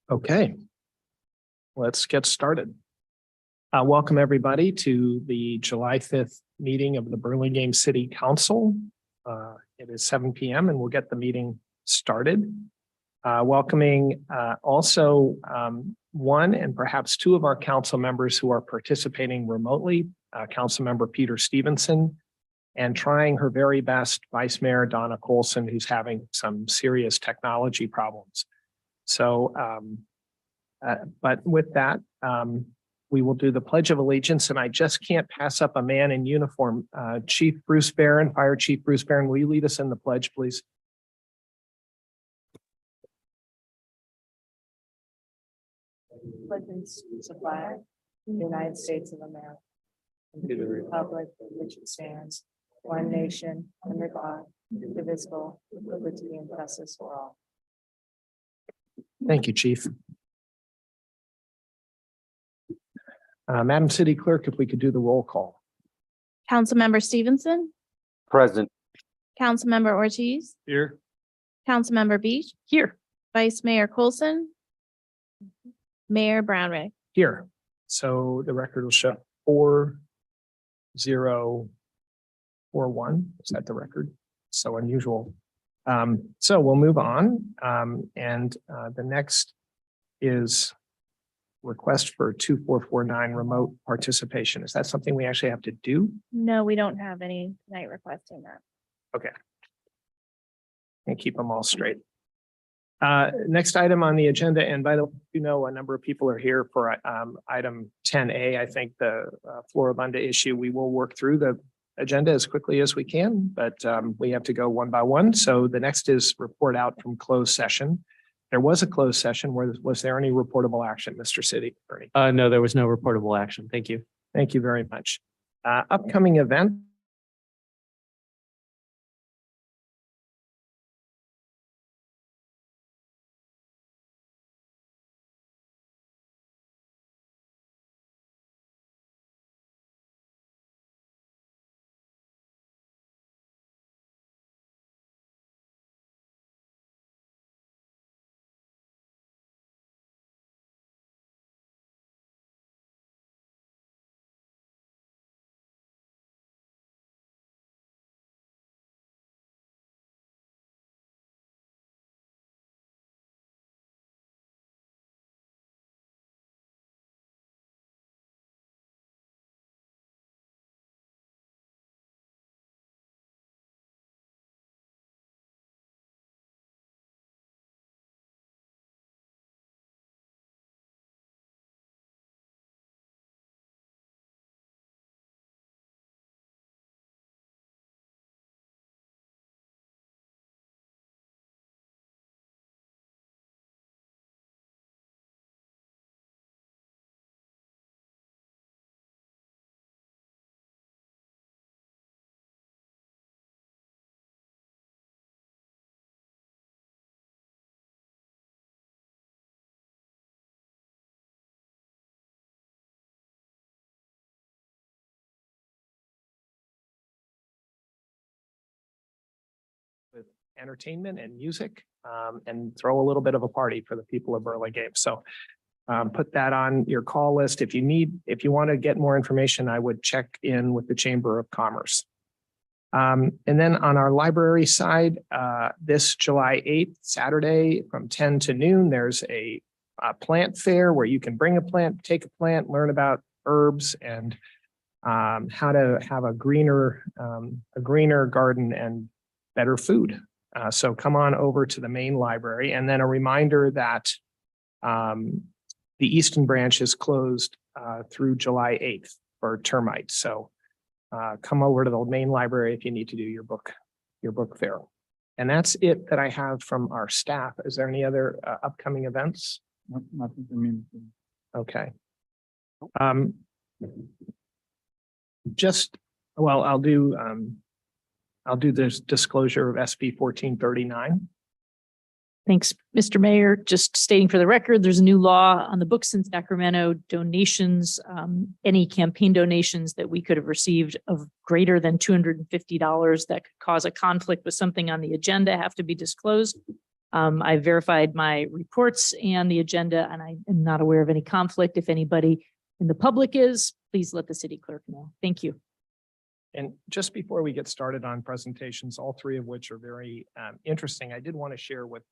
Okay, let's get started. Welcome everybody to the July 5th meeting of the Burlingame City Council. It is 7 p.m. and we'll get the meeting started. Welcoming also one and perhaps two of our council members who are participating remotely, Councilmember Peter Stevenson, and trying her very best, Vice Mayor Donna Colson, who's having some serious technology problems. So, but with that, we will do the Pledge of Allegiance, and I just can't pass up a man in uniform. Chief Bruce Barron, Fire Chief Bruce Barron, will you lead us in the pledge, please? Allegiance to the flag, the United States of America, and to the republic for which it stands, one nation, under God, indivisible, with liberty and justice for all. Thank you, Chief. Madam City Clerk, if we could do the roll call. Councilmember Stevenson, Present. Councilmember Ortiz, Here. Councilmember Beach, here, Vice Mayor Colson, Mayor Brownrigg. Here. So the record will show 4041. Is that the record? So unusual. So we'll move on. The next is request for 2449 remote participation. Is that something we actually have to do? No, we don't have any tonight requesting that. Okay. And keep them all straight. Next item on the agenda, and by the way, you know, a number of people are here for item 10A. I think the Floribunda issue, we will work through the agenda as quickly as we can, but we have to go one by one. So the next is report out from closed session. There was a closed session. Was there any reportable action, Mr. City Attorney? No, there was no reportable action. Thank you. Thank you very much. Upcoming event. With entertainment and music, and throw a little bit of a party for the people of Burlingame. So put that on your call list. If you want to get more information, I would check in with the Chamber of Commerce. And then on our library side, this July 8th, Saturday from 10 to noon, there's a plant fair where you can bring a plant, take a plant, learn about herbs and how to have a greener garden and better food. So come on over to the main library. And then a reminder that the Easton branch is closed through July 8th for termites. So come over to the main library if you need to do your book fair. And that's it that I have from our staff. Is there any other upcoming events? Nothing for me. Okay. I'll do this disclosure of SB 1439. Thanks, Mr. Mayor. Just stating for the record, there's a new law on the books in Sacramento. Donations, any campaign donations that we could have received of greater than $250 that could cause a conflict with something on the agenda have to be disclosed. I verified my reports and the agenda, and I am not aware of any conflict. If anybody in the public is, please let the city clerk know. Thank you. And just before we get started on presentations, all three of which are very interesting, I did want to share with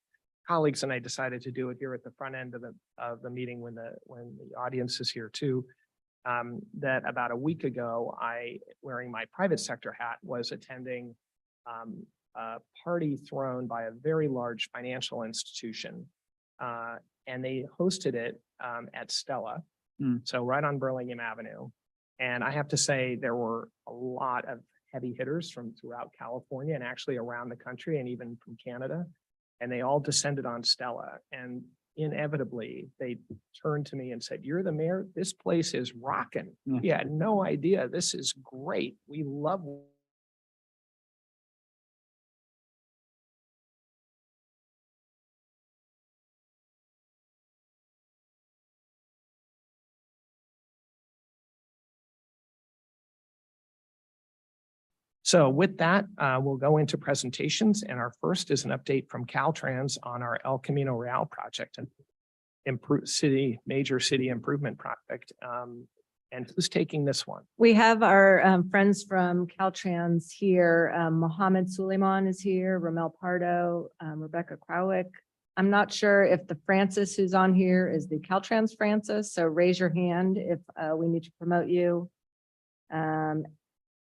colleagues, and I decided to do it here at the front end of the meeting when the audience is here too, that about a week ago, I, wearing my private sector hat, was attending a party thrown by a very large financial institution. And they hosted it at Stella, so right on Burlingame Avenue. And I have to say, there were a lot of heavy hitters from throughout California and actually around the country and even from Canada. And they all descended on Stella. And inevitably, they turned to me and said, "You're the mayor. This place is rocking. We had no idea. This is great. We love." So with that, we'll go into presentations, and our first is an update from Caltrans on our El Camino Real project and major city improvement project. And who's taking this one? We have our friends from Caltrans here. Mohammed Suleiman is here, Ramel Pardo, Rebecca Krawick. I'm not sure if the Francis who's on here is the Caltrans Francis, so raise your hand if we need to promote you.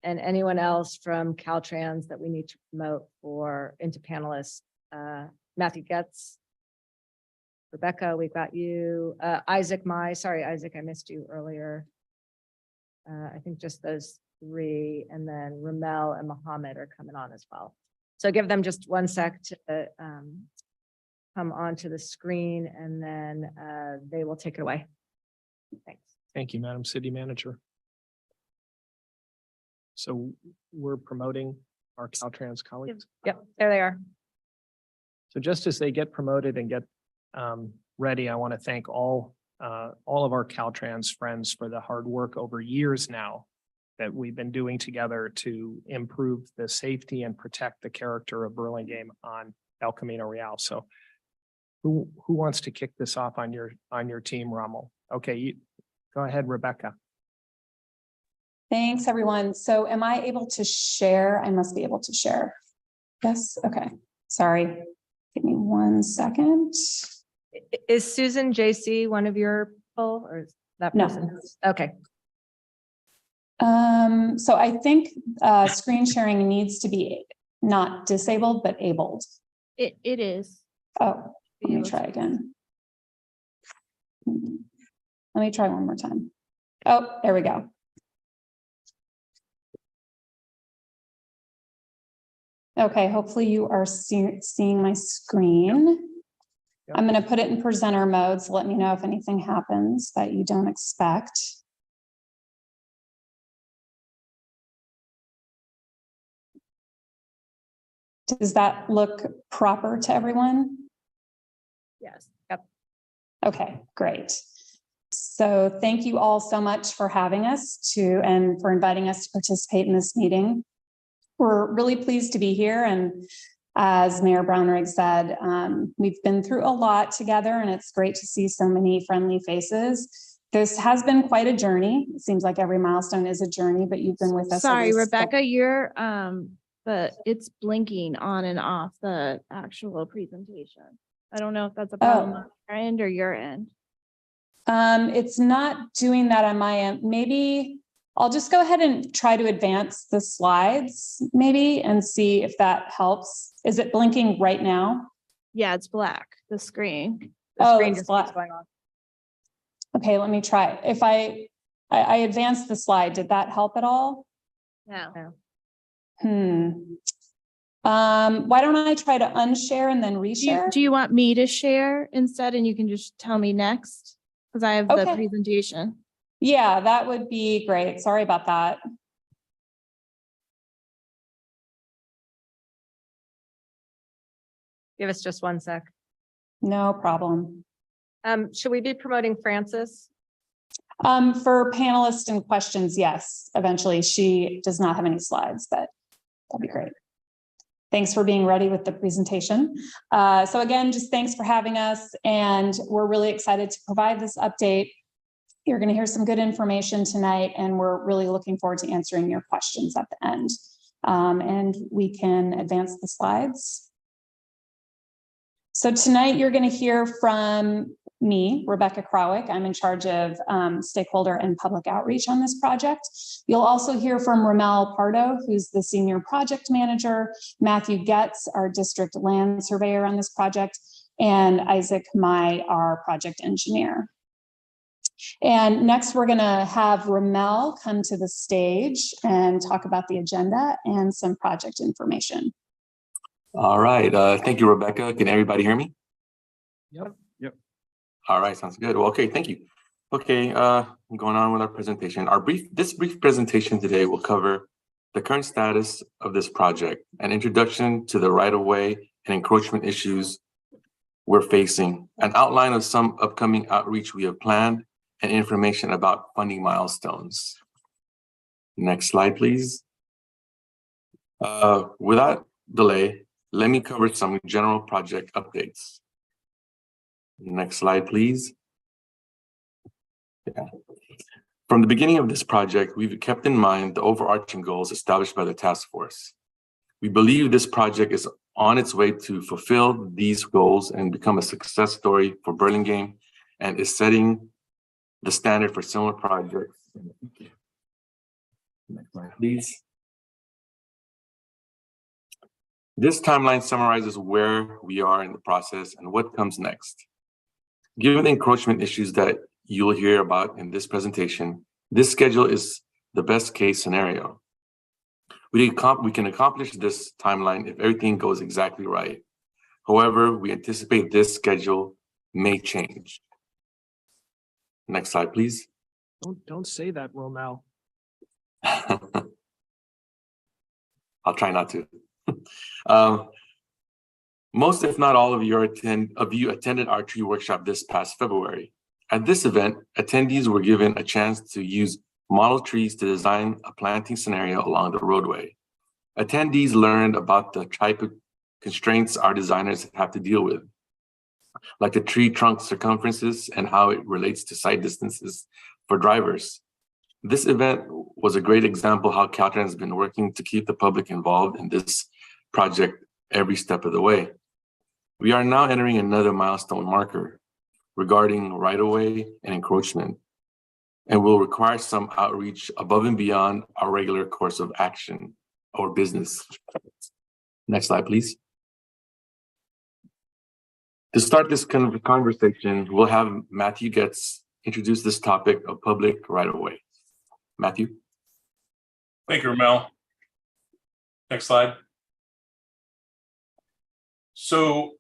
And anyone else from Caltrans that we need to promote into panelists. Matthew Getz, Rebecca, we've got you. Isaac Mai, sorry, Isaac, I missed you earlier. I think just those three, and then Ramel and Mohammed are coming on as well. So give them just 1 sec to come onto the screen, and then they will take it away. Thanks. Thank you, Madam City Manager. So we're promoting our Caltrans colleagues. Yep, there they are. So just as they get promoted and get ready, I want to thank all of our Caltrans friends for the hard work over years now that we've been doing together to improve the safety and protect the character of Burlingame on El Camino Real. So who wants to kick this off on your team, Rommel? Okay, go ahead, Rebecca. Thanks, everyone. So am I able to share? I must be able to share. Yes, okay. Sorry. Give me 1 second. Is Susan JC one of your people, or is that No. person? Okay. So I think screen sharing needs to be not disabled, but abled. It is. Oh, let me try again. Let me try one more time. Oh, there we go. Okay, hopefully you are seeing my screen. Yep. I'm going to put it in presenter mode, so let me know if anything happens that you don't expect. Does that look proper to everyone? Yes. Yep. Okay, great. So thank you all so much for having us and for inviting us to participate in this meeting. We're really pleased to be here, and as Mayor Brownrigg said, we've been through a lot together, and it's great to see so many friendly faces. This has been quite a journey. It seems like every milestone is a journey, but you've been with us. Sorry, Rebecca, you're but it's blinking on and off the actual presentation. I don't know if that's a problem on our end or your end. It's not doing that on my end. Maybe I'll just go ahead and try to advance the slides maybe and see if that helps. Is it blinking right now? Yeah, it's black, the screen. Oh, Screen it's just black. keeps going on. Okay, let me try. If I advanced the slide, did that help at all? No. Why don't I try to unshare and then reshare? Do you want me to share instead, and you can just tell me next? Because I have the Okay. presentation. Yeah, that would be great. Sorry about that. Give us just 1 sec. No problem. Should we be promoting Francis? For panelists and questions, yes, eventually. She does not have any slides, but that'd be great. Thanks for being ready with the presentation. So again, just thanks for having us, and we're really excited to provide this update. You're going to hear some good information tonight, and we're really looking forward to answering your questions at the end. And we can advance the slides. So tonight you're going to hear from me, Rebecca Krawick. I'm in charge of stakeholder and public outreach on this project. You'll also hear from Ramel Pardo, who's the senior project manager, Matthew Getz, our district land surveyor on this project, and Isaac Mai, our project engineer. And next, we're going to have Ramel come to the stage and talk about the agenda and some project information. All right. Thank you, Rebecca. Can everybody hear me? Yep. All right. Sounds good. Well, okay. Thank you. Okay. Going on with our presentation. This brief presentation today will cover the current status of this project, an introduction to the right-of-way and encroachment issues we're facing, an outline of some upcoming outreach we have planned, and information about funding milestones. Next slide, please. Without delay, let me cover some general project updates. Next slide, please. Yeah. From the beginning of this project, we've kept in mind the overarching goals established by the task force. We believe this project is on its way to fulfill these goals and become a success story for Burlingame, and is setting the standard for similar projects in the future. Next slide, please. This timeline summarizes where we are in the process and what comes next. Given the encroachment issues that you'll hear about in this presentation, this schedule is the best case scenario. We can accomplish this timeline if everything goes exactly right. However, we anticipate this schedule may change. Next slide, please. Don't say that, Romel. I'll try not to. Most, if not all of you attended our tree workshop this past February. At this event, attendees were given a chance to use model trees to design a planting scenario along the roadway. Attendees learned about the type of constraints our designers have to deal with, like the tree trunk circumferences and how it relates to sight distances for drivers. This event was a great example how Caltrans has been working to keep the public involved in this project every step of the way. We are now entering another milestone marker regarding right-of-way and encroachment, and will require some outreach above and beyond our regular course of action or business. Next slide, please. To start this kind of conversation, we'll have Matthew Getz introduce this topic of public right-of-way. Matthew. Thank you, Ramel. Next slide. So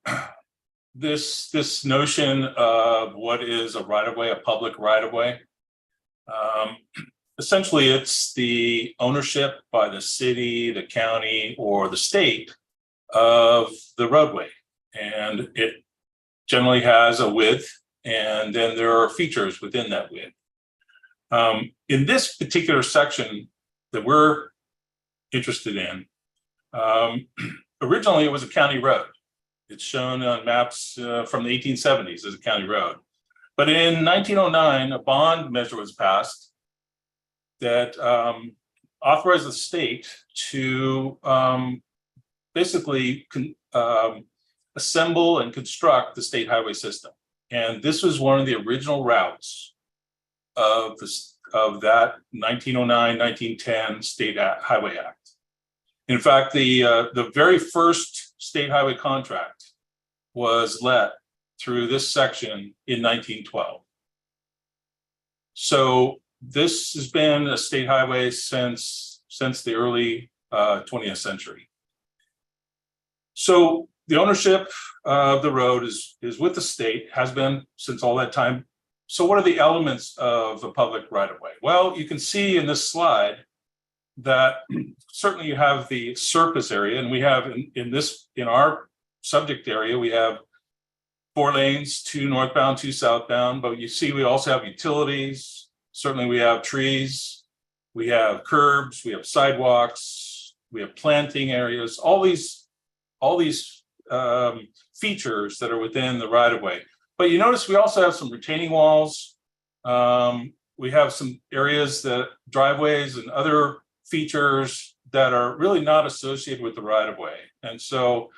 this notion of what is a right-of-way, a public right-of-way, essentially it's the ownership by the city, the county, or the state of the roadway. And it generally has a width, and then there are features within that width. In this particular section that we're interested in, originally it was a county road. It's shown on maps from the 1870s as a county road. But in 1909, a bond measure was passed that authorized the state to basically assemble and construct the state highway system. And this was one of the original routes of that 1909-1910 State Highway Act. In fact, the very first state highway contract was let through this section in 1912. So this has been a state highway since the early 20th century. So the ownership of the road is with the state, has been since all that time. So what are the elements of a public right-of-way? Well, you can see in this slide that certainly you have the surface area, and we have in our subject area, we have 4 lanes, 2 northbound, 2 southbound, but you see we also have utilities. Certainly we have trees, we have curbs, we have sidewalks, we have planting areas. All these features that are within the right of way. But you notice we also have some retaining walls. We have some areas that driveways and other features that are really not associated with the right of way. And so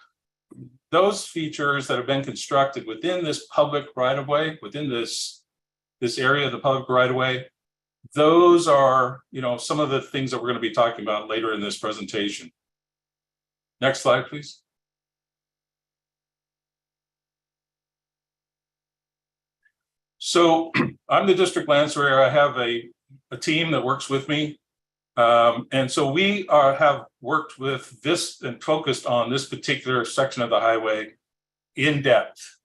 those features that have been constructed within this public right of way, within this area of the public right of way, those are, some of the things that we're going to be talking about later in this presentation. Next slide, please. So I'm the district land surveyor. I have a team that works with me. And so we have worked with this and focused on this particular section of the highway in depth.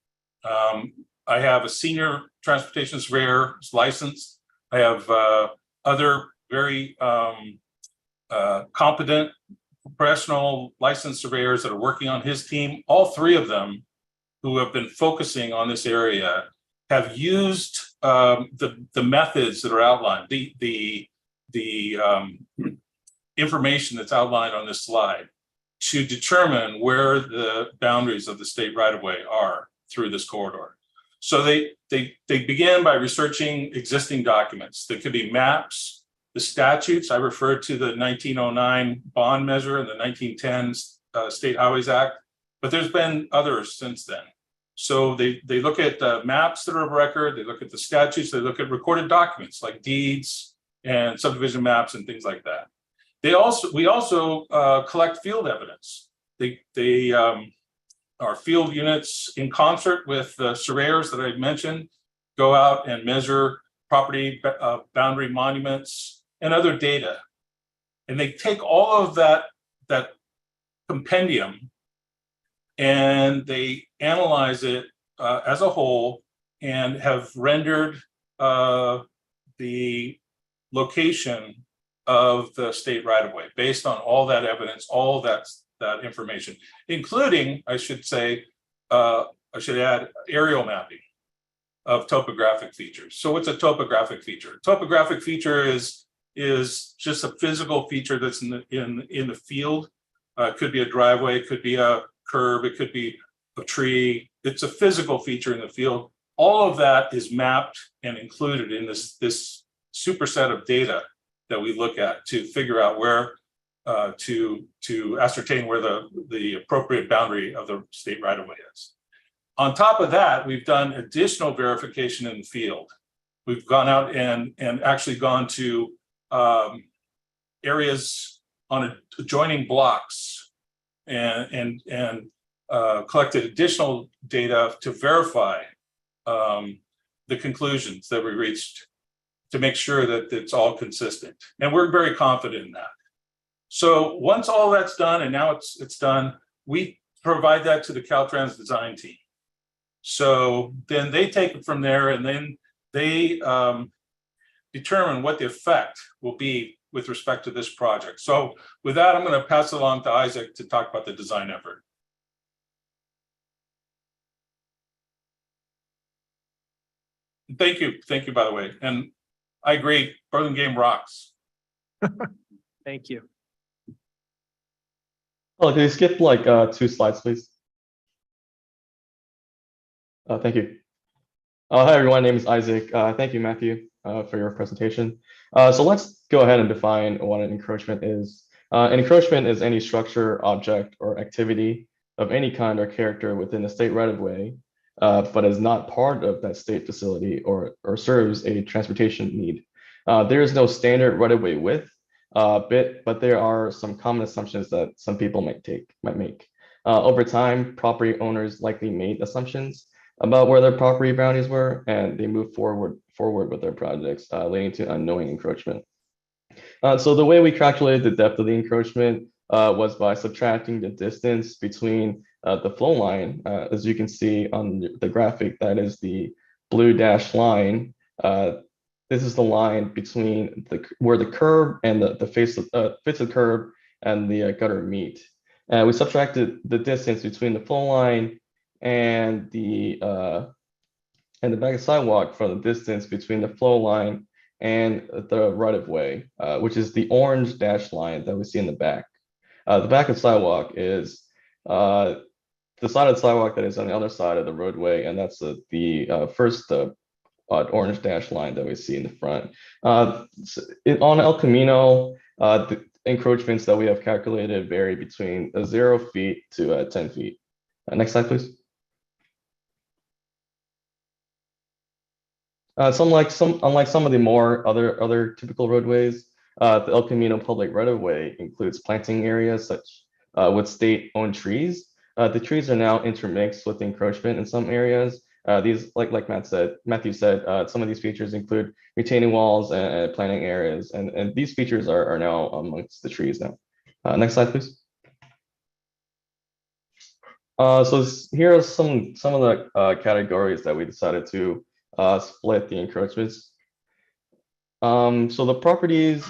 I have a senior transportation surveyor licensed. I have other very competent professional licensed surveyors that are working on his team. All three of them who have been focusing on this area have used the methods that are outlined, the information that's outlined on this slide to determine where the boundaries of the state right-of-way are through this corridor. So they began by researching existing documents. There could be maps, the statutes. I referred to the 1909 bond measure and the 1910 State Highways Act, but there's been others since then. So they look at maps that are of record, they look at the statutes, they look at recorded documents like deeds and subdivision maps and things like that. We also collect field evidence. Our field units, in concert with the surveyors that I mentioned, go out and measure property boundary monuments and other data. And they take all of that compendium and they analyze it as a whole and have rendered the location of the state right-of-way based on all that evidence, all that information, including, I should add, aerial mapping of topographic features. So what's a topographic feature? A topographic feature is just a physical feature that's in the field. It could be a driveway, it could be a curb, it could be a tree. It's a physical feature in the field. All of that is mapped and included in this superset of data that we look at to figure out where to ascertain where the appropriate boundary of the state right-of-way is. On top of that, we've done additional verification in the field. We've gone out and actually gone to areas on adjoining blocks and collected additional data to verify the conclusions that we reached to make sure that it's all consistent. And we're very confident in that. So once all that's done, and now it's done, we provide that to the Caltrans design team. So then they take it from there and then they determine what the effect will be with respect to this project. So with that, I'm going to pass it along to Isaac to talk about the design effort. Thank you, by the way. And I agree, Burlingame rocks. Thank you. Oh, can you skip like 2 slides, please? Thank you. Hi, everyone. My name is Isaac. Thank you, Matthew, for your presentation. So let's go ahead and define what an encroachment is. An encroachment is any structure, object, or activity of any kind or character within the state right-of-way, but is not part of that state facility or serves a transportation need. There is no standard right-of-way width, but there are some common assumptions that some people might make. Over time, property owners likely made assumptions about where their property boundaries were, and they moved forward with their projects, leading to unknowing encroachment. So the way we calculated the depth of the encroachment was by subtracting the distance between the flow line. As you can see on the graphic, that is the blue dashed line. This is the line between where the curb and the face of the curb and the gutter meet. We subtracted the distance between the flow line and the back of sidewalk from the distance between the flow line and the right of way, which is the orange dashed line that we see in the back. The back of sidewalk is the side of the sidewalk that is on the other side of the roadway, and that's the first orange dash line that we see in the front. On El Camino, the encroachments that we have calculated vary between 0 feet to 10 feet. Next slide, please. Unlike some of the more other typical roadways, the El Camino public right-of-way includes planting areas such with state-owned trees. The trees are now intermixed with encroachment in some areas. These, like Matthew said, some of these features include retaining walls and planting areas, and these features are now amongst the trees now. Next slide, please. Here are some of the categories that we decided to split the encroachments. So the properties,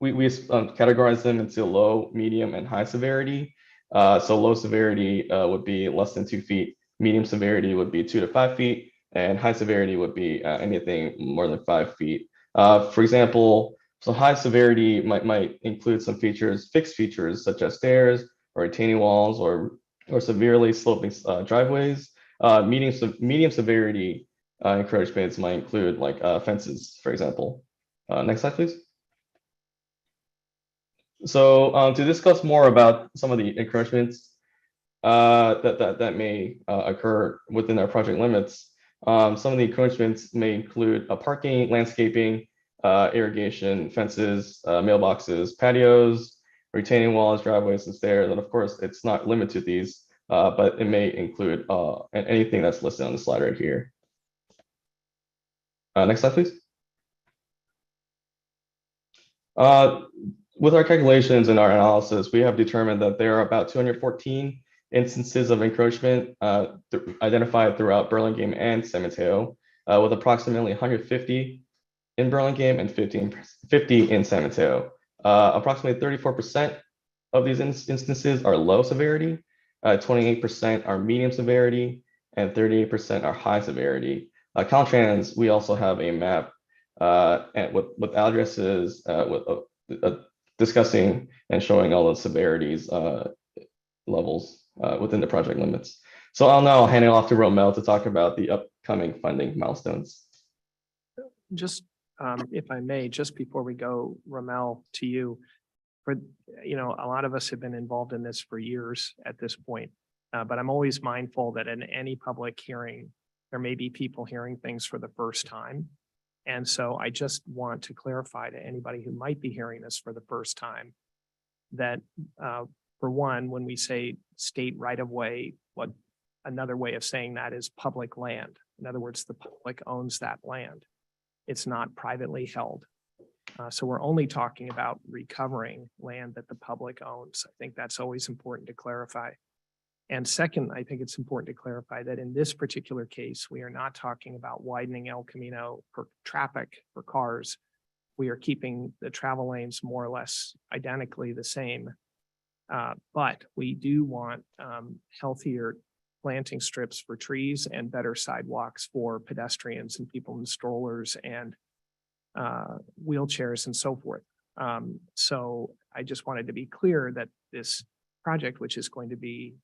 we categorize them into low, medium, and high severity. So low severity would be less than 2 feet, medium severity would be 2 to 5 feet, and high severity would be anything more than 5 feet. For example, so high severity might include some fixed features such as stairs or retaining walls or severely sloping driveways. Medium severity encroachments might include like fences, for example. Next slide, please. So to discuss more about some of the encroachments that may occur within our project limits, some of the encroachments may include parking, landscaping, irrigation, fences, mailboxes, patios, retaining walls, driveways, and stairs. And of course, it's not limited to these, but it may include anything that's listed on the slide right here. Next slide, please. With our calculations and our analysis, we have determined that there are about 214 instances of encroachment identified throughout Burlingame and San Mateo, with approximately 150 in Burlingame and 50 in San Mateo. Approximately 34% of these instances are low severity, 28% are medium severity, and 38% are high severity. Caltrans, we also have a map and with addresses discussing and showing all the severities levels within the project limits. So I'll now hand it off to Romel to talk about the upcoming funding milestones. Just if I may, just before we go, Romel, to you, for a lot of us have been involved in this for years at this point, but I'm always mindful that in any public hearing, there may be people hearing things for the first time. And so I just want to clarify to anybody who might be hearing this for the first time that for one, when we say state right of way, what another way of saying that is public land. In other words, the public owns that land. It's not privately held. So we're only talking about recovering land that the public owns. I think that's always important to clarify. And second, I think it's important to clarify that in this particular case, we are not talking about widening El Camino for traffic for cars. We are keeping the travel lanes more or less identically the same. But we do want healthier planting strips for trees and better sidewalks for pedestrians and people in strollers and wheelchairs and so forth. So I just wanted to be clear that this project, which is going to be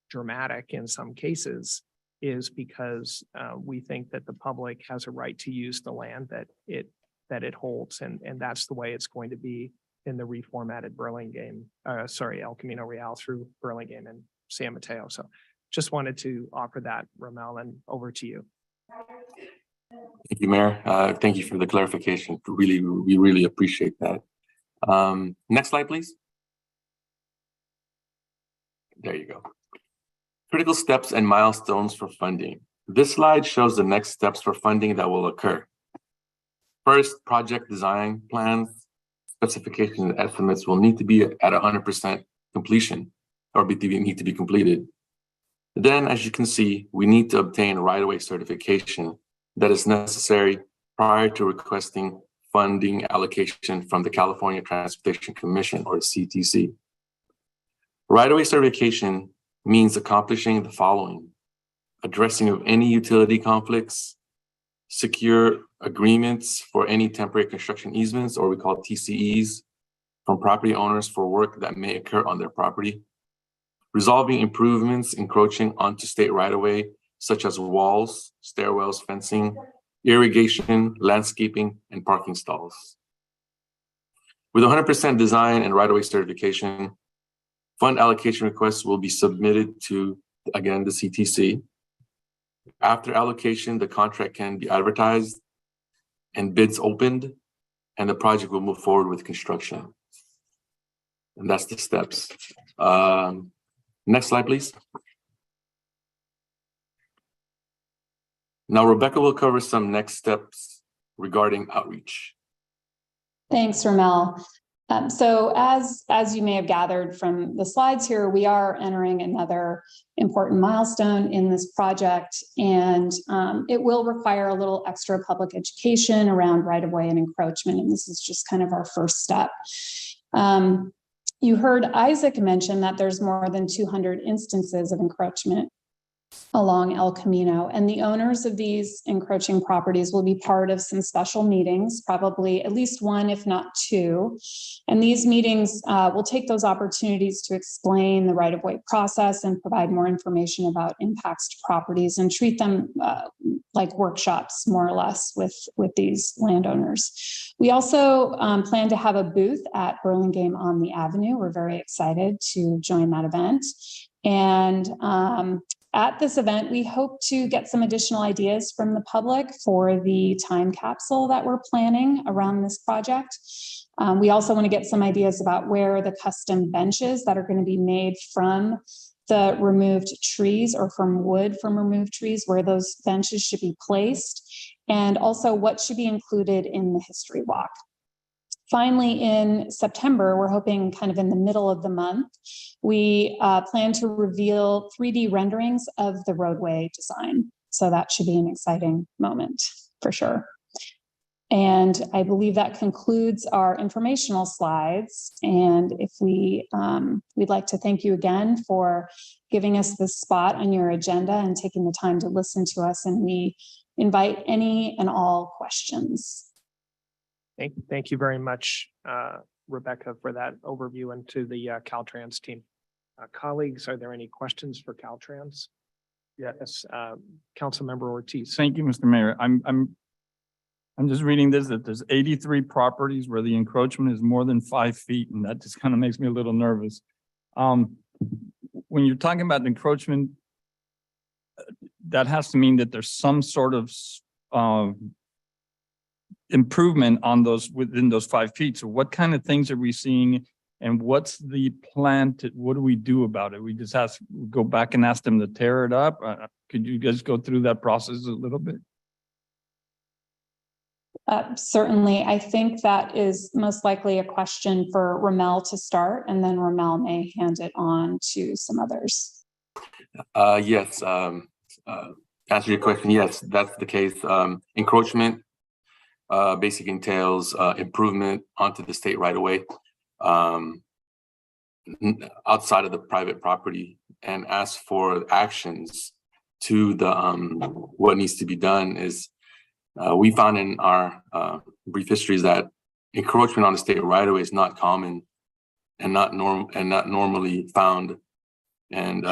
dramatic in some cases, is because we think that the public has a right to use the land that it holds, and that's the way it's going to be in the reformatted El Camino Real through Burlingame and San Mateo. So just wanted to offer that, Romel, and over to you. Thank you, Mayor. Thank you for the clarification. We really appreciate that. Next slide, please. There you go. Critical steps and milestones for funding. This slide shows the next steps for funding that will occur. First, project design plans, specifications, and estimates will need to be at 100% completion or need to be completed. Then, as you can see, we need to obtain right-of-way certification that is necessary prior to requesting funding allocation from the California Transportation Commission, or CTC. Right-of-way certification means accomplishing the following: addressing of any utility conflicts, secure agreements for any temporary construction easements, or we call TCEs, from property owners for work that may occur on their property, resolving improvements encroaching onto state right-of-way, such as walls, stairwells, fencing, irrigation, landscaping, and parking stalls. With 100% design and right-of-way certification, fund allocation requests will be submitted to, again, the CTC. After allocation, the contract can be advertised and bids opened, and the project will move forward with construction. And that's the steps. Next slide, please. Now, Rebecca will cover some next steps regarding outreach. Thanks, Ramel. So as you may have gathered from the slides here, we are entering another important milestone in this project, and it will require a little extra public education around right-of-way and encroachment, and this is just kind of our first step. You heard Isaac mention that there's more than 200 instances of encroachment along El Camino, and the owners of these encroaching properties will be part of some special meetings, probably at least one, if not two. And these meetings will take those opportunities to explain the right-of-way process and provide more information about impacts to properties and treat them like workshops, more or less, with these landowners. We also plan to have a booth at Burlingame on the Avenue. We're very excited to join that event. And at this event, we hope to get some additional ideas from the public for the time capsule that we're planning around this project. We also want to get some ideas about where the custom benches that are going to be made from the removed trees or from wood from removed trees, where those benches should be placed, and also what should be included in the history walk. Finally, in September, we're hoping kind of in the middle of the month, we plan to reveal 3D renderings of the roadway design. So that should be an exciting moment for sure. And I believe that concludes our informational slides. And if we'd like to thank you again for giving us this spot on your agenda and taking the time to listen to us. And we invite any and all questions. Thank you very much, Rebecca, for that overview, and to the Caltrans team. Colleagues, are there any questions for Caltrans? Yes, Councilmember Ortiz. Thank you, Mr. Mayor. I'm just reading this, that there's 83 properties where the encroachment is more than 5 feet, and that just kind of makes me a little nervous. When you're talking about encroachment, that has to mean that there's some sort of improvement on those within those 5 feet. So what kind of things are we seeing, and what's the plan to, what do we do about it? We just go back and ask them to tear it up. Could you guys go through that process a little bit? Certainly. I think that is most likely a question for Ramel to start, and then Ramel may hand it on to some others. Yes, answer your question. Yes, that's the case. Encroachment basically entails improvement onto the state right away outside of the private property, and ask for actions to the what needs to be done is we found in our brief histories that encroachment on the state right away is not common and not normally found, and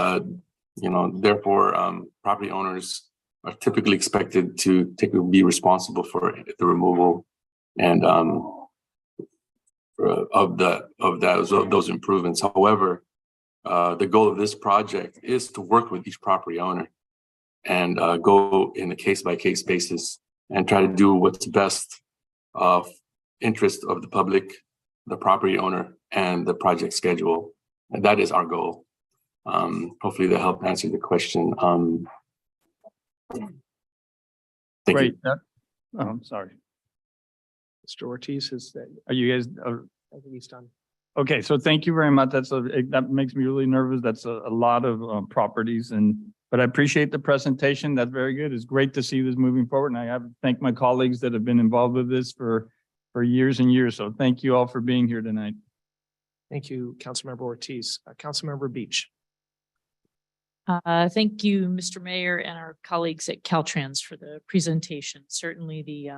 therefore property owners are typically expected to be responsible for the removal and of those improvements. However, the goal of this project is to work with each property owner and go in a case-by-case basis and try to do what's best of interest of the public, the property owner, and the project schedule. And that is our goal. Hopefully that helped answer the question. Thank Great. you. Oh, I'm sorry. Mr. Ortiz, Are you guys? I think he's done. Okay, so thank you very much. That makes me really nervous. That's a lot of properties, but I appreciate the presentation. That's very good. It's great to see this moving forward, and I have to thank my colleagues that have been involved with this for years and years. So thank you all for being here tonight. Thank you, Councilmember Ortiz. Councilmember Beach. Thank you, Mr. Mayor, and our colleagues at Caltrans for the presentation. Certainly the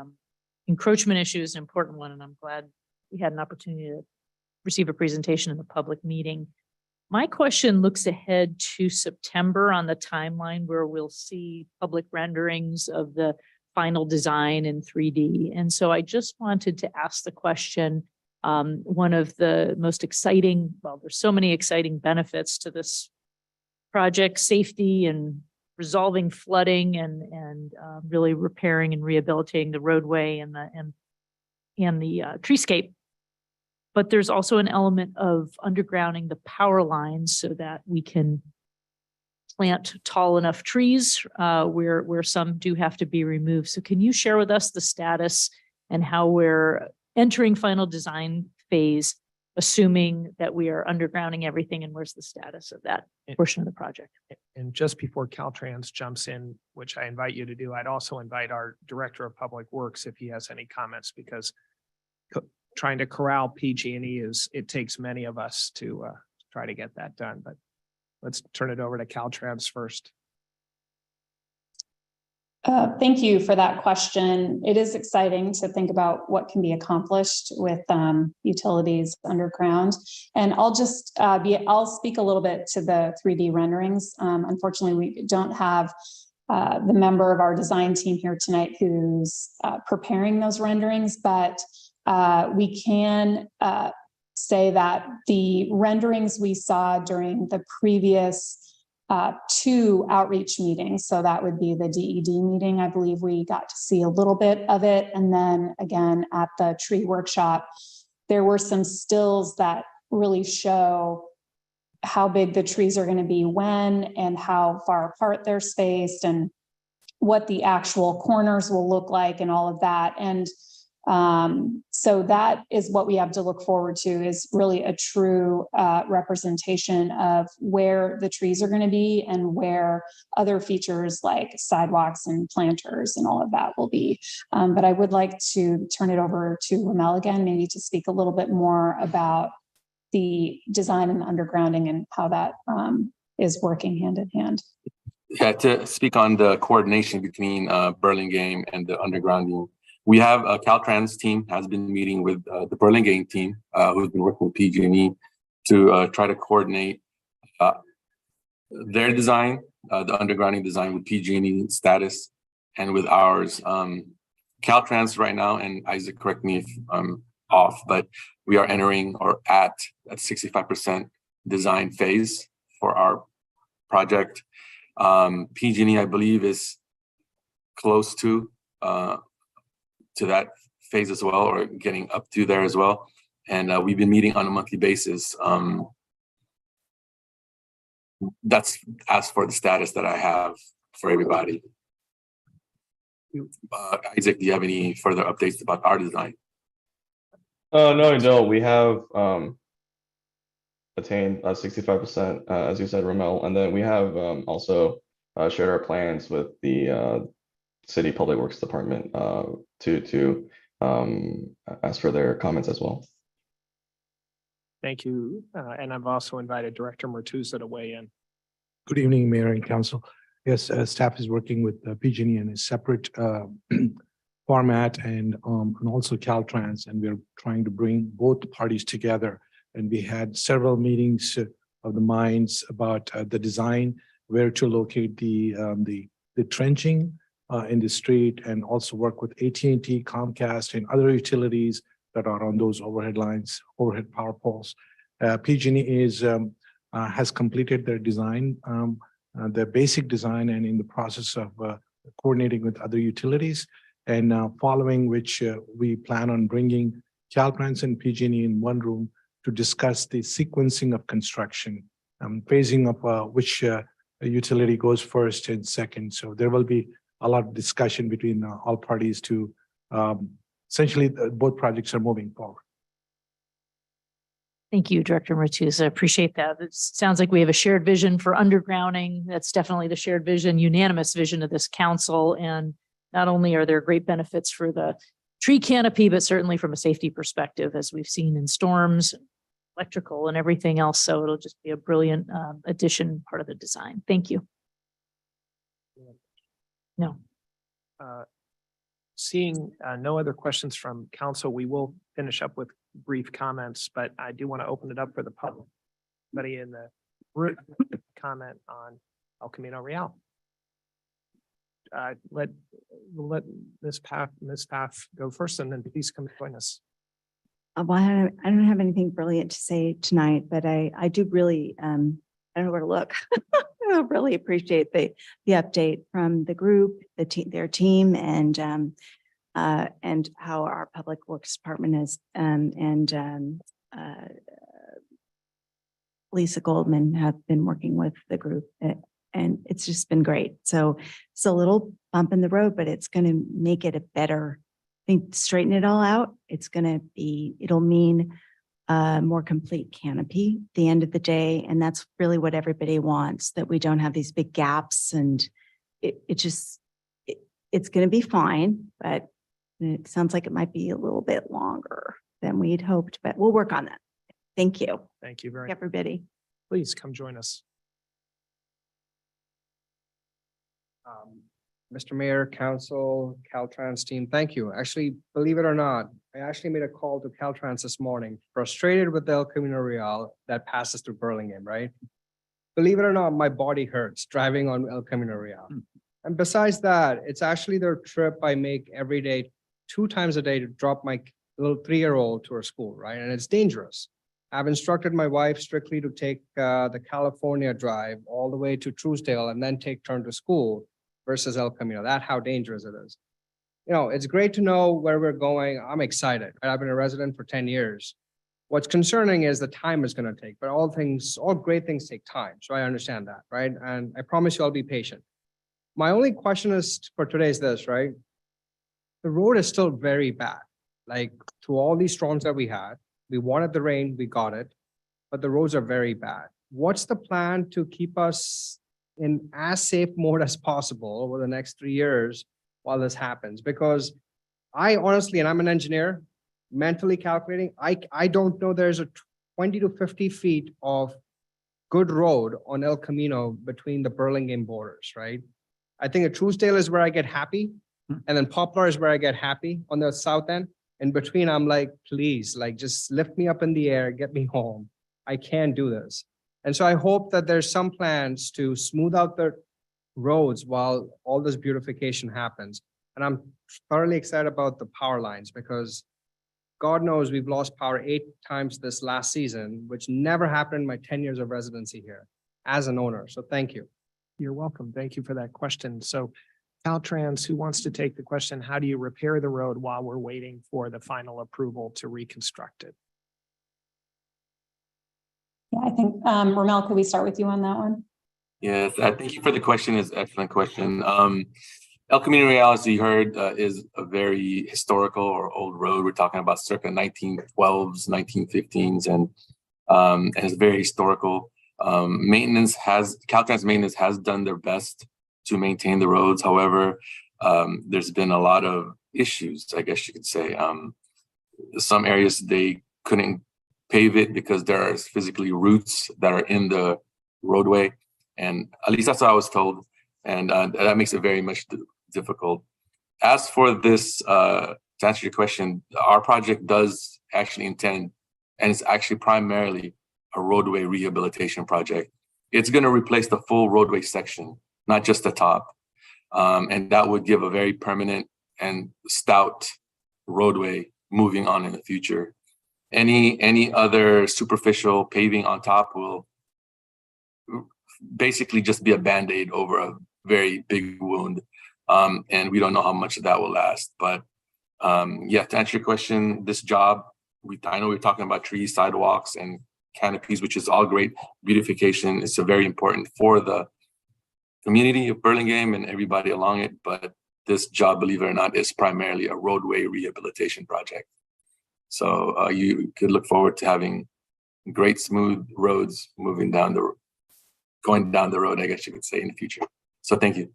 encroachment issue is an important one, and I'm glad we had an opportunity to receive a presentation in the public meeting. My question looks ahead to September on the timeline where we'll see public renderings of the final design in 3D. And so I just wanted to ask the question, one of the most exciting, well, there's so many exciting benefits to this project, safety and resolving flooding and really repairing and rehabilitating the roadway and the treescape. But there's also an element of undergrounding the power lines so that we can plant tall enough trees where some do have to be removed. So can you share with us the status and how we're entering final design phase, assuming that we are undergrounding everything, and where's the status of that portion of the project? And just before Caltrans jumps in, which I invite you to do, I'd also invite our Director of Public Works if he has any comments, because trying to corral PG&E it takes many of us to try to get that done. But let's turn it over to Caltrans first. Thank you for that question. It is exciting to think about what can be accomplished with utilities underground. And I'll just I'll speak a little bit to the 3D renderings. Unfortunately, we don't have the member of our design team here tonight who's preparing those renderings, but we can say that the renderings we saw during the previous 2 outreach meetings, so that would be the DED meeting, I believe we got to see a little bit of it. And then again, at the tree workshop, there were some stills that really show how big the trees are going to be when and how far apart they're spaced and what the actual corners will look like and all of that. And so that is what we have to look forward to, is really a true representation of where the trees are going to be and where other features like sidewalks and planters and all of that will be. But I would like to turn it over to Ramel again, maybe to speak a little bit more about the design and the undergrounding and how that is working hand in hand. Yeah, to speak on the coordination between Burlingame and the undergrounding. We have a Caltrans team has been meeting with the Burlingame team who's been working with PG&E to try to coordinate their design, the undergrounding design with PG&E status and with ours. Caltrans right now, and Isaac, correct me if I'm off, but we are entering or at 65% design phase for our project. PG&E, I believe, is close to that phase as well, or getting up to there as well. And we've been meeting on a monthly basis. That's as for the status that I have for everybody. Isaac, do you have any further updates about our design? No, I don't. We have attained 65%, as you said, Ramel, and then we have also shared our plans with the City Public Works Department to ask for their comments as well. Thank you. And I've also invited Director Mertuzza to weigh in. Good evening, Mayor and Council. Yes, staff is working with PG&E in a separate format and also Caltrans, and we're trying to bring both parties together. And we had several meetings of the minds about the design, where to locate the trenching in the street, and also work with AT&T, Comcast, and other utilities that are on those overhead lines, overhead power poles. PG&E has completed their design, their basic design, and in the process of coordinating with other utilities. And following which we plan on bringing Caltrans and PG&E in one room to discuss the sequencing of construction, phasing of which utility goes first and second. So there will be a lot of discussion between all parties to essentially both projects are moving forward. Thank you, Director Mertuzza. Appreciate that. It sounds like we have a shared vision for undergrounding. That's definitely the shared vision, unanimous vision of this council. And not only are there great benefits for the tree canopy, but certainly from a safety perspective, as we've seen in storms, electrical and everything else. So it'll just be a brilliant addition, part of the design. Thank you. No. Seeing no other questions from council, we will finish up with brief comments, but I do want to open it up for the public. Anybody in the room comment on El Camino Real? Let Ms. Paff go first, and then please come join us. Well, I don't have anything brilliant to say tonight, but I do really, I don't know where to look. I really appreciate the update from the group, their team, and how our Public Works Department is, Lisa Goldman have been working with the group, and it's just been great. So it's a little bump in the road, but it's going to make it a better, I think, straighten it all out. It'll mean a more complete canopy at the end of the day. And that's really what everybody wants, that we don't have these big gaps, and it's going to be fine, but it sounds like it might be a little bit longer than we'd hoped, but we'll work on that. Thank you, Thank you very much. everybody. Please come join us. Mr. Mayor, Council, Caltrans team, thank you. Actually, believe it or not, I actually made a call to Caltrans this morning, frustrated with the El Camino Real that passes through Burlingame, right? Believe it or not, my body hurts driving on El Camino Real. And besides that, it's actually the trip I make every day, 2 times a day, to drop my little 3-year-old to her school, right? And it's dangerous. I've instructed my wife strictly to take the California drive all the way to Truesdale and then take turn to school versus El Camino. That's how dangerous it is. You know, it's great to know where we're going. I'm excited. I've been a resident for 10 years. What's concerning is the time it's going to take, but all great things take time. So I understand that, right? And I promise you I'll be patient. My only question is for today is this, right? The road is still very bad. Like, through all these storms that we had, we wanted the rain, we got it, but the roads are very bad. What's the plan to keep us in as safe mode as possible over the next 3 years while this happens? Because I honestly, and I'm an engineer, mentally calculating, I don't know there's a 20 to 50 feet of good road on El Camino between the Burlingame borders, right? I think Truesdale is where I get happy, and then Poplar is where I get happy on the south end. In between, I'm like, please, like, just lift me up in the air, get me home. I can't do this. And so I hope that there's some plans to smooth out the roads while all this beautification happens. And I'm thoroughly excited about the power lines, because God knows we've lost power 8 times this last season, which never happened in my 10 years of residency here as an owner. So thank you. You're welcome. Thank you for that question. So Caltrans, who wants to take the question? How do you repair the road while we're waiting for the final approval to reconstruct it? Yeah, I think, Ramel, could we start with you on that one? Yes, thank you for the question. It's an excellent question. El Camino Real, as you heard, is a very historical or old road. We're talking about circa 1912s, 1915s, and it's very historical. Caltrans maintenance has done their best to maintain the roads. However, there's been a lot of issues, I guess you could say. Some areas they couldn't pave it because there are physically roots that are in the roadway. And at least that's what I was told. And that makes it very much difficult. As for this, to answer your question, our project does actually intend, and it's actually primarily a roadway rehabilitation project. It's going to replace the full roadway section, not just the top. And that would give a very permanent and stout roadway moving on in the future. Any other superficial paving on top will basically just be a Band-Aid over a very big wound. And we don't know how much of that will last. But yeah, to answer your question, this job, I know we're talking about trees, sidewalks, and canopies, which is all great beautification. It's very important for the community of Burlingame and everybody along it. But this job, believe it or not, is primarily a roadway rehabilitation project. So you could look forward to having great smooth roads going down the road, I guess you could say, in the future. So thank you.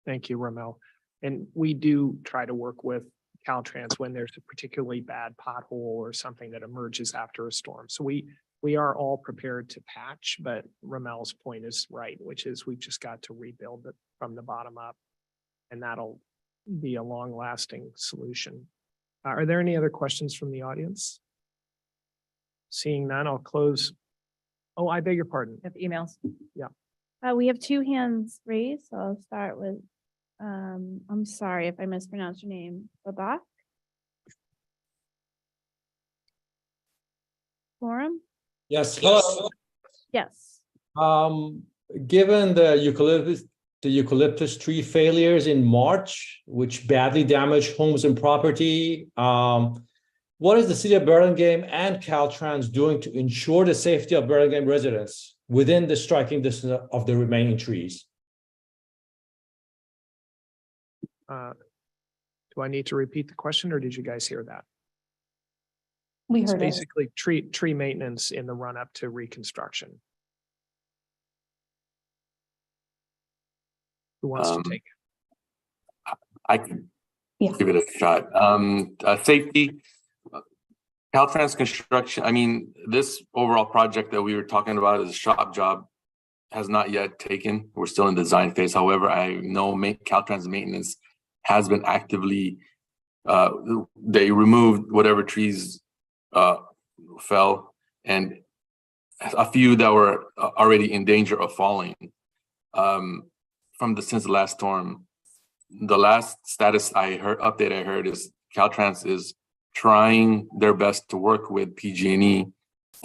Thank you, Ramel. And we do try to work with Caltrans when there's a particularly bad pothole or something that emerges after a storm. So we are all prepared to patch, but Ramel's point is right, which is we've just got to rebuild it from the bottom up, and that'll be a long-lasting solution. Are there any other questions from the audience? Seeing none, I'll close Oh, I beg your pardon. Of emails. We have two hands raised, so I'll start with, I'm sorry if I mispronounced your name, Babak. Forum? Yes, hello. Yes. Given the eucalyptus tree failures in March, which badly damaged homes and property, what is the city of Burlingame and Caltrans doing to ensure the safety of Burlingame residents within the striking distance of the remaining trees? Do I need to repeat the question or did you guys hear that? We It's heard it. basically tree maintenance in the run up to reconstruction. Who wants to take it? I can Yeah. give it a shot. Safety, Caltrans construction, I mean, this overall project that we were talking about is a shop job has not yet taken. We're still in design phase. However, I know Caltrans maintenance has been actively, they removed whatever trees fell and a few that were already in danger of falling since the last storm. The last update I heard is Caltrans is trying their best to work with PG&E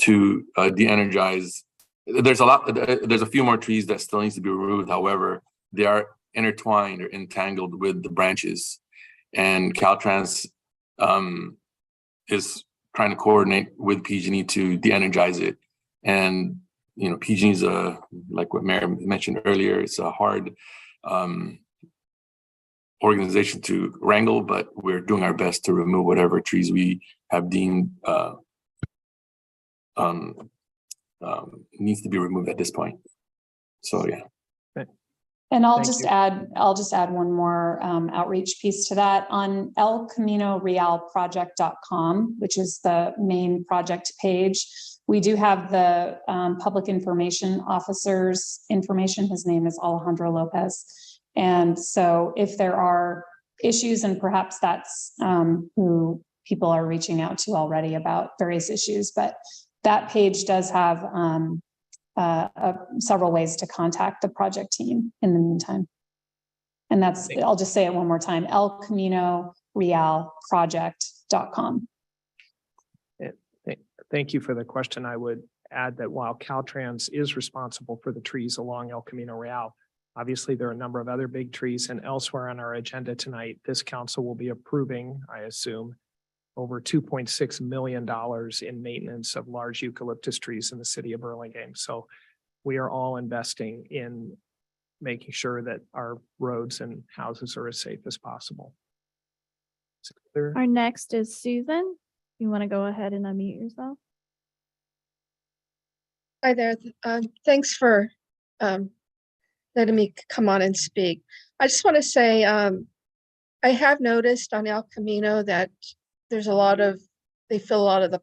to de-energize. There's a few more trees that still needs to be removed. However, they are intertwined or entangled with the branches, and Caltrans is trying to coordinate with PG&E to de-energize it. And you know, PG&E is like what Mayor mentioned earlier, it's a hard organization to wrangle, but we're doing our best to remove whatever trees we have deemed needs to be removed at this point. So yeah. And I'll Thank just you. add one more outreach piece to that on elcaminorealproject.com, which is the main project page. We do have the public information officer's information. His name is Alejandro Lopez. And so if there are issues, and perhaps that's who people are reaching out to already about various issues, but that page does have several ways to contact the project team in the meantime. And that's, I'll just say it one more time, elcaminorealproject.com. Thank you for the question. I would add that while Caltrans is responsible for the trees along El Camino Real, obviously there are a number of other big trees, and elsewhere on our agenda tonight, this council will be approving, I assume, over $2.6 million in maintenance of large eucalyptus trees in the city of Burlingame. So we are all investing in making sure that our roads and houses are as safe as possible. Is it clear? Our next is Susan. You want to go ahead and unmute yourself? Hi there. Thanks for letting me come on and speak. I just want to say I have noticed on El Camino that there's they fill a lot of the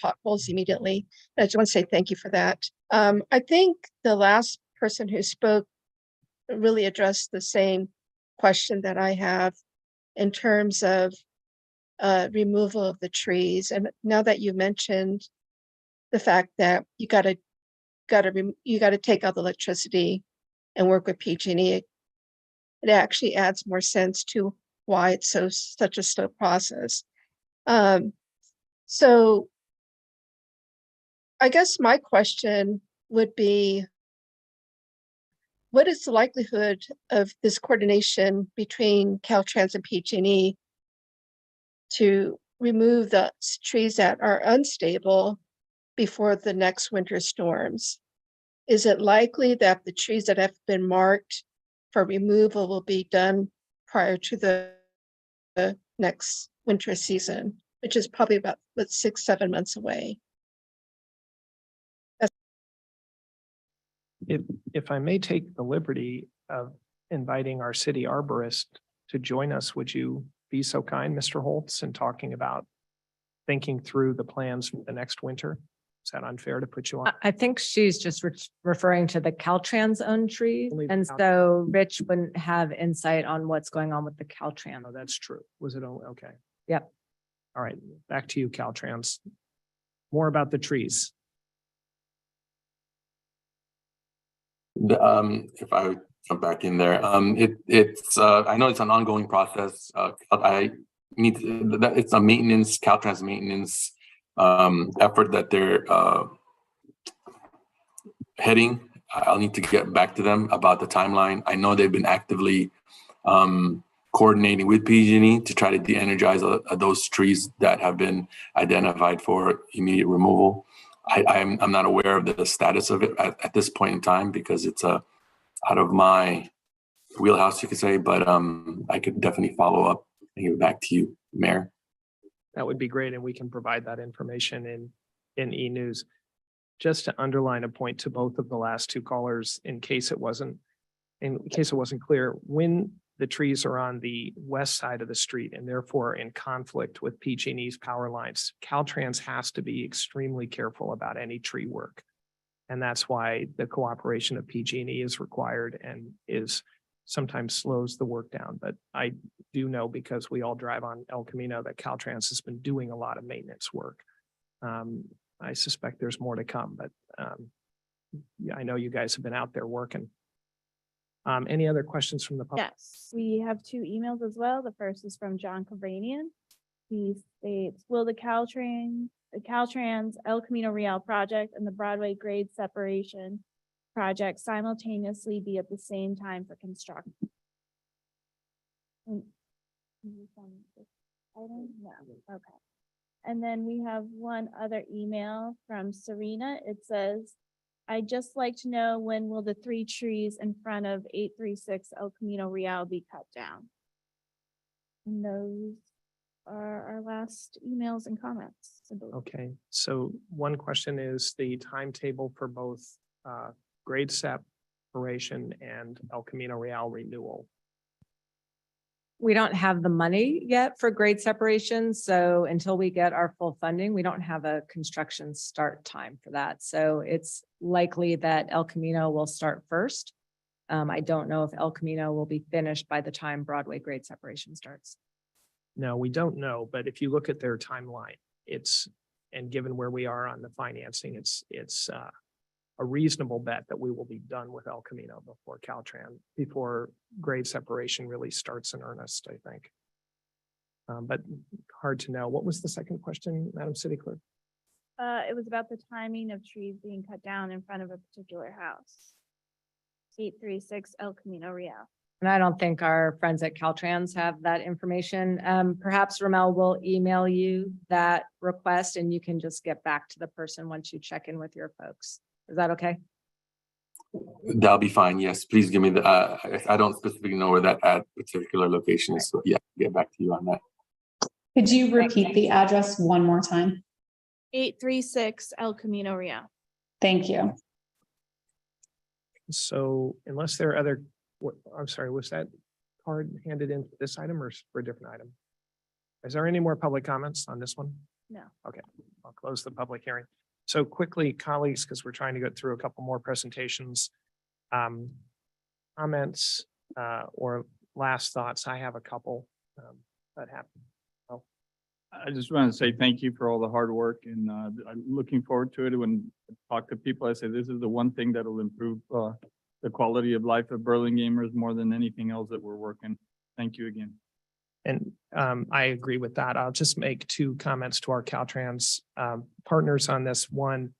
potholes immediately. And I just want to say thank you for that. I think the last person who spoke really addressed the same question that I have in terms of removal of the trees. And now that you mentioned the fact that you got to take out the electricity and work with PG&E, it actually adds more sense to why it's such a slow process. So I guess my question would be, what is the likelihood of this coordination between Caltrans and PG&E to remove the trees that are unstable before the next winter storms? Is it likely that the trees that have been marked for removal will be done prior to the next winter season, which is probably about 6-7 months away? If I may take the liberty of inviting our city arborist to join us, would you be so kind, Mr. Holtz, in talking about thinking through the plans for the next winter? Is that unfair to put you on? I think she's just referring to the Caltrans owned trees. Only the And Caltrans. so Rich wouldn't have insight on what's going on with the Caltrans. No, that's true. Was it? Okay. Yep. All right. Back to you, Caltrans. More about the trees. If I would jump back in there, it's I know it's an ongoing process. I need that it's a maintenance, Caltrans maintenance effort that they're heading. I'll need to get back to them about the timeline. I know they've been actively coordinating with PG&E to try to de-energize those trees that have been identified for immediate removal. I'm not aware of the status of it at this point in time because it's out of my wheelhouse, you could say, but I could definitely follow up and give it back to you, Mayor. That would be great, and we can provide that information in e-news. Just to underline a point to both of the last two callers, in case it wasn't clear, when the trees are on the west side of the street and therefore in conflict with PG&E's power lines, Caltrans has to be extremely careful about any tree work. And that's why the cooperation of PG&E is required and is sometimes slows the work down. But I do know, because we all drive on El Camino, that Caltrans has been doing a lot of maintenance work. I suspect there's more to come, but yeah, I know you guys have been out there working. Any other questions from the public? Yes, we have two emails as well. The first is from John Cabranian. He states, will the Caltrans El Camino Real project and the Broadway grade separation project simultaneously be at the same time for construction? No, okay. And then we have one other email from Serena. It says, I'd just like to know, when will the 3 trees in front of 836 El Camino Real be cut down? And those are our last emails and comments. Okay, so one question is the timetable for both grade separation and El Camino Real renewal. We don't have the money yet for grade separation. So until we get our full funding, we don't have a construction start time for that. So it's likely that El Camino will start first. I don't know if El Camino will be finished by the time Broadway grade separation starts. No, we don't know, but if you look at their timeline, and given where we are on the financing, it's a reasonable bet that we will be done with El Camino before grade separation really starts in earnest, I think. But hard to know. What was the second question, Madam City Clerk? It was about the timing of trees being cut down in front of a particular house. 836 El Camino Real. And I don't think our friends at Caltrans have that information. Perhaps Ramel will email you that request and you can just get back to the person once you check in with your folks. Is that okay? That'll be fine. Yes, please give me the, I don't specifically know where that particular location is. So yeah, get back to you on that. Could you repeat the address one more time? 836 El Camino Real. Thank you. So unless there are other, I'm sorry, was that card handed in for this item or for a different item? Is there any more public comments on this one? No. Okay, I'll close the public hearing. So quickly, colleagues, because we're trying to get through a couple more presentations, comments or last thoughts. I have a couple that happen. I just want to say thank you for all the hard work, and I'm looking forward to it. When I talk to people, I say this is the one thing that will improve the quality of life of Burlingame more than anything else that we're working. Thank you again. And I agree with that. I'll just make 2 comments to our Caltrans partners on this. One,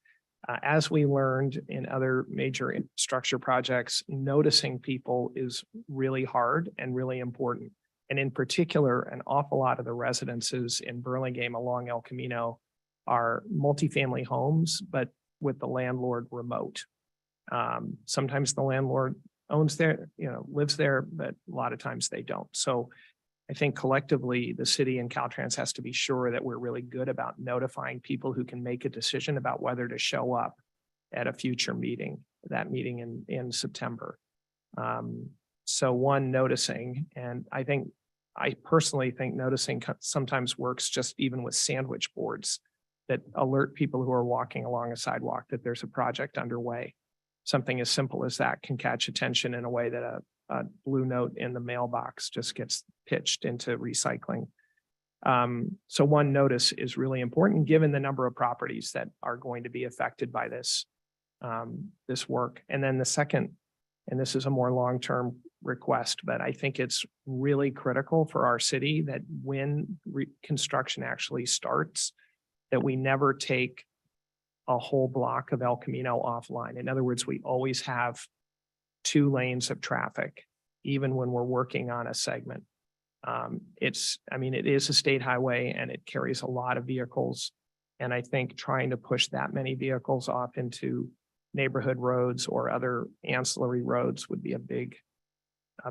as we learned in other major infrastructure projects, noticing people is really hard and really important. And in particular, an awful lot of the residences in Burlingame along El Camino are multifamily homes, but with the landlord remote. Sometimes the landlord owns there, lives there, but a lot of times they don't. So I think collectively, the city and Caltrans has to be sure that we're really good about notifying people who can make a decision about whether to show up at a future meeting, that meeting in September. So one, noticing, and I personally think noticing sometimes works just even with sandwich boards that alert people who are walking along a sidewalk that there's a project underway. Something as simple as that can catch attention in a way that a blue note in the mailbox just gets pitched into recycling. So one, notice is really important given the number of properties that are going to be affected by this work. And then the second and this is a more long-term request, but I think it's really critical for our city that when construction actually starts, that we never take a whole block of El Camino offline. In other words, we always have 2 lanes of traffic, even when we're working on a segment. It is a state highway and it carries a lot of vehicles. And I think trying to push that many vehicles off into neighborhood roads or other ancillary roads would be a big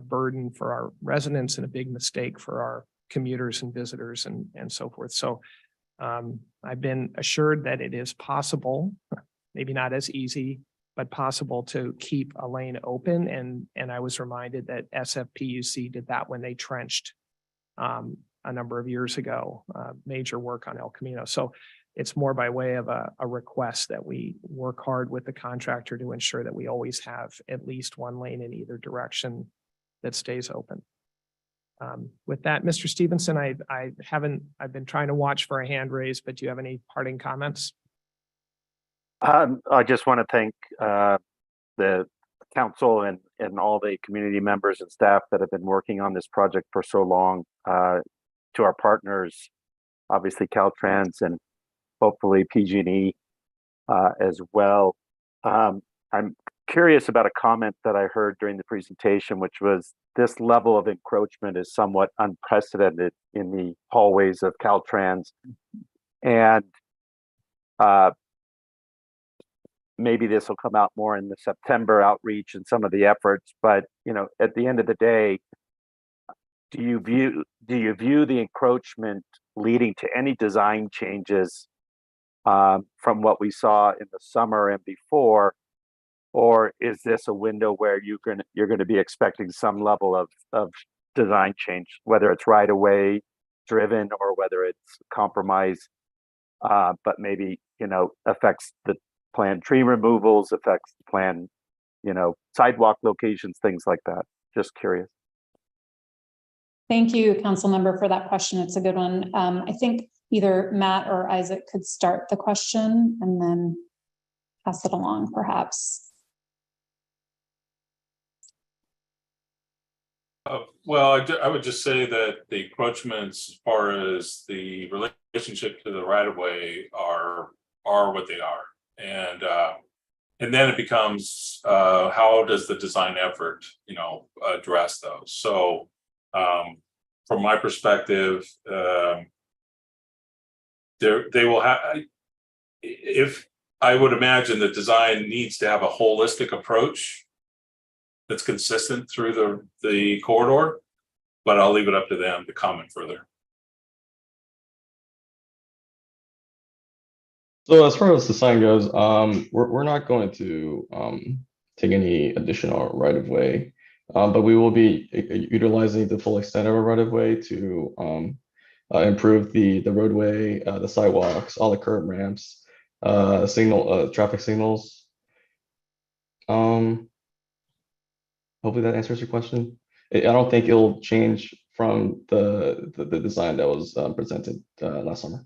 burden for our residents and a big mistake for our commuters and visitors and so forth. So I've been assured that it is possible, maybe not as easy, but possible to keep a lane open. And I was reminded that SFPUC did that when they trenched a number of years ago, major work on El Camino. So it's more by way of a request that we work hard with the contractor to ensure that we always have at least 1 lane in either direction that stays open. With that, Mr. Stevenson, I've been trying to watch for a hand raise, but do you have any parting comments? I just want to thank the council and all the community members and staff that have been working on this project for so long. To our partners, obviously Caltrans and hopefully PG&E as well. I'm curious about a comment that I heard during the presentation, which was this level of encroachment is somewhat unprecedented in the hallways of Caltrans. And maybe this will come out more in the September outreach and some of the efforts, but at the end of the day, do you view the encroachment leading to any design changes from what we saw in the summer and before, or is this a window where you're going to be expecting some level of design change, whether it's right away driven or whether it's compromise, but maybe affects the planned tree removals, affects the planned sidewalk locations, things like that. Just curious. Thank you, council member, for that question. It's a good one. I think either Matt or Isaac could start the question and then pass it along, perhaps. Well, I would just say that the encroachments, as far as the relationship to the right of way, are what they are, and then it becomes how does the design effort, address those? So, from my perspective, they will have. If I would imagine that design needs to have a holistic approach that's consistent through the corridor, but I'll leave it up to them to comment further. So as far as the sign goes, we're not going to take any additional right of way, but we will be utilizing the full extent of our right of way to improve the roadway, the sidewalks, all the curb ramps, traffic signals. Hopefully that answers your question. I don't think it'll change from the design that was presented last summer.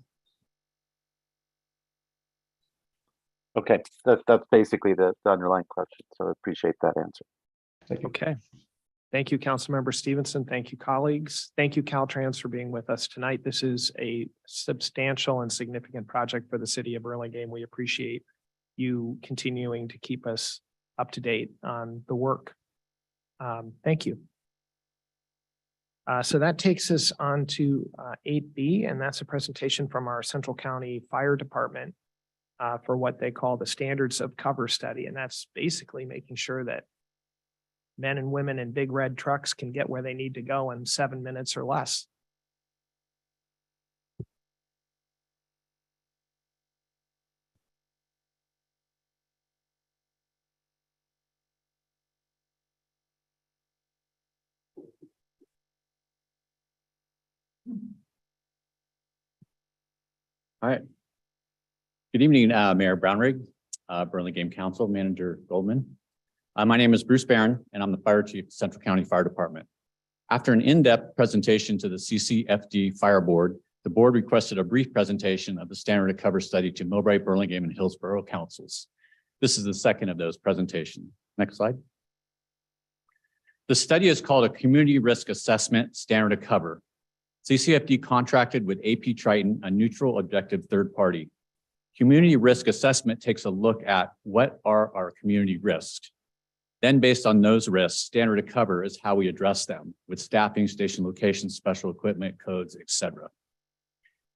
Okay, that's basically the underlying question. So I appreciate that answer. Thank you. Okay. Thank you, Councilmember Stevenson. Thank you, colleagues. Thank you, Caltrans, for being with us tonight. This is a substantial and significant project for the city of Burlingame. We appreciate you continuing to keep us up to date on the work. Thank you. So that takes us on to 8B, and that's a presentation from our Central County Fire Department for what they call the Standards of Cover Study. And that's basically making sure that men and women in big red trucks can get where they need to go in 7 minutes or less. All right. Good evening, Mayor Brownrigg, Burlingame Council, Manager Goldman. My name is Bruce Barron, and I'm the Fire Chief of Central County Fire Department. After an in-depth presentation to the CCFD Fire Board, the board requested a brief presentation of the Standard of Cover Study to Millbrae, Burlingame, and Hillsborough Councils. This is the second of those presentations. Next slide. The study is called a Community Risk Assessment Standard of Cover. CCFD contracted with AP Triton, a neutral objective third party. Community risk assessment takes a look at what are our community risks. Then based on those risks, standard of cover is how we address them with staffing, station locations, special equipment, codes, etc.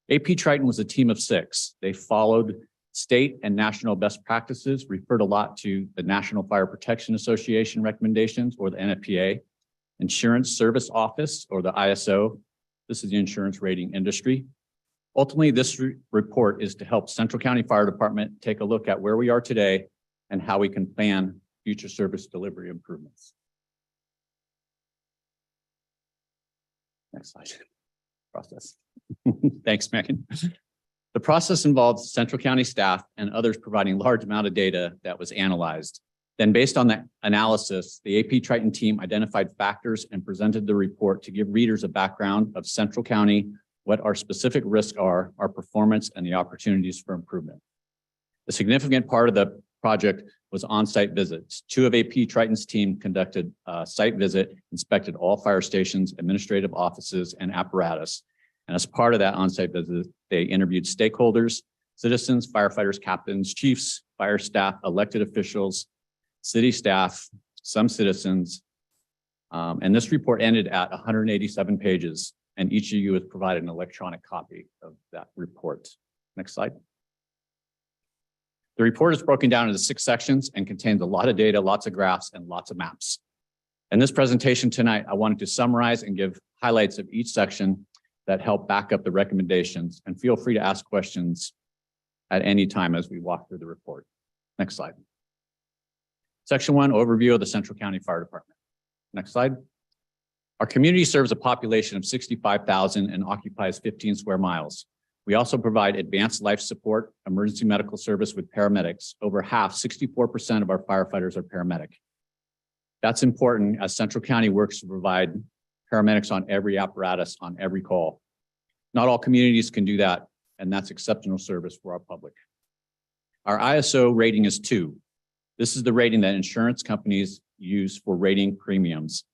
AP Triton was a team of 6. They followed state and national best practices, referred a lot to the National Fire Protection Association recommendations or the NFPA, Insurance Service Office or the ISO. This is the insurance rating industry. Ultimately, this report is to help Central County Fire Department take a look at where we are today and how we can plan future service delivery improvements. Next slide. Process. Thanks, Megan. The process involves Central County staff and others providing large amount of data that was analyzed. Then based on that analysis, the AP Triton team identified factors and presented the report to give readers a background of Central County, what our specific risks are, our performance, and the opportunities for improvement. A significant part of the project was on-site visits. 2 of AP Triton's team conducted a site visit, inspected all fire stations, administrative offices, and apparatus. And as part of that on-site visit, they interviewed stakeholders, citizens, firefighters, captains, chiefs, fire staff, elected officials, city staff, some citizens. And this report ended at 187 pages, and each of you was provided an electronic copy of that report. Next slide. The report is broken down into 6 sections and contains a lot of data, lots of graphs, and lots of maps. In this presentation tonight, I wanted to summarize and give highlights of each section that help back up the recommendations, and feel free to ask questions at any time as we walk through the report. Next slide. Section 1, overview of the Central County Fire Department. Next slide. Our community serves a population of 65,000 and occupies 15 square miles. We also provide advanced life support, emergency medical service with paramedics. Over half, 64% of our firefighters are paramedic. That's important as Central County works to provide paramedics on every apparatus on every call. Not all communities can do that, and that's exceptional service for our public. Our ISO rating is 2. This is the rating that insurance companies use for rating premiums.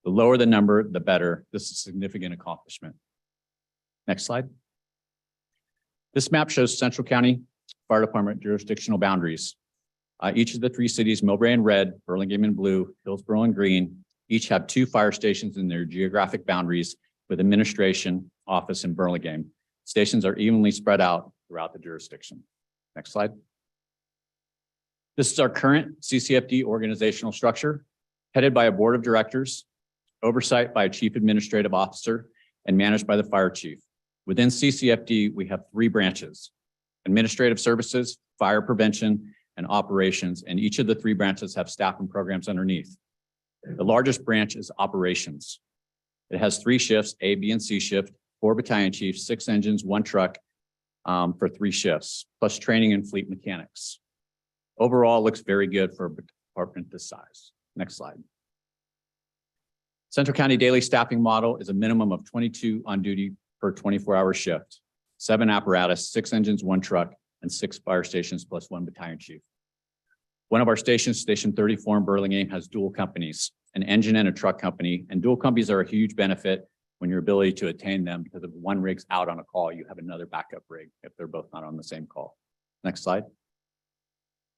The lower the number, the better. This is a significant accomplishment. Next slide. This map shows Central County Fire Department jurisdictional boundaries. Each of the 3 cities, Millbrae in red, Burlingame in blue, Hillsborough in green, each have 2 fire stations in their geographic boundaries with administration office in Burlingame. Stations are evenly spread out throughout the jurisdiction. Next slide. This is our current CCFD organizational structure, headed by a board of directors, oversight by a chief administrative officer, and managed by the fire chief. Within CCFD, we have 3 branches: administrative services, fire prevention, and operations, and each of the 3 branches have staff and programs underneath. The largest branch is operations. It has 3 shifts, A, B, and C shift, 4 battalion chiefs, 6 engines, 1 truck for 3 shifts, plus training and fleet mechanics. Overall, looks very good for a department this size. Next slide. Central County daily staffing model is a minimum of 22 on duty per 24-hour shift, 7 apparatus, 6 engines, 1 truck, and 6 fire stations plus 1 battalion chief. One of our stations, Station 34 in Burlingame, has dual companies, an engine and a truck company, and dual companies are a huge benefit when your ability to attain them, because if one rig's out on a call, you have another backup rig if they're both not on the same call. Next slide.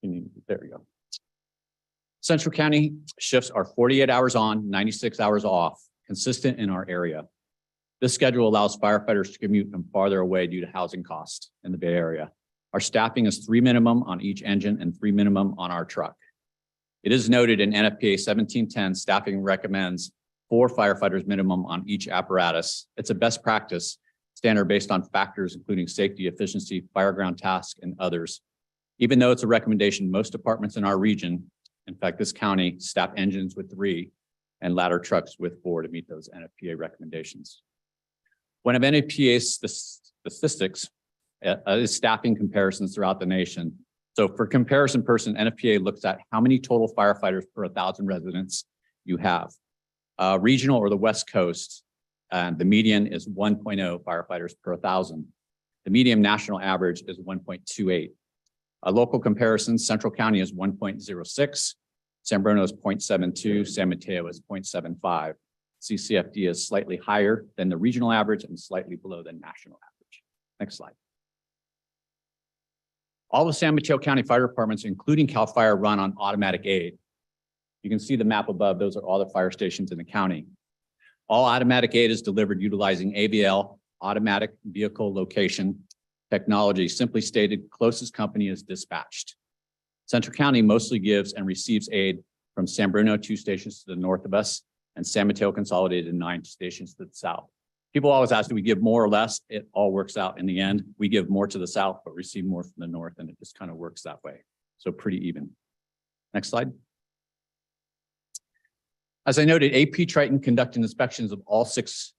There we go. Central County shifts are 48 hours on, 96 hours off, consistent in our area. This schedule allows firefighters to commute from farther away due to housing costs in the Bay Area. Our staffing is 3 minimum on each engine and 3 minimum on our truck. It is noted in NFPA 1710, staffing recommends 4 firefighters minimum on each apparatus. It's a best practice standard based on factors including safety, efficiency, fireground task, and others. Even though it's a recommendation, most departments in our region, in fact, this county, staff engines with 3 and ladder trucks with 4 to meet those NFPA recommendations. One of NFPA's statistics is staffing comparisons throughout the nation. So for comparison person, NFPA looks at how many total firefighters per 1,000 residents you have. Regional or the West Coast, the median is 1.0 firefighters per 1,000. The median national average is 1.28. A local comparison, Central County is 1.06, San Bruno is 0.72, San Mateo is 0.75. CCFD is slightly higher than the regional average and slightly below the national average. Next slide. All the San Mateo County Fire Departments, including CAL FIRE, run on automatic aid. You can see the map above. Those are all the fire stations in the county. All automatic aid is delivered utilizing AVL, automatic vehicle location technology. Simply stated, closest company is dispatched. Central County mostly gives and receives aid from San Bruno, 2 stations to the north of us, and San Mateo Consolidated, 9 stations to the south. People always ask, do we give more or less? It all works out in the end. We give more to the south, but receive more from the north, and it just kind of works that way. So pretty even. Next slide. As I noted, AP Triton conducted inspections of all 6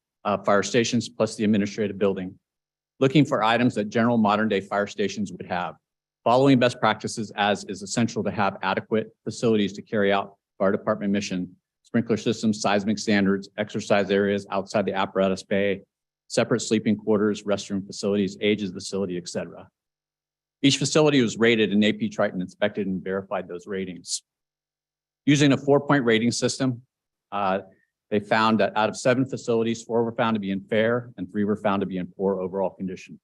fire stations plus the administrative building, looking for items that general modern day fire stations would have. Following best practices, as is essential to have adequate facilities to carry out fire department mission, sprinkler systems, seismic standards, exercise areas outside the apparatus bay, separate sleeping quarters, restroom facilities, ages facility, etc. Each facility was rated, and AP Triton inspected and verified those ratings. Using a 4-point rating system, they found that out of 7 facilities, 4 were found to be in fair and 3 were found to be in poor overall condition.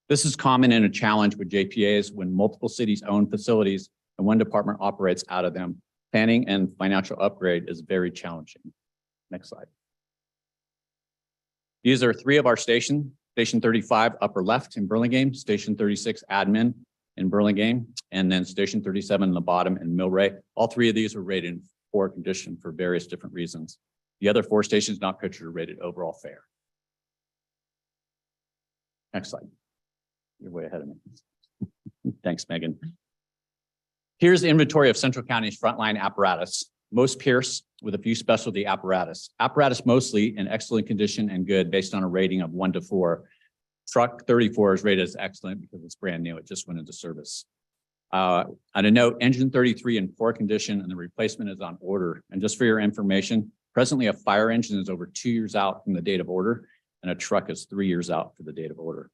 This is common and a challenge with JPAs when multiple cities own facilities and one department operates out of them. Planning and financial upgrade is very challenging. Next slide. These are 3 of our stations. Station 35 upper left in Burlingame, Station 36 admin in Burlingame, and then Station 37 in the bottom in Millray. All 3 of these were rated in poor condition for various different reasons. The other 4 stations not pictured are rated overall fair. Next slide. You're way ahead of me. Thanks, Megan. Here's the inventory of Central County's frontline apparatus. Most Pierce with a few specialty apparatus. Apparatus mostly in excellent condition and good based on a rating of 1 to 4. Truck 34 is rated as excellent because it's brand new. It just went into service. On a note, engine 33 in poor condition and the replacement is on order. And just for your information, presently a fire engine is over 2 years out from the date of order and a truck is 3 years out for the date of order.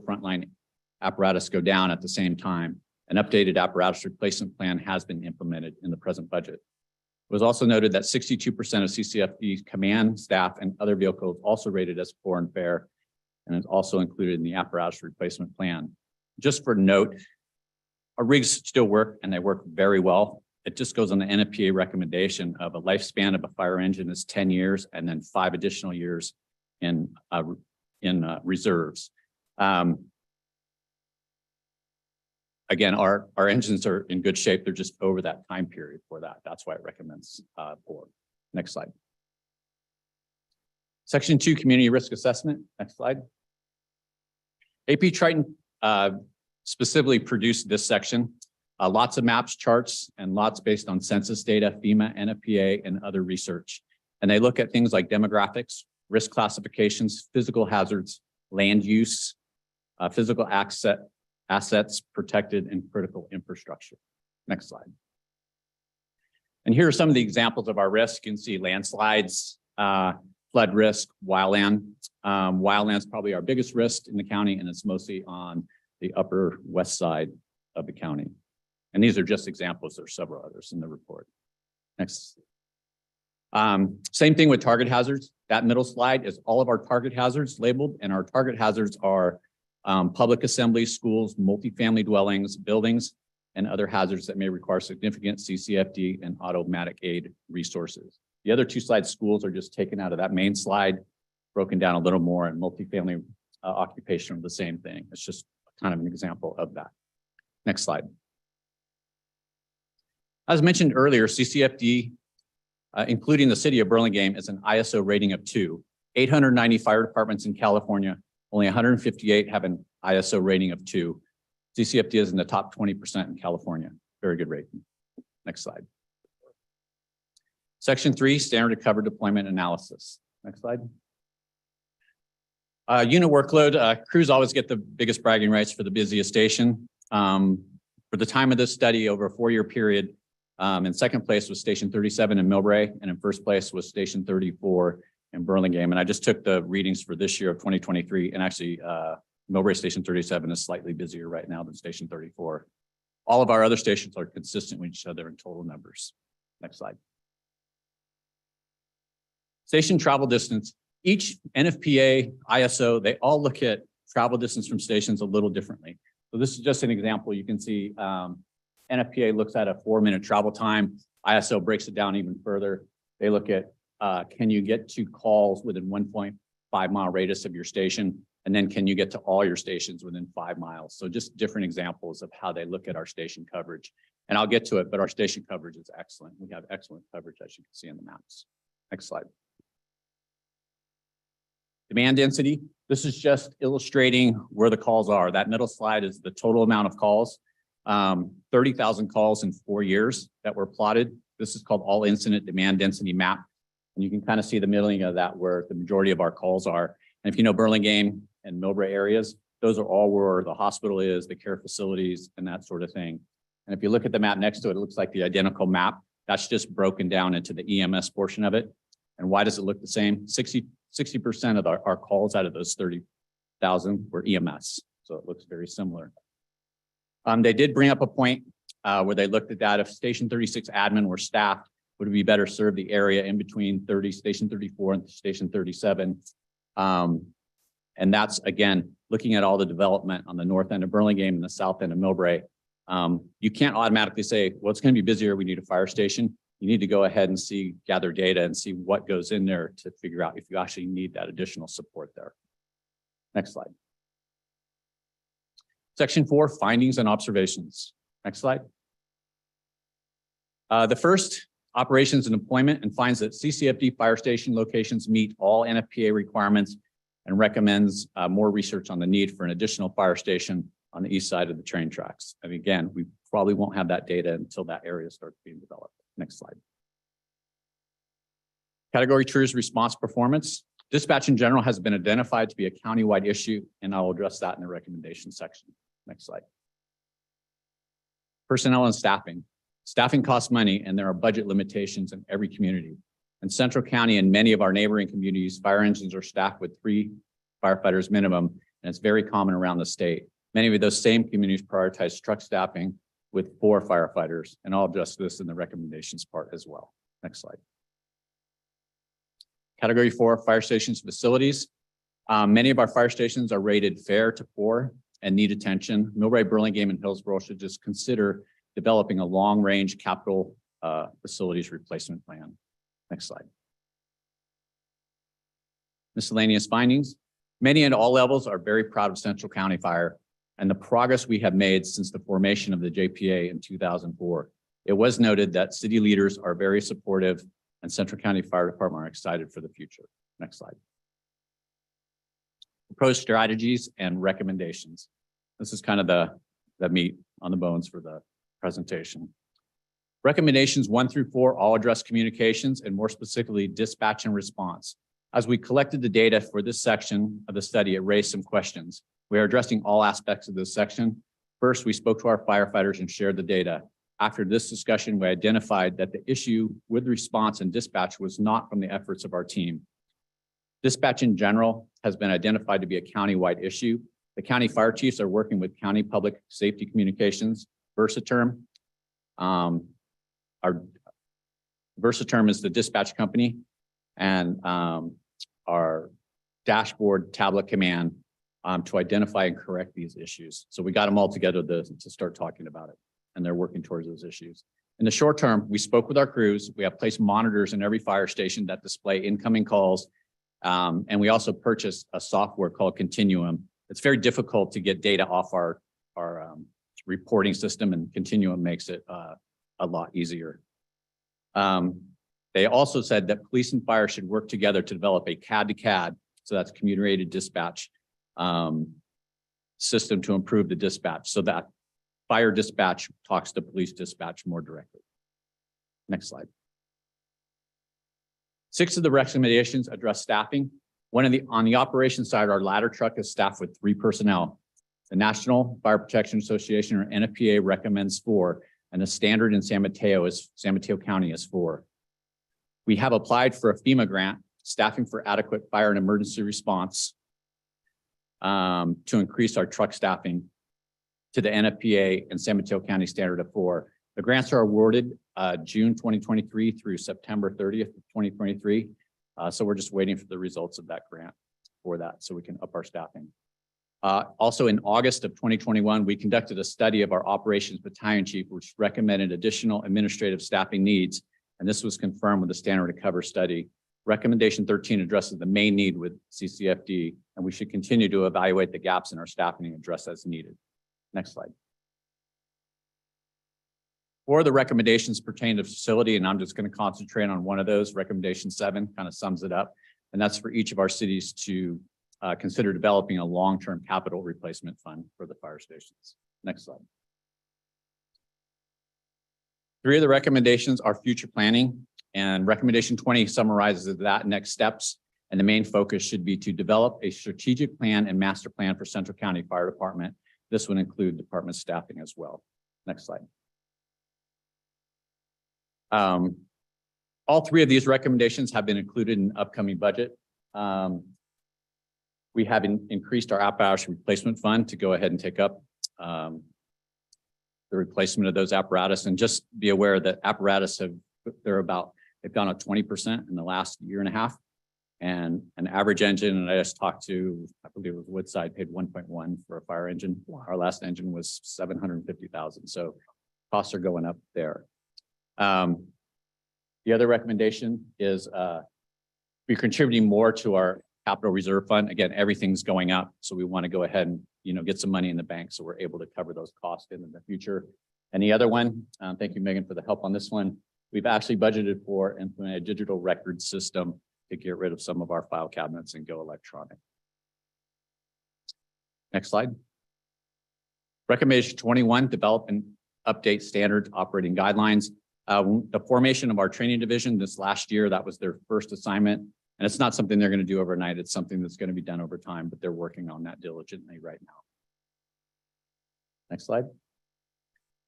Frontline apparatus go down at the same time. An updated apparatus replacement plan has been implemented in the present budget. It was also noted that 62% of CCFD's command staff and other vehicles also rated as poor and fair, and is also included in the apparatus replacement plan. Just for note, our rigs still work and they work very well. It just goes on the NFPA recommendation of a lifespan of a fire engine is 10 years and then 5 additional years in reserves. Again, our engines are in good shape. They're just over that time period for that. That's why it recommends poor. Next slide. Section 2, community risk assessment. Next slide. AP Triton specifically produced this section. Lots of maps, charts, and lots based on census data, FEMA, NFPA, and other research. And they look at things like demographics, risk classifications, physical hazards, land use, physical assets protected, and critical infrastructure. Next slide. And here are some of the examples of our risk. You can see landslides, flood risk, wildland. Wildland's probably our biggest risk in the county, and it's mostly on the upper west side of the county. And these are just examples. There are several others in the report. Next. Same thing with target hazards. That middle slide is all of our target hazards labeled, and our target hazards are public assemblies, schools, multifamily dwellings, buildings, and other hazards that may require significant CCFD and automatic aid resources. The other 2 slides, schools, are just taken out of that main slide, broken down a little more, and multifamily occupation are the same thing. It's just kind of an example of that. Next slide. As mentioned earlier, CCFD, including the city of Burlingame, is an ISO rating of 2. 890 fire departments in California, only 158 have an ISO rating of 2. CCFD is in the top 20% in California. Very good rating. Next slide. Section 3, standard cover deployment analysis. Next slide. Unit workload, crews always get the biggest bragging rights for the busiest station. For the time of this study, over a 4-year period, In second place was Station 37 in Millbrae, and in first place was Station 34 in Burlingame. And I just took the readings for this year of 2023, and actually Millbrae Station 37 is slightly busier right now than Station 34. All of our other stations are consistent with each other in total numbers. Next slide. Station travel distance. Each NFPA, ISO, they all look at travel distance from stations a little differently. So this is just an example. You can see NFPA looks at a 4-minute travel time. ISO breaks it down even further. They look at can you get to calls within 1.5-mile radius of your station? And then can you get to all your stations within 5 miles? So just different examples of how they look at our station coverage. And I'll get to it, but our station coverage is excellent. We have excellent coverage, as you can see in the maps. Next slide. Demand density. This is just illustrating where the calls are. That middle slide is the total amount of calls. 30,000 calls in 4 years that were plotted. This is called all incident demand density map. And you can kind of see the middling of that where the majority of our calls are. And if you know Burlingame and Millbrae areas, those are all where the hospital is, the care facilities, and that sort of thing. And if you look at the map next to it, it looks like the identical map. That's just broken down into the EMS portion of it. And why does it look the same? 60% of our calls out of those 30,000 were EMS. So it looks very similar. They did bring up a point where they looked at that. If Station 36 admin were staffed, would it be better serve the area in between Station 34 and Station 37? And that's, again, looking at all the development on the north end of Burlingame and the south end of Millbrae. You can't automatically say, well, it's going to be busier, we need a fire station. You need to go ahead and gather data and see what goes in there to figure out if you actually need that additional support there. Next slide. Section 4, findings and observations. Next slide. The first, operations and employment, and finds that CCFD fire station locations meet all NFPA requirements and recommends more research on the need for an additional fire station on the east side of the train tracks. And again, we probably won't have that data until that area starts being developed. Next slide. Category 2 is response performance. Dispatch in general has been identified to be a countywide issue, and I'll address that in the recommendation section. Next slide. Personnel and staffing. Staffing costs money, and there are budget limitations in every community. In Central County and many of our neighboring communities, fire engines are staffed with 3 firefighters minimum, and it's very common around the state. Many of those same communities prioritize truck staffing with 4 firefighters, and I'll address this in the recommendations part as well. Next slide. Category 4, fire stations facilities. Many of our fire stations are rated fair to poor and need attention. Millbrae, Burlingame, and Hillsborough should just consider developing a long-range capital facilities replacement plan. Next slide. Miscellaneous findings. Many and all levels are very proud of Central County Fire and the progress we have made since the formation of the JPA in 2004. It was noted that city leaders are very supportive and Central County Fire Department are excited for the future. Next slide. Proposed strategies and recommendations. This is kind of the meat on the bones for the presentation. Recommendations 1 through 4 all address communications and more specifically dispatch and response. As we collected the data for this section of the study, it raised some questions. We are addressing all aspects of this section. First, we spoke to our firefighters and shared the data. After this discussion, we identified that the issue with response and dispatch was not from the efforts of our team. Dispatch in general has been identified to be a county-wide issue. The county fire chiefs are working with County Public Safety Communications, Versaterm. Our Versaterm is the dispatch company, and our dashboard tablet command to identify and correct these issues. So we got them all together to start talking about it, and they're working towards those issues. In the short term, we spoke with our crews. We have placed monitors in every fire station that display incoming calls. And we also purchased a software called Continuum. It's very difficult to get data off our reporting system, and Continuum makes it a lot easier. They also said that police and fire should work together to develop a CAD to CAD, so that's computer-aided dispatch system to improve the dispatch so that fire dispatch talks to police dispatch more directly. Next slide. 6 of the recommendations address staffing. On the operations side, our ladder truck is staffed with 3 personnel. The National Fire Protection Association, or NFPA, recommends 4, and the standard in San Mateo County is 4. We have applied for a FEMA grant, staffing for adequate fire and emergency response, to increase our truck staffing to the NFPA and San Mateo County standard of 4. The grants are awarded June 2023 through September 30th of 2023. So we're just waiting for the results of that grant for that so we can up our staffing. Also in August of 2021, we conducted a study of our operations battalion chief, which recommended additional administrative staffing needs. And this was confirmed with the standard of cover study. Recommendation 13 addresses the main need with CCFD, and we should continue to evaluate the gaps in our staffing and address as needed. Next slide. 4 of the recommendations pertain to facility, and I'm just going to concentrate on one of those. Recommendation 7 kind of sums it up, and that's for each of our cities to consider developing a long-term capital replacement fund for the fire stations. Next slide. 3 of the recommendations are future planning, and recommendation 20 summarizes that next steps. And the main focus should be to develop a strategic plan and master plan for Central County Fire Department. This would include department staffing as well. Next slide. All 3 of these recommendations have been included in upcoming budget. We have increased our apparatus replacement fund to go ahead and take up the replacement of those apparatus, and just be aware that apparatus they've gone up 20% in the last year and a half, and an average engine, and I just talked to, I believe it was Woodside, paid 1.1 for a fire engine. Wow. Our last engine was 750,000. So costs are going up there. The other recommendation is we're contributing more to our capital reserve fund. Again, everything's going up, so we want to go ahead and get some money in the bank so we're able to cover those costs in the future. And the other one, thank you, Megan, for the help on this one. We've actually budgeted for implementing a digital record system to get rid of some of our file cabinets and go electronic. Next slide. Recommendation 21, develop and update standard operating guidelines. The formation of our training division this last year, that was their first assignment. And it's not something they're going to do overnight. It's something that's going to be done over time, but they're working on that diligently right now. Next slide.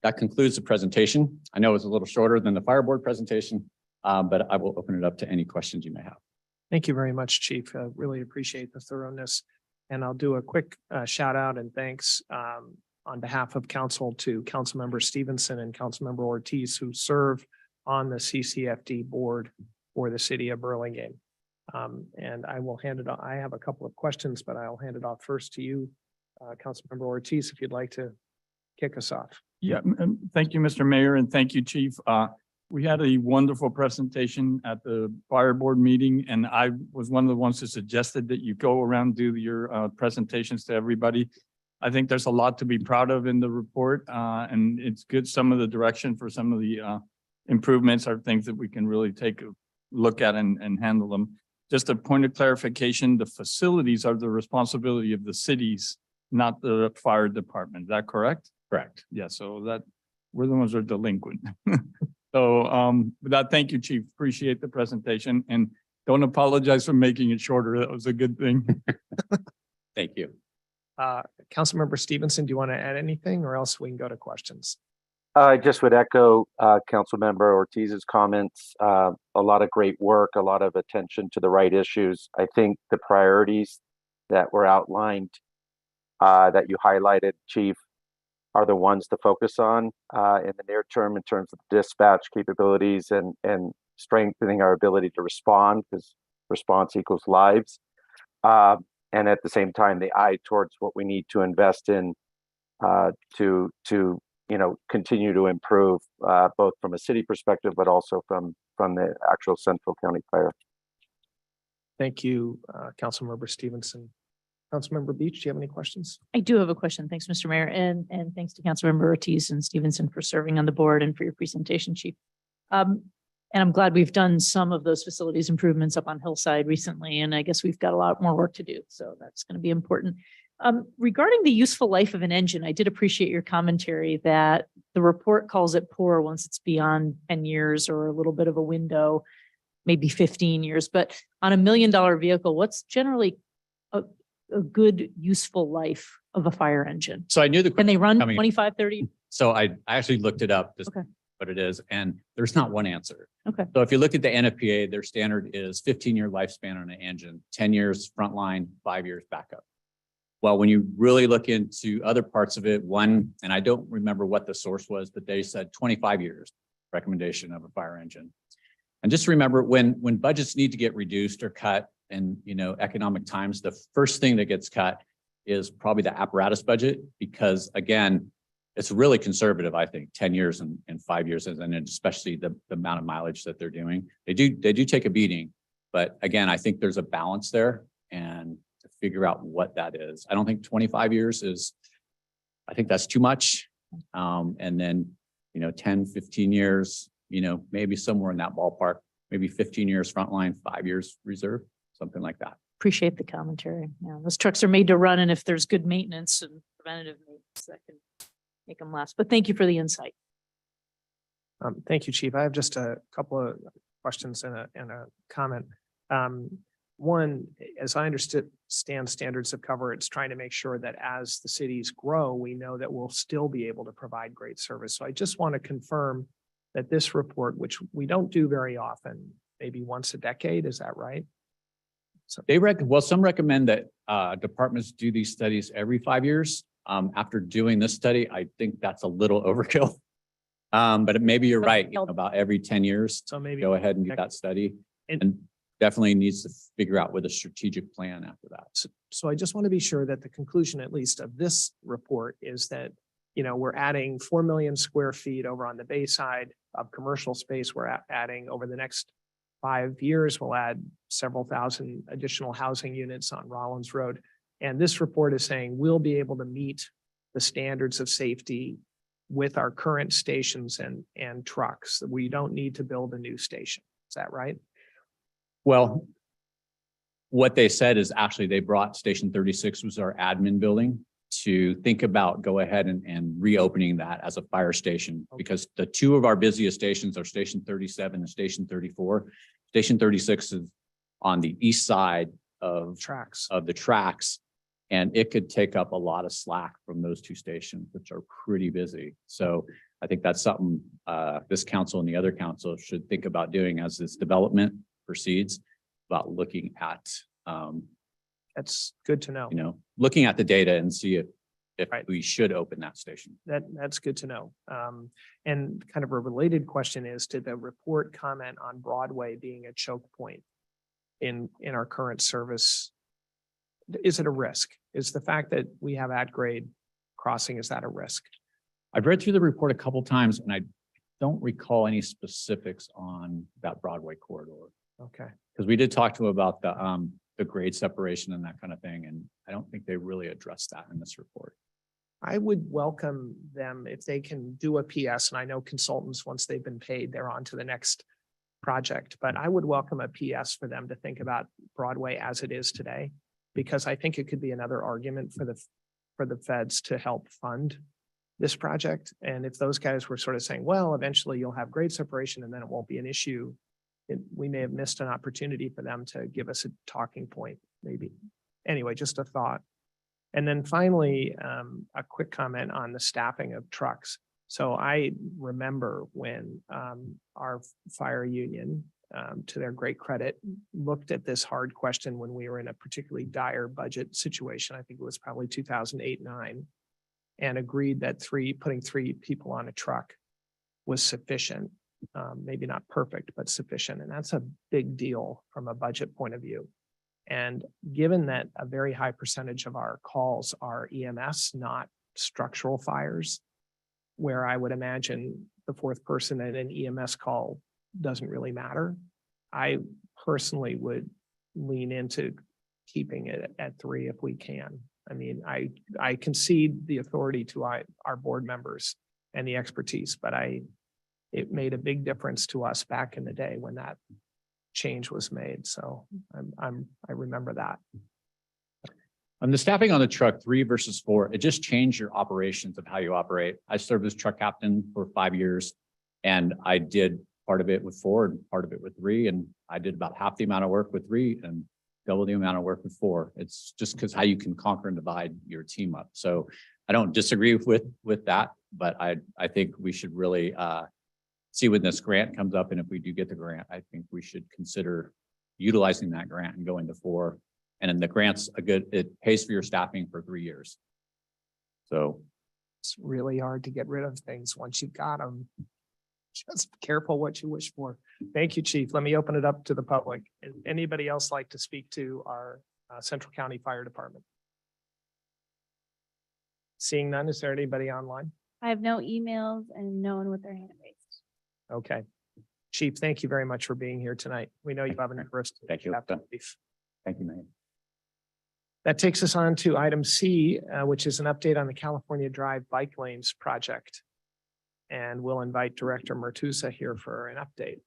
That concludes the presentation. I know it's a little shorter than the fire board presentation, but I will open it up to any questions you may have. Thank you very much, Chief. Really appreciate the thoroughness. And I'll do a quick shout out and thanks on behalf of council to Councilmember Stevenson and Councilmember Ortiz, who serve on the CCFD board for the city of Burlingame. And I will hand it off. I have a couple of questions, but I'll hand it off first to you, Councilmember Ortiz, if you'd like to kick us off. Yeah, thank you, Mr. Mayor, and thank you, Chief. We had a wonderful presentation at the fire board meeting, and I was one of the ones who suggested that you go around, do your presentations to everybody. I think there's a lot to be proud of in the report, and it's good. Some of the direction for some of the improvements are things that we can really take a look at and handle them. Just a point of clarification, the facilities are the responsibility of the cities, not the fire department. Is that correct? Correct. Yeah, so that we're the ones that are delinquent. So with that, thank you, Chief. Appreciate the presentation, and don't apologize for making it shorter. That was a good thing. Thank you. Councilmember Stevenson, do you want to add anything, or else we can go to questions? I just would echo Councilmember Ortiz's comments. A lot of great work, a lot of attention to the right issues. I think the priorities that were outlined, that you highlighted, Chief, are the ones to focus on in the near term in terms of dispatch capabilities and strengthening our ability to respond, because response equals lives. And at the same time, the eye towards what we need to invest in to continue to improve both from a city perspective, but also from the actual Central County Fire. Thank you, Councilmember Stevenson. Councilmember Beach, do you have any questions? I do have a question. Thanks, Mr. Mayor, and thanks to Councilmember Ortiz and Stevenson for serving on the board and for your presentation, Chief. And I'm glad we've done some of those facilities improvements up on Hillside recently, and I guess we've got a lot more work to do. So that's going to be important. Regarding the useful life of an engine, I did appreciate your commentary that the report calls it poor once it's beyond 10 years or a little bit of a window, maybe 15 years. But on $1 million vehicle, what's generally a good useful life of a fire engine? So I knew Can they run 25, 30 So I actually looked it up, just Okay. what it is, and there's not one answer. Okay. So if you look at the NFPA, their standard is 15-year lifespan on an engine, 10 years frontline, 5 years backup. Well, when you really look into other parts of it, one, and I don't remember what the source was, but they said 25 years recommendation of a fire engine. And just remember when budgets need to get reduced or cut in, economic times, the first thing that gets cut is probably the apparatus budget, because again, it's really conservative, I think, 10 years and 5 years, and then especially the amount of mileage that they're doing. They do take a beating, but again, I think there's a balance there, and to figure out what that is. I don't think 25 years is, I think that's too much. And then, 10, 15 years, maybe somewhere in that ballpark, maybe 15 years frontline, 5 years reserve, something like that. Appreciate the commentary. Yeah, those trucks are made to run, and if there's good maintenance and preventative maintenance, that can make them last. But thank you for the insight. Thank you, Chief. I have just a couple of questions and a comment. One, as I understand standards of cover, it's trying to make sure that as the cities grow, we know that we'll still be able to provide great service. So I just want to confirm that this report, which we don't do very often, maybe once a decade, is that right? So Some recommend that departments do these studies every 5 years. After doing this study, I think that's a little overkill. But maybe you're right, about every 10 years. So maybe Go ahead and do that study, and definitely needs to figure out with a strategic plan after that. So I just want to be sure that the conclusion, at least of this report, is that, we're adding 4 million square feet over on the bay side of commercial space. We're adding over the next 5 years, we'll add several thousand additional housing units on Rollins Road. And this report is saying we'll be able to meet the standards of safety with our current stations and trucks. We don't need to build a new station. Is that right? Well, what they said is actually they brought Station 36, was our admin building, to think about go ahead and reopening that as a fire station, because the two of our busiest stations are Station 37 and Station 34. Station 36 is on the east side of the tracks, and it could take up a lot of slack from those two stations, which are pretty busy. So I think that's something this council and the other council should think about doing as this development proceeds, about looking at That's good to know. looking at the data and see if we should open that station. That's good to know. And kind of a related question is, did the report comment on Broadway being a choke point in our current service? Is it a risk? Is the fact that we have at-grade crossing, is that a risk? I've read through the report a couple times, and I don't recall any specifics on that Broadway corridor. Okay. Because we did talk to them about the grade separation and that kind of thing, and I don't think they really addressed that in this report. I would welcome them if they can do a PS, and I know consultants, once they've been paid, they're on to the next project, but I would welcome a PS for them to think about Broadway as it is today, because I think it could be another argument for the feds to help fund this project. And if those guys were sort of saying, well, eventually you'll have grade separation and then it won't be an issue, we may have missed an opportunity for them to give us a talking point, maybe. Anyway, just a thought. And then finally, a quick comment on the staffing of trucks. So I remember when our fire union, to their great credit, looked at this hard question when we were in a particularly dire budget situation. I think it was probably 2008-9, and agreed that putting 3 people on a truck was sufficient. Maybe not perfect, but sufficient. And that's a big deal from a budget point of view. And given that a very high percentage of our calls are EMS, not structural fires, where I would imagine the 4th person in an EMS call doesn't really matter, I personally would lean into keeping it at 3 if we can. I mean, I concede the authority to our board members and the expertise, but it made a big difference to us back in the day when that change was made. So I remember that. On the staffing on the truck, 3 versus 4, it just changed your operations of how you operate. I served as truck captain for 5 years, and I did part of it with 4 and part of it with 3. And I did about half the amount of work with 3 and double the amount of work with 4. It's just because how you can conquer and divide your team up. So I don't disagree with that, but I think we should really see when this grant comes up, and if we do get the grant, I think we should consider utilizing that grant and going to 4. And then the grant's it pays for your staffing for 3 years. So It's really hard to get rid of things once you've got them. Just be careful what you wish for. Thank you, Chief. Let me open it up to the public. Anybody else like to speak to our Central County Fire Department? Seeing none, is there anybody online? I have no emails and no one with their hand raised. Okay. Chief, thank you very much for being here tonight. We know you have an interest. Thank you. Thank you, Mayor. That takes us on to item C, which is an update on the California Drive Bike Lanes project. And we'll invite Director Martusa here for an update.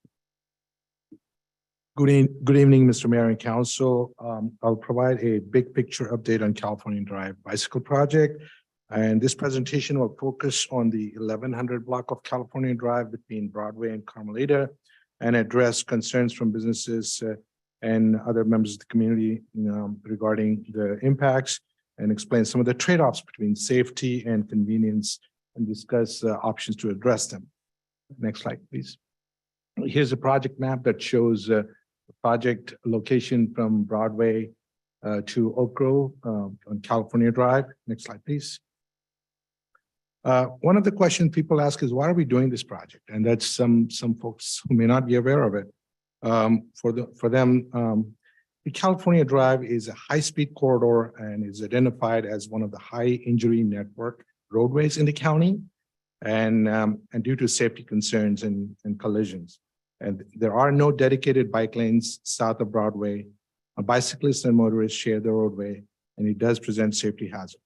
Good evening, Mr. Mayor and Council. I'll provide a big picture update on California Drive Bicycle Project. And this presentation will focus on the 1100 block of California Drive between Broadway and Carmelita and address concerns from businesses and other members of the community regarding the impacts and explain some of the trade-offs between safety and convenience and discuss options to address them. Next slide, please. Here's a project map that shows the project location from Broadway to Oak Grove on California Drive. Next slide, please. One of the questions people ask is, why are we doing this project? And that's some folks who may not be aware of it. For them, the California Drive is a high-speed corridor and is identified as one of the high injury network roadways in the county, and due to safety concerns and collisions. And there are no dedicated bike lanes south of Broadway. Bicyclists and motorists share the roadway, and it does present safety hazard.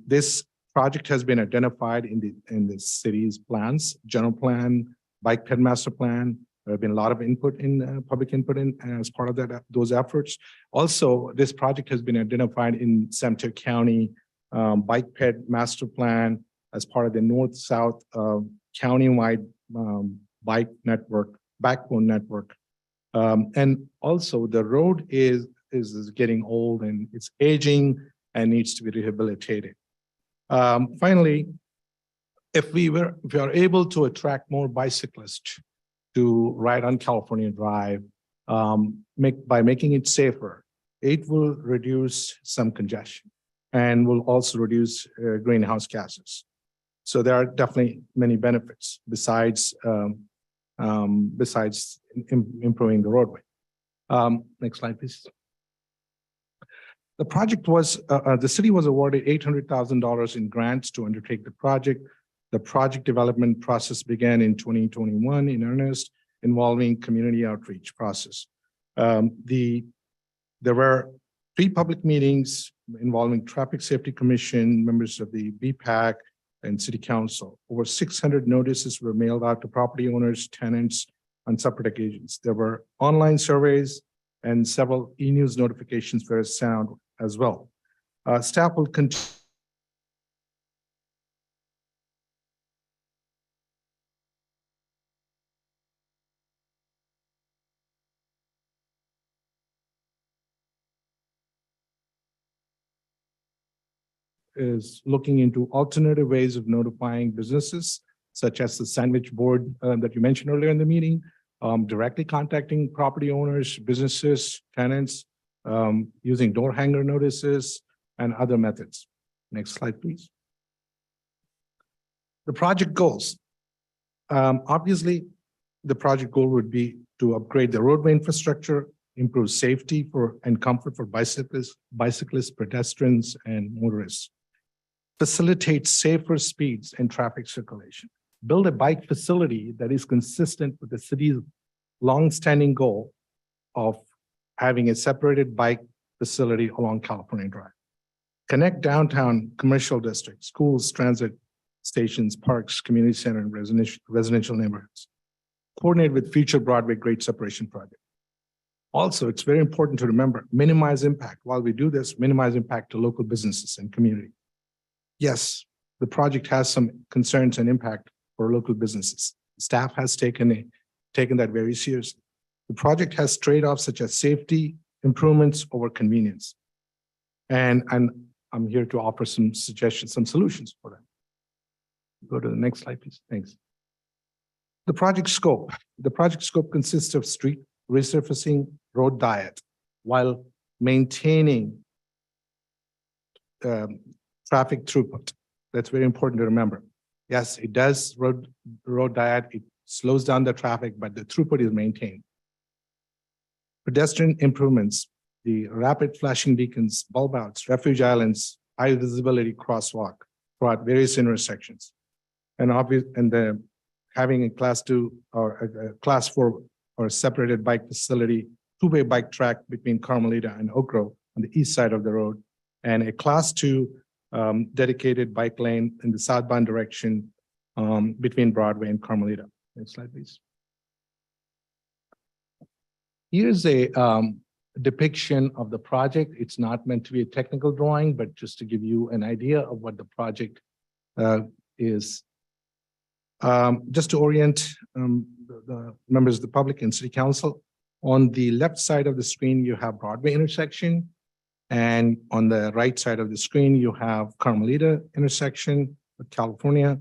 This project has been identified in the city's plans, general plan, bike ped master plan. There have been a lot of input in public input as part of those efforts. Also, this project has been identified in San Mateo County bike ped master plan as part of the north-south county-wide bike network, backbone network. And also the road is getting old and it's aging and needs to be rehabilitated. Finally, if we are able to attract more bicyclists to ride on California Drive, by making it safer, it will reduce some congestion and will also reduce greenhouse gases. So there are definitely many benefits besides improving the roadway. Next slide, please. The project was, the city was awarded $800,000 in grants to undertake the project. The project development process began in 2021 in earnest, involving community outreach process. There were 3 public meetings involving Traffic Safety Commission, members of the BPAC, and City Council. Over 600 notices were mailed out to property owners, tenants on separate occasions. There were online surveys and several e-news notifications were sent out as well. Staff will continue is looking into alternative ways of notifying businesses, such as the sandwich board that you mentioned earlier in the meeting, directly contacting property owners, businesses, tenants, using door hanger notices and other methods. Next slide, please. The project goals. Obviously, the project goal would be to upgrade the roadway infrastructure, improve safety and comfort for bicyclists, pedestrians, and motorists. Facilitate safer speeds and traffic circulation. Build a bike facility that is consistent with the city's long-standing goal of having a separated bike facility along California Drive. Connect downtown commercial districts, schools, transit stations, parks, community center, and residential neighborhoods. Coordinate with future Broadway grade separation project. Also, it's very important to remember, minimize impact. While we do this, minimize impact to local businesses and community. Yes, the project has some concerns and impact for local businesses. Staff has taken that very seriously. The project has trade-offs such as safety improvements over convenience. And I'm here to offer some suggestions, some solutions for that. Go to the next slide, please. Thanks. The project scope. The project scope consists of street resurfacing, road diet, while maintaining traffic throughput. That's very important to remember. Yes, it does road diet. It slows down the traffic, but the throughput is maintained. Pedestrian improvements, the rapid flashing beacons, bulb outs, refuge islands, high visibility crosswalk throughout various intersections. And having a class 2 or a class 4 or separated bike facility, two-way bike track between Carmelita and Oak Grove on the east side of the road, and a class 2 dedicated bike lane in the southbound direction between Broadway and Carmelita. Next slide, please. Here's a depiction of the project. It's not meant to be a technical drawing, but just to give you an idea of what the project is. Just to orient the members of the public and city council, on the left side of the screen, you have Broadway intersection. And on the right side of the screen, you have Carmelita intersection with California.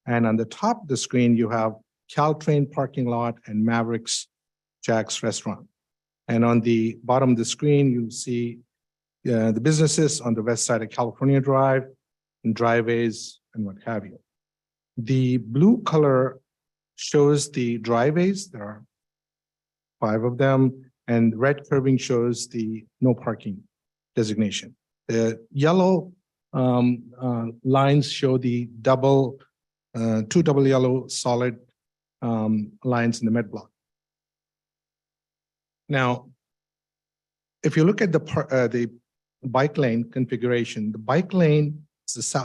And on the top of the screen, you have Caltrain parking lot and Mavericks Jack's restaurant. And on the bottom of the screen, you see the businesses on the west side of California Drive and driveways and what have you. The blue color shows the driveways. There are 5 of them, and red curving shows the no parking designation. The yellow lines show the two double yellow solid lines in the mid block. Now, if you look at the bike lane configuration, the bike lane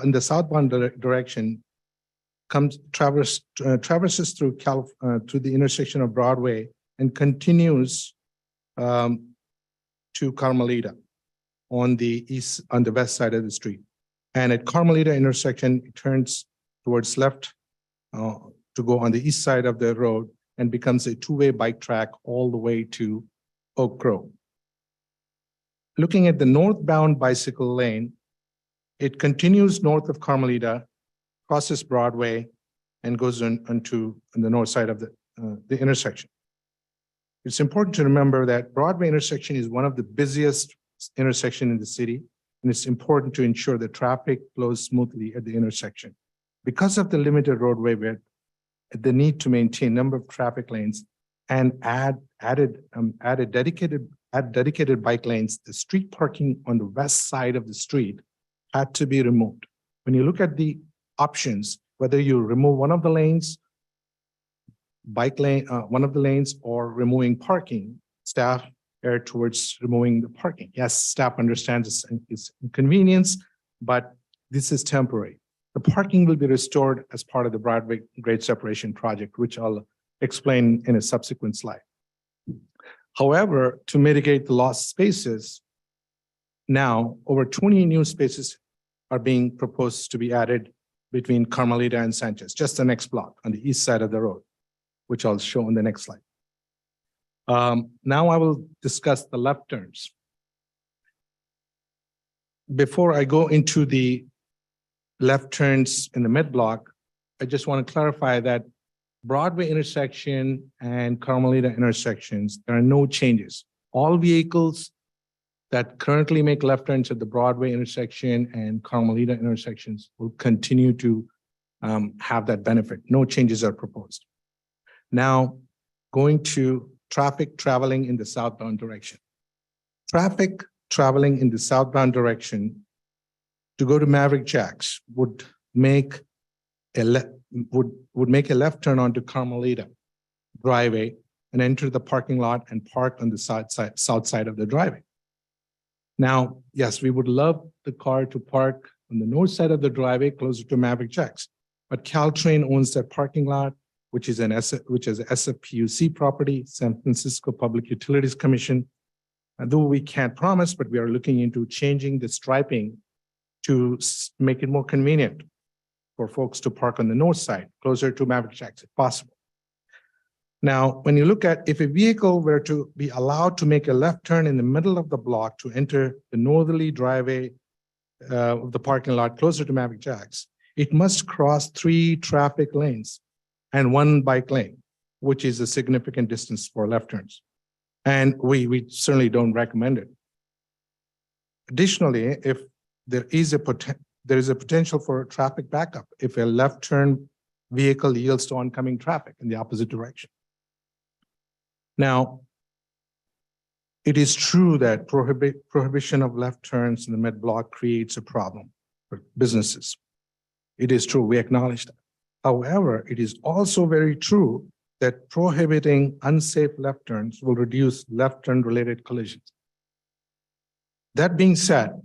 in the southbound direction traverses through to the intersection of Broadway and continues to Carmelita on the west side of the street. And at Carmelita intersection, it turns towards left to go on the east side of the road and becomes a two-way bike track all the way to Oak Grove. Looking at the northbound bicycle lane, it continues north of Carmelita, crosses Broadway, and goes on the north side of the intersection. It's important to remember that Broadway intersection is one of the busiest intersections in the city, and it's important to ensure that traffic flows smoothly at the intersection. Because of the limited roadway width, the need to maintain number of traffic lanes and add dedicated bike lanes, the street parking on the west side of the street had to be removed. When you look at the options, whether you remove one of the lanes, one of the lanes, or removing parking, staff err towards removing the parking. Yes, staff understands it's inconvenience, but this is temporary. The parking will be restored as part of the Broadway grade separation project, which I'll explain in a subsequent slide. However, to mitigate the lost spaces, now over 20 new spaces are being proposed to be added between Carmelita and Sanchez, just the next block on the east side of the road, which I'll show on the next slide. Now I will discuss the left turns. Before I go into the left turns in the mid block, I just want to clarify that Broadway intersection and Carmelita intersections, there are no changes. All vehicles that currently make left turns at the Broadway intersection and Carmelita intersections will continue to have that benefit. No changes are proposed. Now, going to traffic traveling in the southbound direction. Traffic traveling in the southbound direction to go to Maverick Jacks would make a left turn onto Carmelita driveway and enter the parking lot and park on the south side of the driveway. Now, yes, we would love the car to park on the north side of the driveway closer to Maverick Jacks, but Caltrain owns that parking lot, which is SFPUC property, San Francisco Public Utilities Commission. Though we can't promise, but we are looking into changing the striping to make it more convenient for folks to park on the north side, closer to Maverick Jacks if possible. Now, when you look at if a vehicle were to be allowed to make a left turn in the middle of the block to enter the northerly driveway of the parking lot closer to Maverick Jacks, it must cross 3 traffic lanes and 1 bike lane, which is a significant distance for left turns. And we certainly don't recommend it. Additionally, if there is a potential for traffic backup if a left turn vehicle yields to oncoming traffic in the opposite direction. Now, it is true that prohibition of left turns in the mid block creates a problem for businesses. It is true, we acknowledge that. However, it is also very true that prohibiting unsafe left turns will reduce left turn related collisions. That being said,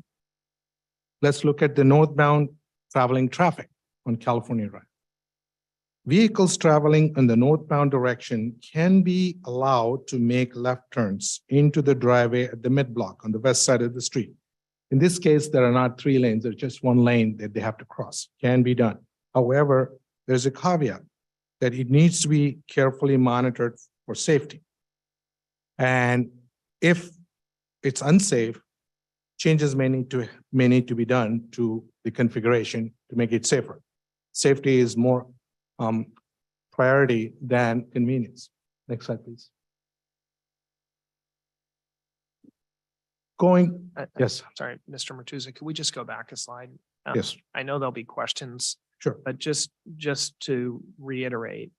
let's look at the northbound traveling traffic on California Drive. Vehicles traveling in the northbound direction can be allowed to make left turns into the driveway at the mid block on the west side of the street. In this case, there are not 3 lanes, there's just 1 lane that they have to cross. Can be done. However, there's a caveat that it needs to be carefully monitored for safety. And if it's unsafe, changes may need to be done to the configuration to make it safer. Safety is more priority than convenience. Next slide, please. Yes. Sorry, Mr. Martuzzi, could we just go back a slide? Yes. I know there'll be questions. Sure. But just to reiterate,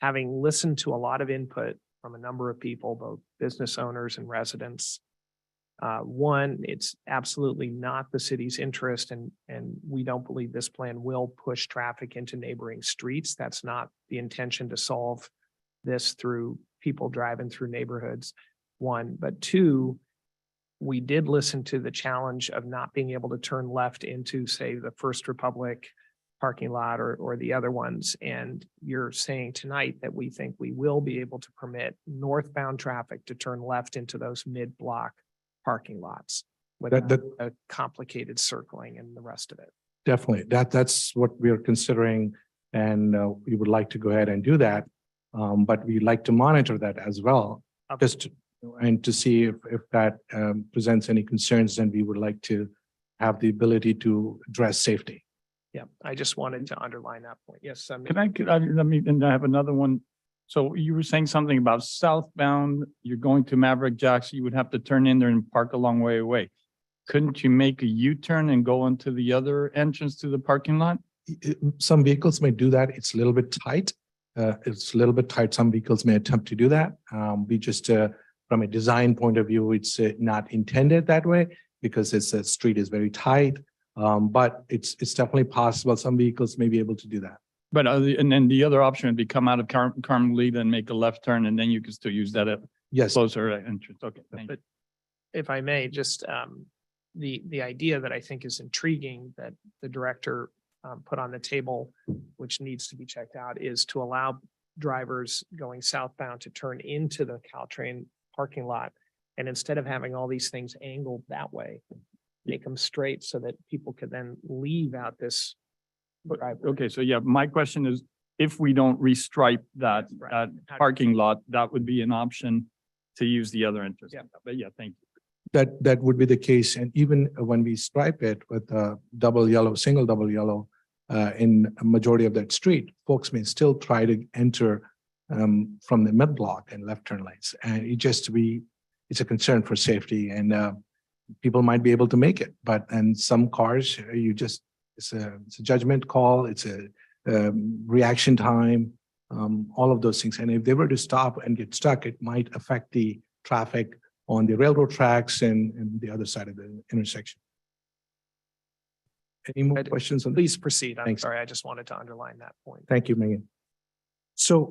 having listened to a lot of input from a number of people, both business owners and residents, one, it's absolutely not the city's interest, and we don't believe this plan will push traffic into neighboring streets. That's not the intention to solve this through people driving through neighborhoods, one. But two, we did listen to the challenge of not being able to turn left into, say, the First Republic parking lot or the other ones. And you're saying tonight that we think we will be able to permit northbound traffic to turn left into those mid-block parking lots without a complicated circling and the rest of it. Definitely. That's what we are considering. And we would like to go ahead and do that. But we'd like to monitor that as well, and to see if that presents any concerns, then we would like to have the ability to address safety. Yeah, I just wanted to underline that point. Yes. Could I, let me, and I have another one. So you were saying something about southbound, you're going to Maverick Jacks, you would have to turn in there and park a long way away. Couldn't you make a U-turn and go into the other entrance to the parking lot? Some vehicles may do that. It's a little bit tight. Some vehicles may attempt to do that. We just, from a design point of view, it's not intended that way because the street is very tight. But it's definitely possible. Some vehicles may be able to do that. But, and then the other option would be come out of Carmelita and make a left turn, and then you can still use that at closer entrance. Okay, thank you. But if I may, just the idea that I think is intriguing that the director put on the table, which needs to be checked out, is to allow drivers going southbound to turn into the Caltrain parking lot. And instead of having all these things angled that way, make them straight so that people could then leave out this driveway. Okay, so yeah, my question is, if we don't restripe that parking lot, that would be an option to use the other entrance. Yeah. But yeah, thank you. That would be the case. And even when we stripe it with double yellow, single double yellow, in a majority of that street, folks may still try to enter from the mid block and left turn lanes. And it's a concern for safety, and people might be able to make it. But and some cars, it's a judgment call. It's a reaction time, all of those things. And if they were to stop and get stuck, it might affect the traffic on the railroad tracks and the other side of the intersection. Any more questions? Please proceed. I'm Thanks. sorry. I just wanted to underline that point. Thank you, Megan. So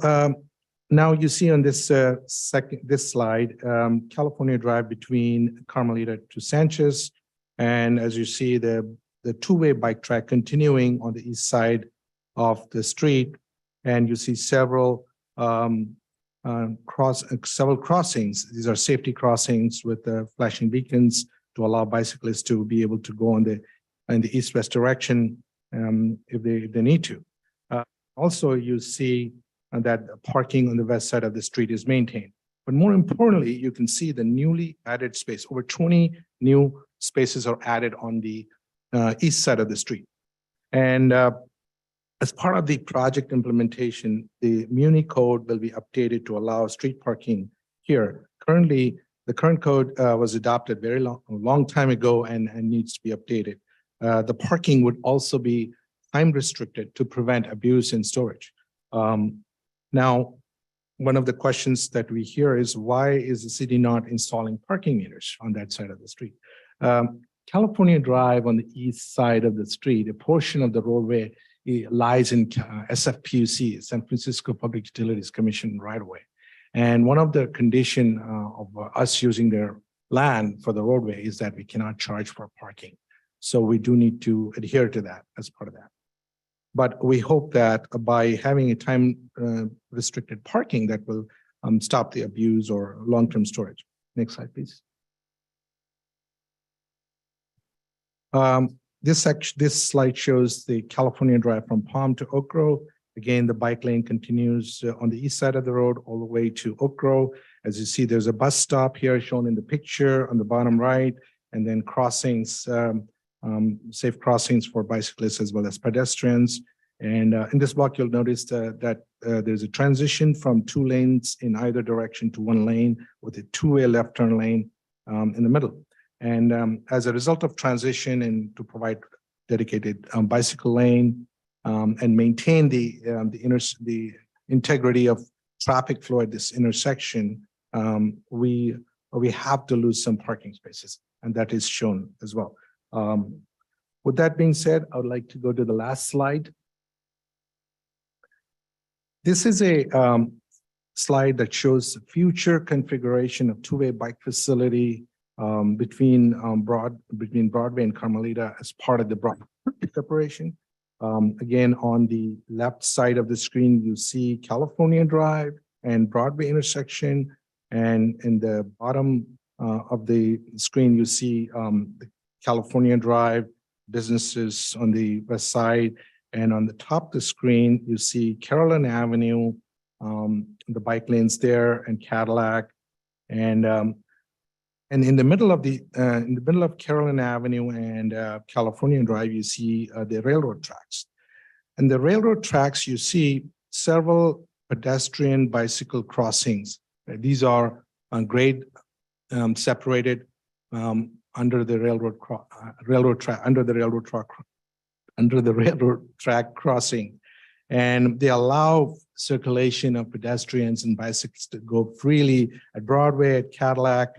now you see on this slide, California Drive between Carmelita to Sanchez. And as you see, the two-way bike track continuing on the east side of the street. And you see several crossings. These are safety crossings with flashing beacons to allow bicyclists to be able to go in the east-west direction if they need to. Also, you see that parking on the west side of the street is maintained. But more importantly, you can see the newly added space. Over 20 new spaces are added on the east side of the street. And as part of the project implementation, the Muni code will be updated to allow street parking here. Currently, the current code was adopted a long time ago and needs to be updated. The parking would also be time restricted to prevent abuse in storage. Now, one of the questions that we hear is why is the city not installing parking meters on that side of the street? California Drive on the east side of the street, a portion of the roadway lies in SFPUC, San Francisco Public Utilities Commission right away. And one of the condition of us using their land for the roadway is that we cannot charge for parking. So we do need to adhere to that as part of that. But we hope that by having a time restricted parking that will stop the abuse or long-term storage. Next slide, please. This slide shows the California Drive from Palm to Oak Grove. Again, the bike lane continues on the east side of the road all the way to Oak Grove. As you see, there's a bus stop here shown in the picture on the bottom right, and then crossings, safe crossings for bicyclists as well as pedestrians. And in this block, you'll notice that there's a transition from 2 lanes in either direction to 1 lane with a 2-way left turn lane in the middle. And as a result of transition and to provide dedicated bicycle lane and maintain the integrity of traffic flow at this intersection, we have to lose some parking spaces, and that is shown as well. With that being said, I would like to go to the last slide. This is a slide that shows the future configuration of 2-way bike facility between Broadway and Carmelita as part of the Broadway separation. Again, on the left side of the screen, you see California Drive and Broadway intersection. And in the bottom of the screen, you see the California Drive businesses on the west side. And on the top of the screen, you see Carolyn Avenue, the bike lanes there, and Cadillac. And in the middle of Carolyn Avenue and California Drive, you see the railroad tracks. And the railroad tracks, you see several pedestrian bicycle crossings. These are on grade separated under the railroad track crossing, and they allow circulation of pedestrians and bicycles to go freely at Broadway, at Cadillac,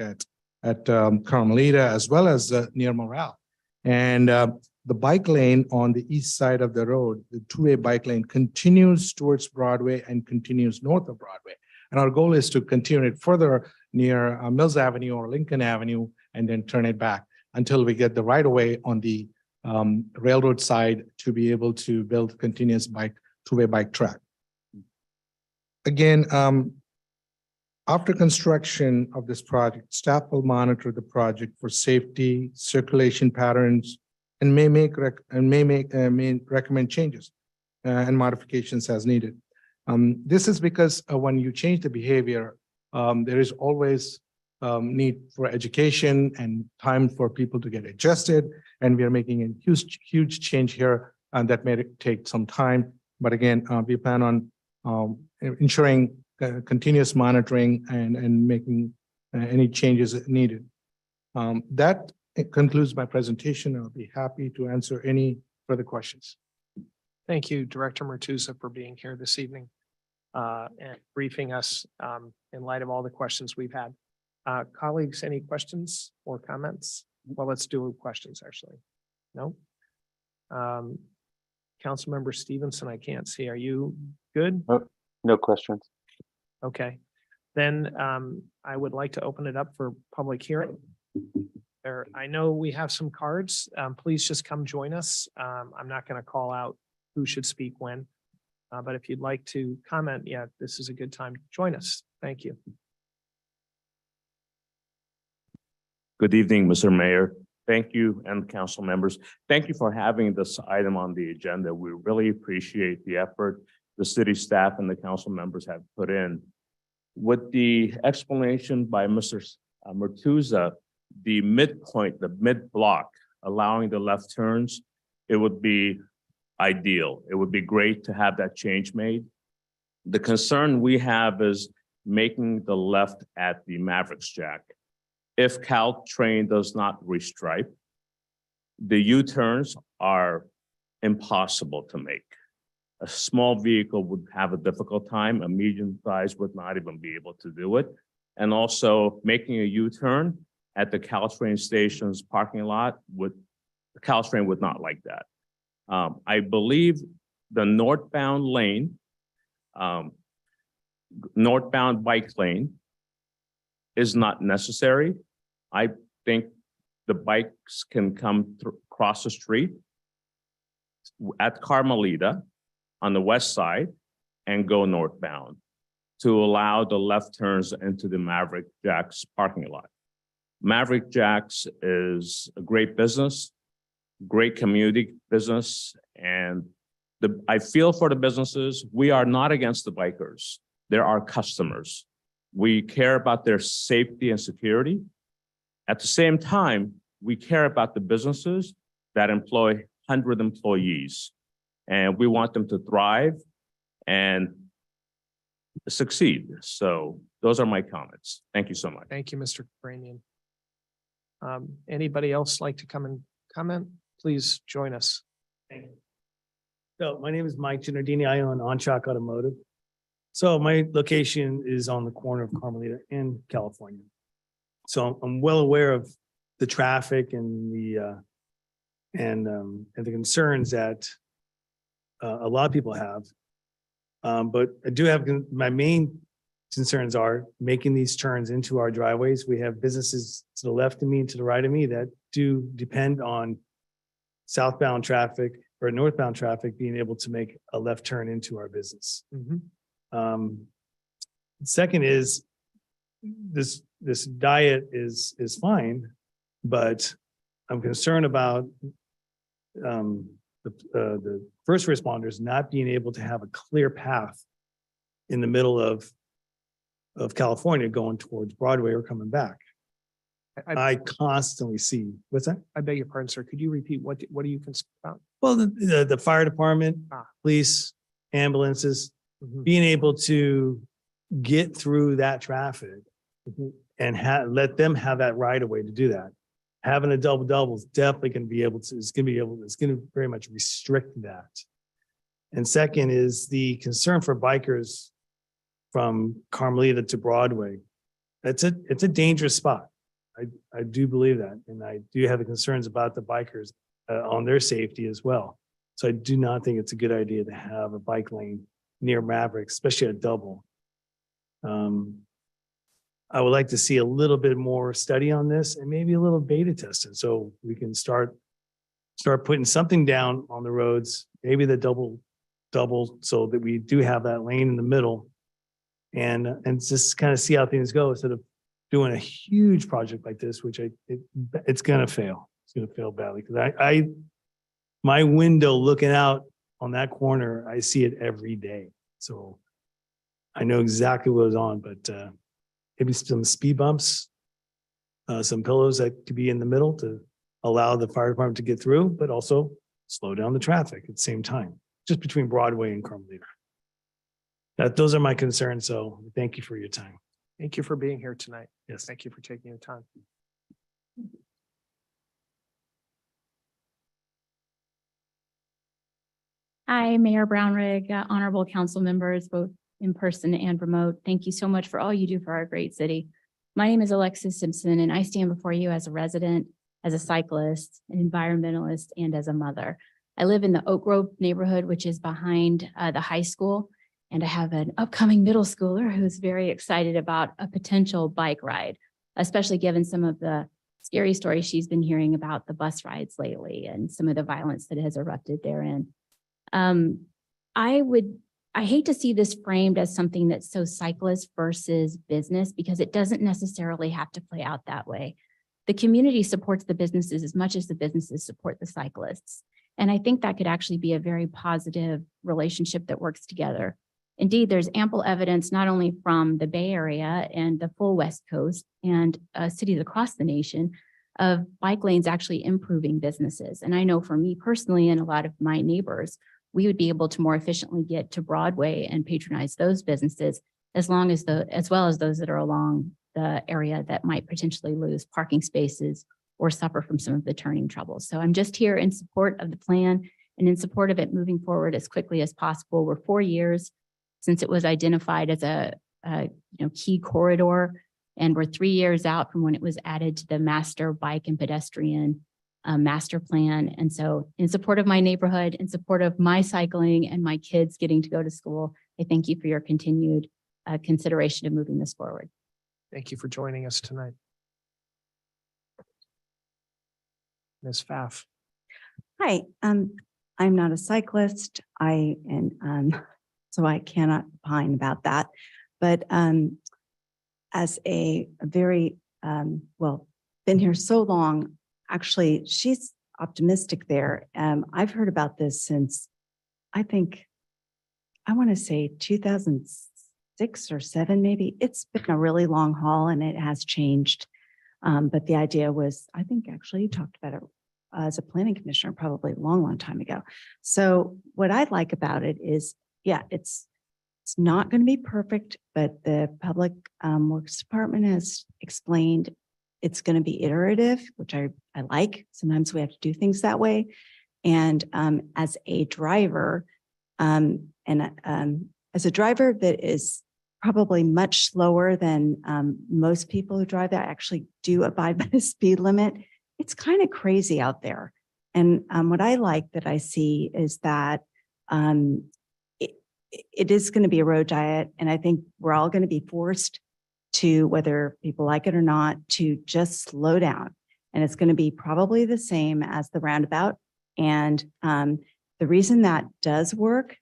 at Carmelita, as well as near Morale. And the bike lane on the east side of the road, the 2-way bike lane, continues towards Broadway and continues north of Broadway. And our goal is to continue it further near Mills Avenue or Lincoln Avenue, and then turn it back until we get the right of way on the railroad side to be able to build continuous 2-way bike track. Again, after construction of this project, staff will monitor the project for safety, circulation patterns, and may recommend changes and modifications as needed. This is because when you change the behavior, there is always need for education and time for people to get adjusted. And we are making a huge change here, and that may take some time. But again, we plan on ensuring continuous monitoring and making any changes needed. That concludes my presentation. I'll be happy to answer any further questions. Thank you, Director Martusa, for being here this evening and briefing us in light of all the questions we've had. Colleagues, any questions or comments? Well, let's do questions, actually. No? Councilmember Stevenson, I can't see. Are you good? No questions. Okay. Then I would like to open it up for public hearing. I know we have some cards. Please just come join us. I'm not going to call out who should speak when, but if you'd like to comment, yeah, this is a good time to join us. Thank you. Good evening, Mr. Mayor. Thank you and council members. Thank you for having this item on the agenda. We really appreciate the effort the city staff and the council members have put in. With the explanation by Mr. Martusa, the midpoint, the mid block allowing the left turns, it would be ideal. It would be great to have that change made. The concern we have is making the left at the Mavericks Jack. If Caltrain does not restripe, the U-turns are impossible to make. A small vehicle would have a difficult time. A medium size would not even be able to do it. And also making a U-turn at the Caltrain station's parking lot Caltrain would not like that. I believe the northbound lane, northbound bike lane is not necessary. I think the bikes can come across the street at Carmelita on the west side and go northbound to allow the left turns into the Maverick Jacks parking lot. Maverick Jacks is a great business, great community business, and I feel for the businesses. We are not against the bikers. They're our customers. We care about their safety and security. At the same time, we care about the businesses that employ 100 employees, and we want them to thrive and succeed. So those are my comments. Thank you so much. Thank you, Mr. Kranian. Anybody else like to come and comment? Please join us. Thank you. So my name is Mike Giannardini. I own OnShock Automotive. So my location is on the corner of Carmelita in California. So I'm well aware of the traffic and the concerns that a lot of people have. But I do have, my main concerns are making these turns into our driveways. We have businesses to the left of me and to the right of me that do depend on southbound traffic or northbound traffic being able to make a left turn into our business. Second is this diet is fine, but I'm concerned about the first responders not being able to have a clear path in the middle of California going towards Broadway or coming back. I constantly see, what's that? I beg your pardon, sir. Could you repeat what are you concerned about? Well, the fire department, police, ambulances, being able to get through that traffic and let them have that right of way to do that. Having a double is definitely going to be able to, it's going to very much restrict that. And second is the concern for bikers from Carmelita to Broadway. It's a dangerous spot. I do believe that. And I do have the concerns about the bikers on their safety as well. So I do not think it's a good idea to have a bike lane near Maverick, especially a double. I would like to see a little bit more study on this and maybe a little beta testing so we can start putting something down on the roads, maybe the double, so that we do have that lane in the middle and just kind of see how things go instead of doing a huge project like this, which it's going to fail. It's going to fail badly because my window looking out on that corner, I see it every day. So I know exactly what was on, but maybe some speed bumps, some pillows that could be in the middle to allow the fire department to get through, but also slow down the traffic at the same time, just between Broadway and Carmelita. Those are my concerns. So thank you for your time. Thank you for being here tonight. Yes. Thank you for taking the time. Hi, Mayor Brownrigg, honorable council members, both in person and remote. Thank you so much for all you do for our great city. My name is Alexis Simpson, and I stand before you as a resident, as a cyclist, an environmentalist, and as a mother. I live in the Oak Grove neighborhood, which is behind the high school, and I have an upcoming middle schooler who's very excited about a potential bike ride, especially given some of the scary stories she's been hearing about the bus rides lately and some of the violence that has erupted therein. I hate to see this framed as something that's so cyclist versus business because it doesn't necessarily have to play out that way. The community supports the businesses as much as the businesses support the cyclists. And I think that could actually be a very positive relationship that works together. Indeed, there's ample evidence not only from the Bay Area and the full West Coast and cities across the nation of bike lanes actually improving businesses. And I know for me personally and a lot of my neighbors, we would be able to more efficiently get to Broadway and patronize those businesses as well as those that are along the area that might potentially lose parking spaces or suffer from some of the turning troubles. So I'm just here in support of the plan and in support of it moving forward as quickly as possible. We're 4 years since it was identified as a key corridor, and we're 3 years out from when it was added to the master bike and pedestrian master plan. And so in support of my neighborhood, in support of my cycling and my kids getting to go to school, I thank you for your continued consideration of moving this forward. Thank you for joining us tonight. Ms. Pfaff. Hi, I'm not a cyclist. So I cannot opine about that. But as a very, been here so long, actually, she's optimistic there. I've heard about this since, I want to say 2006 or 7, maybe. It's been a really long haul and it has changed. But the idea was, I think actually you talked about it as a planning commissioner, probably a long, long time ago. So what I like about it is, yeah, it's not going to be perfect, but the Public Works Department has explained it's going to be iterative, which I like. Sometimes we have to do things that way. And as a driver, as a driver that is probably much slower than most people who drive that actually do abide by the speed limit, it's kind of crazy out there. And what I like that I see is that it is going to be a road diet. And I think we're all going to be forced to, whether people like it or not, to just slow down. And it's going to be probably the same as the roundabout. And the reason that does work,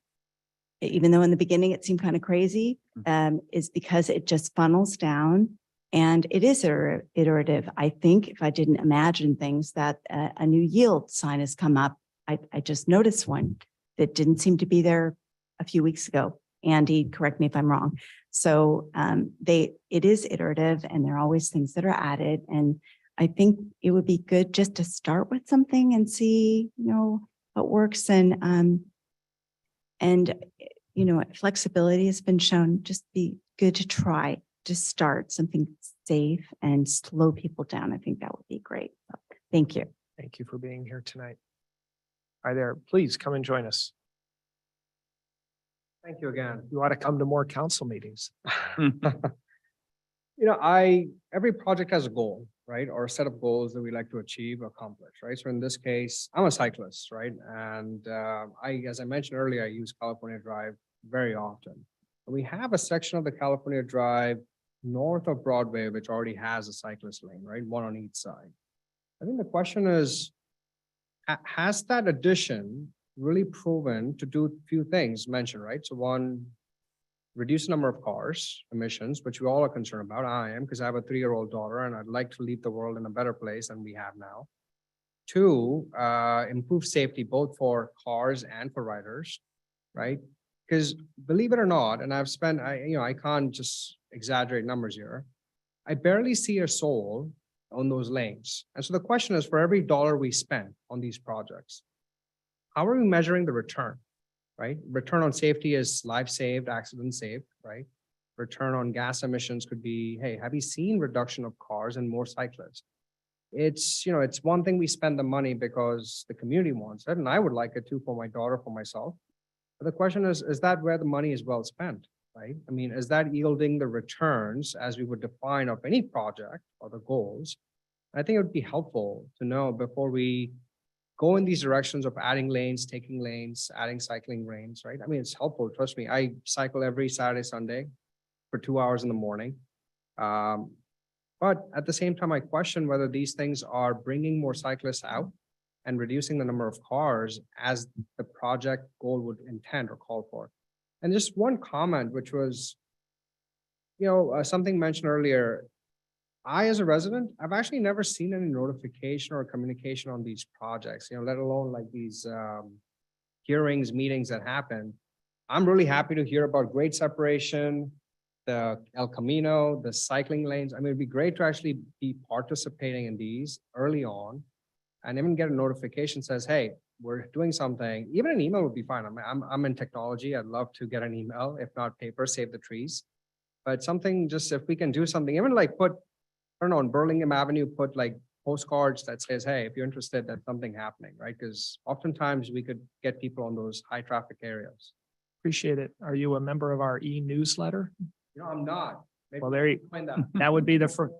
even though in the beginning it seemed kind of crazy, is because it just funnels down and it is iterative. I think if I didn't imagine things that a new yield sign has come up, I just noticed one that didn't seem to be there a few weeks ago. Andy, correct me if I'm wrong. So it is iterative and there are always things that are added. And I think it would be good just to start with something and see, what works. And flexibility has been shown, just be good to try to start something safe and slow people down. I think that would be great. Thank you. Thank you for being here tonight. Please come and join us. Thank you again. You ought to come to more council meetings. Every project has a goal, right? Or a set of goals that we like to achieve, accomplish, right? So in this case, I'm a cyclist, right? And as I mentioned earlier, I use California Drive very often. We have a section of the California Drive north of Broadway, which already has a cyclist lane, right? One on each side. I think the question is, has that addition really proven to do a few things mentioned, right? So one, reduce the number of cars, emissions, which we all are concerned about. I am, because I have a 3-year-old daughter and I'd like to leave the world in a better place than we have now. 2, improve safety, both for cars and for riders, right? Because believe it or not, and I've spent, I can't just exaggerate numbers here. I barely see a soul on those lanes. And so the question is, for every dollar we spend on these projects, how are we measuring the return, right? Return on safety is life saved, accident saved, right? Return on gas emissions could be, hey, have you seen reduction of cars and more cyclists? It's one thing we spend the money because the community wants it, and I would like it too for my daughter, for myself. But the question is that where the money is well spent, right? I mean, is that yielding the returns as we would define of any project or the goals? I think it would be helpful to know before we go in these directions of adding lanes, taking lanes, adding cycling lanes, right? I mean, it's helpful. Trust me, I cycle every Saturday, Sunday for 2 hours in the morning. But at the same time, I question whether these things are bringing more cyclists out and reducing the number of cars as the project goal would intend or call for. And just one comment, which was, something mentioned earlier. I, as a resident, I've actually never seen any notification or communication on these projects, let alone like these hearings, meetings that happen. I'm really happy to hear about grade separation, the El Camino, the cycling lanes. I mean, it'd be great to actually be participating in these early on. And even get a notification says, hey, we're doing something. Even an email would be fine. I'm in technology. I'd love to get an email, if not paper, save the trees. But something, just if we can do something, even like put, I don't know, on Burlingame Avenue, put like postcards that says, hey, if you're interested, there's something happening, right? Because oftentimes we could get people on those high traffic areas. Appreciate it. Are you a member of our e-newsletter? No, I'm not. Maybe Well, there you, find that. that would be the first.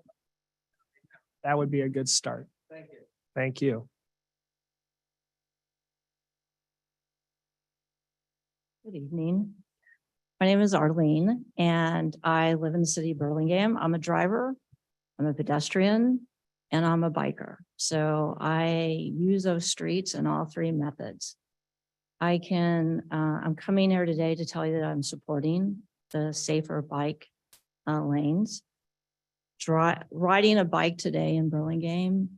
That would be a good start. Thank you. Thank you. Good evening. My name is Arlene and I live in the city of Burlingame. I'm a driver, I'm a pedestrian, and I'm a biker. So I use those streets in all three methods. I'm coming here today to tell you that I'm supporting the safer bike lanes. Riding a bike today in Burlingame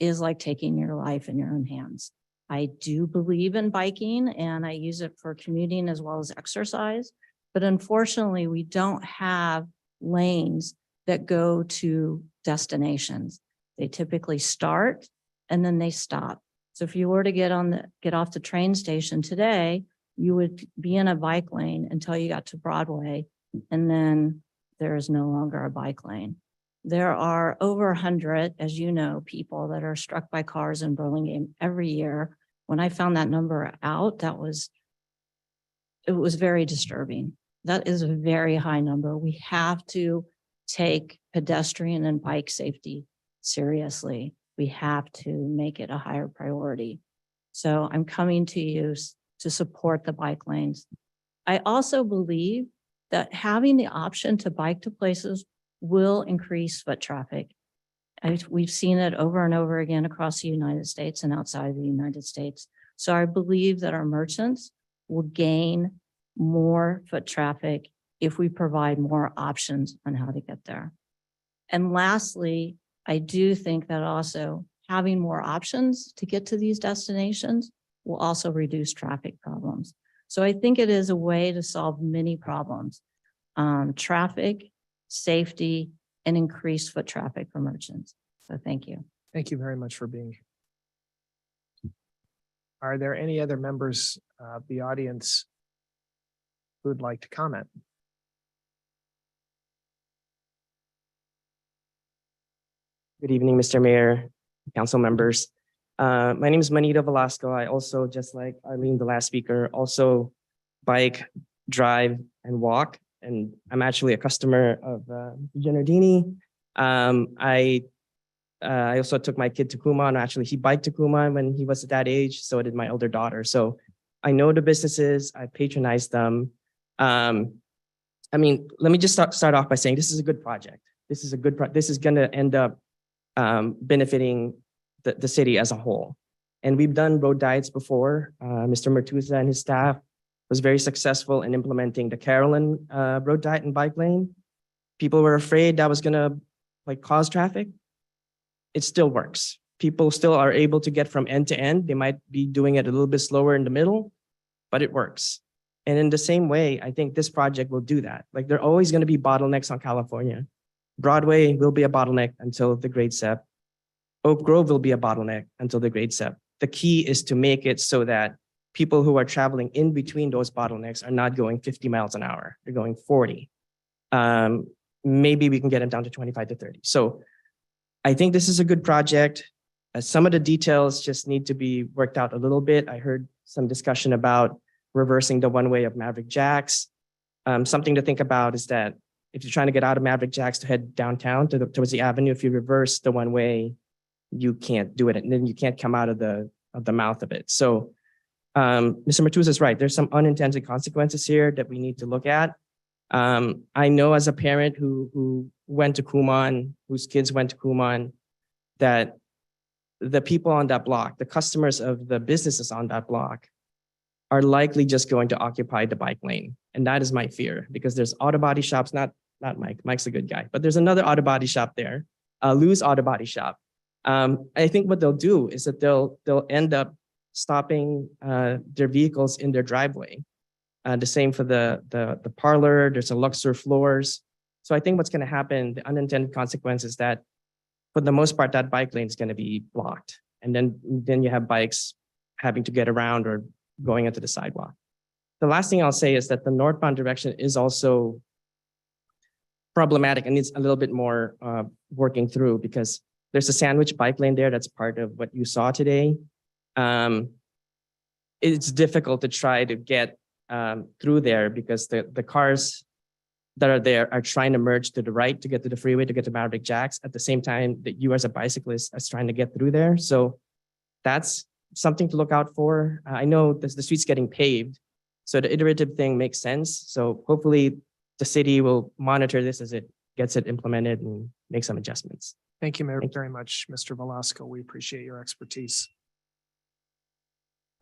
is like taking your life in your own hands. I do believe in biking and I use it for commuting as well as exercise, but unfortunately we don't have lanes that go to destinations. They typically start and then they stop. So if you were to get off the train station today, you would be in a bike lane until you got to Broadway, and then there is no longer a bike lane. There are over 100, as you know, people that are struck by cars in Burlingame every year. When I found that number out, it was very disturbing. That is a very high number. We have to take pedestrian and bike safety seriously. We have to make it a higher priority. So I'm coming to you to support the bike lanes. I also believe that having the option to bike to places will increase foot traffic. We've seen it over and over again across the United States and outside of the United States. So I believe that our merchants will gain more foot traffic if we provide more options on how to get there. And lastly, I do think that also having more options to get to these destinations will also reduce traffic problems. So I think it is a way to solve many problems: traffic, safety, and increased foot traffic for merchants. So thank you. Thank you very much for being here. Are there any other members of the audience who would like to comment? Good evening, Mr. Mayor, council members. My name is Manito Velasco. I also, just like Arlene, the last speaker, also bike, drive, and walk. And I'm actually a customer of Gianardini. I also took my kid to Kumon. Actually, he biked to Kumon when he was at that age. So did my older daughter. So I know the businesses. I patronize them. I mean, let me just start off by saying this is a good project. This is a good this is going to end up benefiting the city as a whole. And we've done road diets before. Mr. Mertuza and his staff was very successful in implementing the Carolyn road diet and bike lane. People were afraid that was gonna cause traffic. It still works. People still are able to get from end to end. They might be doing it a little bit slower in the middle, but it works. And in the same way, I think this project will do that. Like, there are always gonna be bottlenecks on California. Broadway will be a bottleneck until the grade SEP. Oak Grove will be a bottleneck until the grade SEP. The key is to make it so that people who are traveling in between those bottlenecks are not going 50 miles an hour. They're going 40. Maybe we can get them down to 25 to 30. So I think this is a good project. Some of the details just need to be worked out a little bit. I heard some discussion about reversing the one way of Maverick Jacks. Something to think about is that if you're trying to get out of Maverick Jacks to head downtown towards the avenue, if you reverse the one way, you can't do it, and then you can't come out of the mouth of it. So Mr. Mertuza is right. There's some unintended consequences here that we need to look at. I know as a parent who went to Kumon, whose kids went to Kumon, that the people on that block, the customers of the businesses on that block, are likely just going to occupy the bike lane. And that is my fear, because there's auto body shops, not Mike, Mike's a good guy, but there's another auto body shop there, Lou's Auto Body Shop. I think what they'll do is that they'll end up stopping their vehicles in their driveway. The same for the parlor. There's a Luxor Floors. So I think what's going to happen, the unintended consequence is that for the most part, that bike lane is going to be blocked. And then you have bikes having to get around or going into the sidewalk. The last thing I'll say is that the northbound direction is also problematic and needs a little bit more working through, because there's a sandwich bike lane there that's part of what you saw today. It's difficult to try to get through there because the cars that are there are trying to merge to the right to get to the freeway, to get to Maverick Jacks at the same time that you as a bicyclist is trying to get through there. So that's something to look out for. I know the street's getting paved, so the iterative thing makes sense. So hopefully the city will monitor this as it gets it implemented and make some adjustments. Thank you very much, Mr. Velasco. We appreciate your expertise.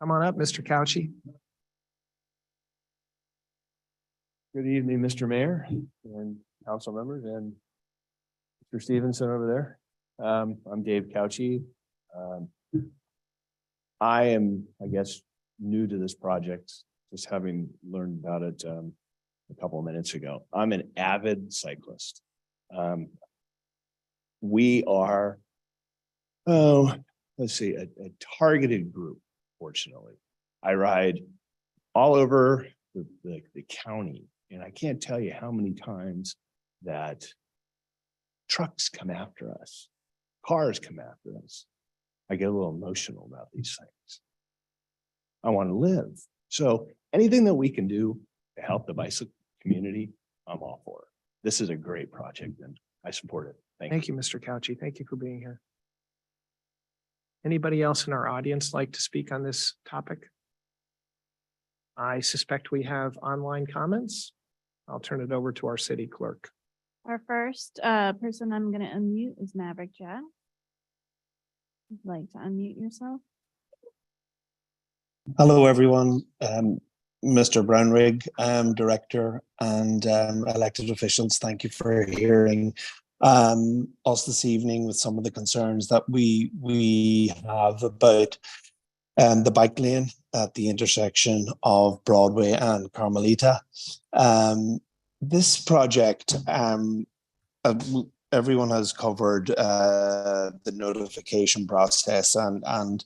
Come on up, Mr. Couchy. Good evening, Mr. Mayor and council members and Mr. Stevenson over there. I'm Dave Couchy. I am, I guess, new to this project, just having learned about it a couple of minutes ago. I'm an avid cyclist. We are, let's see, a targeted group, fortunately. I ride all over the county. And I can't tell you how many times that trucks come after us, cars come after us. I get a little emotional about these things. I want to live. So anything that we can do to help the bicycle community, I'm all for it. This is a great project and I support it. Thank you, Mr. Couchy. Thank you for being here. Anybody else in our audience like to speak on this topic? I suspect we have online comments. I'll turn it over to our city clerk. Our first person I'm going to unmute is Maverick Jack. Would you like to unmute yourself? Hello, everyone. Mr. Brownrigg, Director and elected officials, thank you for hearing us this evening with some of the concerns that we have about the bike lane at the intersection of Broadway and Carmelita. This project, everyone has covered the notification process and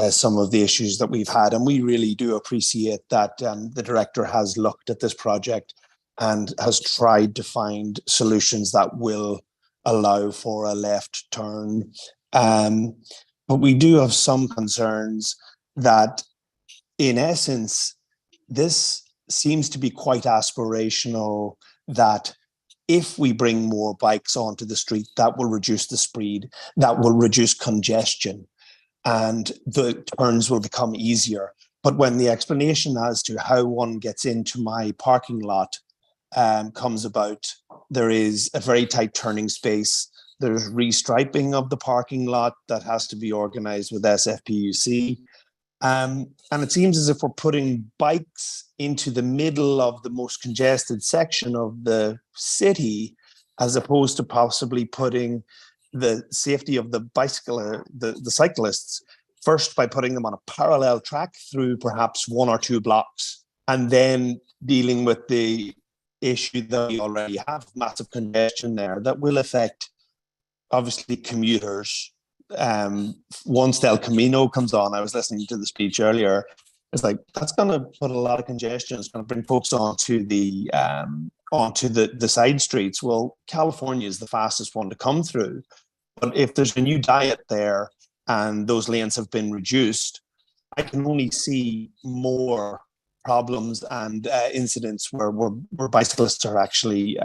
some of the issues that we've had. And we really do appreciate that the director has looked at this project and has tried to find solutions that will allow for a left turn. But we do have some concerns that, in essence, this seems to be quite aspirational, that if we bring more bikes onto the street, that will reduce the speed, that will reduce congestion, and the turns will become easier. But when the explanation as to how one gets into my parking lot comes about, there is a very tight turning space. There's restriping of the parking lot that has to be organized with SFPUC. And it seems as if we're putting bikes into the middle of the most congested section of the city, as opposed to possibly putting the safety of the cyclists first by putting them on a parallel track through perhaps 1 or 2 blocks, and then dealing with the issue that we already have, massive congestion there that will affect obviously commuters. Once El Camino comes on, I was listening to the speech earlier, it's like, that's going to put a lot of congestion. It's going to bring folks onto the side streets. Well, California is the fastest one to come through. But if there's a new diet there and those lanes have been reduced, I can only see more problems and incidents where bicyclists are actually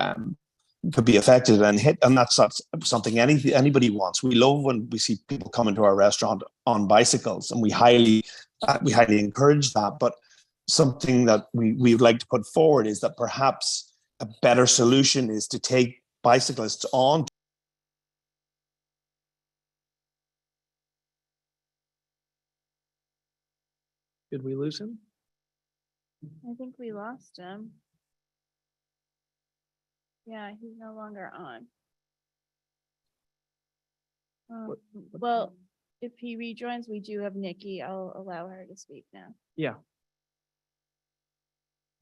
could be affected and hit, and that's not something anybody wants. We love when we see people come into our restaurant on bicycles, and we highly encourage that. But something that we would like to put forward is that perhaps a better solution is to take bicyclists on. Did we lose him? I think we lost him. Yeah, he's no longer on. Well, if he rejoins, we do have Nikki. I'll allow her to speak now. Yeah.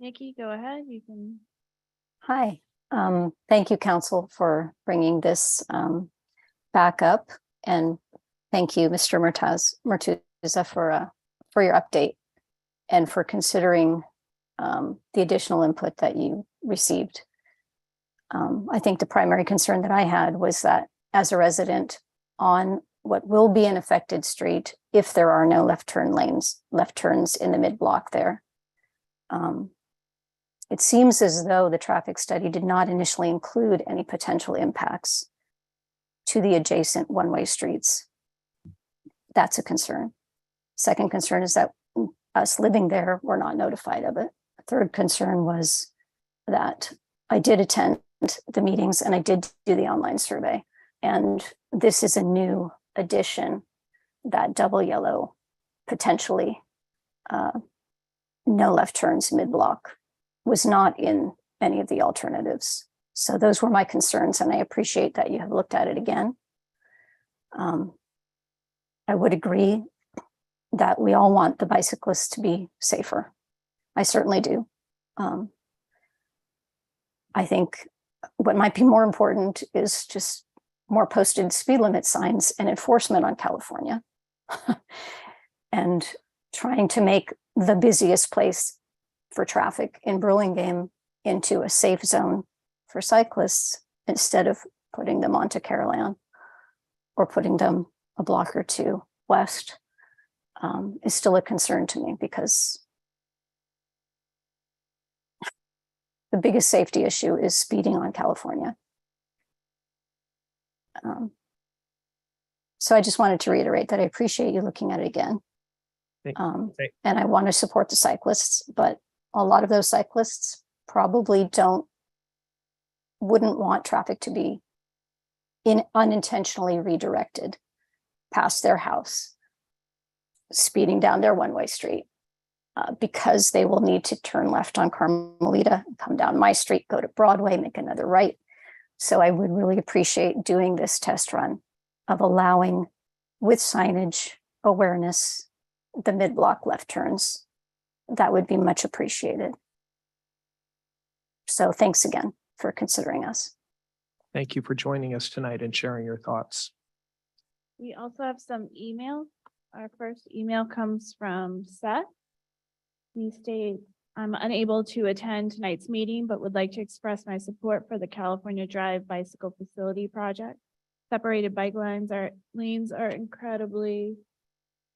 Nikki, go ahead. You can. Hi, Thank you, council, for bringing this back up. And thank you, Mr. Martuza, for your update and for considering the additional input that you received. I think the primary concern that I had was that as a resident on what will be an affected street, if there are no left turns in the mid-block there, it seems as though the traffic study did not initially include any potential impacts to the adjacent one-way streets. That's a concern. Second concern is that us living there were not notified of it. Third concern was that I did attend the meetings and I did do the online survey. And this is a new addition, that double yellow, potentially no left turns mid-block, was not in any of the alternatives. So those were my concerns, and I appreciate that you have looked at it again. I would agree that we all want the bicyclists to be safer. I certainly do. I think what might be more important is just more posted speed limit signs and enforcement on California and trying to make the busiest place for traffic in Burlingame into a safe zone for cyclists instead of putting them onto Caroline or putting them a block or two west is still a concern to me, because the biggest safety issue is speeding on California. So I just wanted to reiterate that I appreciate you looking at it again. And I want to support the cyclists, but a lot of those cyclists probably wouldn't want traffic to be unintentionally redirected past their house, speeding down their one-way street, because they will need to turn left on Carmelita, come down my street, go to Broadway, make another right. So I would really appreciate doing this test run of allowing, with signage awareness, the mid-block left turns. That would be much appreciated. So thanks again for considering us. Thank you for joining us tonight and sharing your thoughts. We also have some emails. Our first email comes from Seth. He states, I'm unable to attend tonight's meeting, but would like to express my support for the California Drive Bicycle Facility Project. Separated bike lanes are incredibly,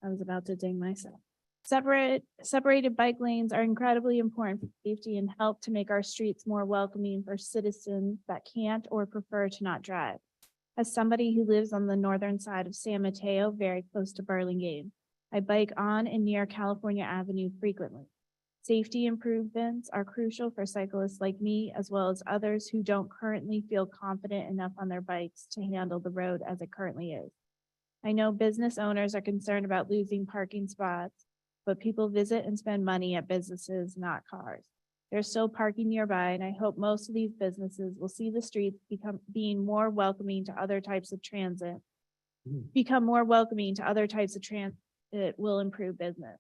I was about to ding myself. Separated bike lanes are incredibly important for safety and help to make our streets more welcoming for citizens that can't or prefer to not drive. As somebody who lives on the northern side of San Mateo, very close to Burlingame, I bike on and near California Avenue frequently. Safety improvements are crucial for cyclists like me, as well as others who don't currently feel confident enough on their bikes to handle the road as it currently is. I know business owners are concerned about losing parking spots, but people visit and spend money at businesses, not cars. There's still parking nearby, and I hope most of these businesses will see the streets being more welcoming to other types of transit. It will improve business.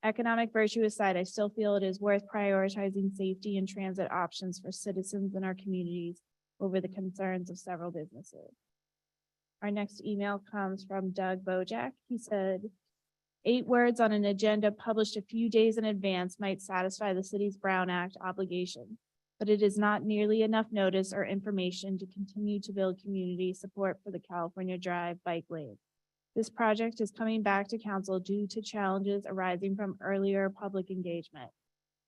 Economic virtue aside, I still feel it is worth prioritizing safety and transit options for citizens in our communities over the concerns of several businesses. Our next email comes from Doug Bojack. He said, 8 words on an agenda published a few days in advance might satisfy the city's Brown Act obligation, but it is not nearly enough notice or information to continue to build community support for the California Drive bike lane. This project is coming back to council due to challenges arising from earlier public engagement.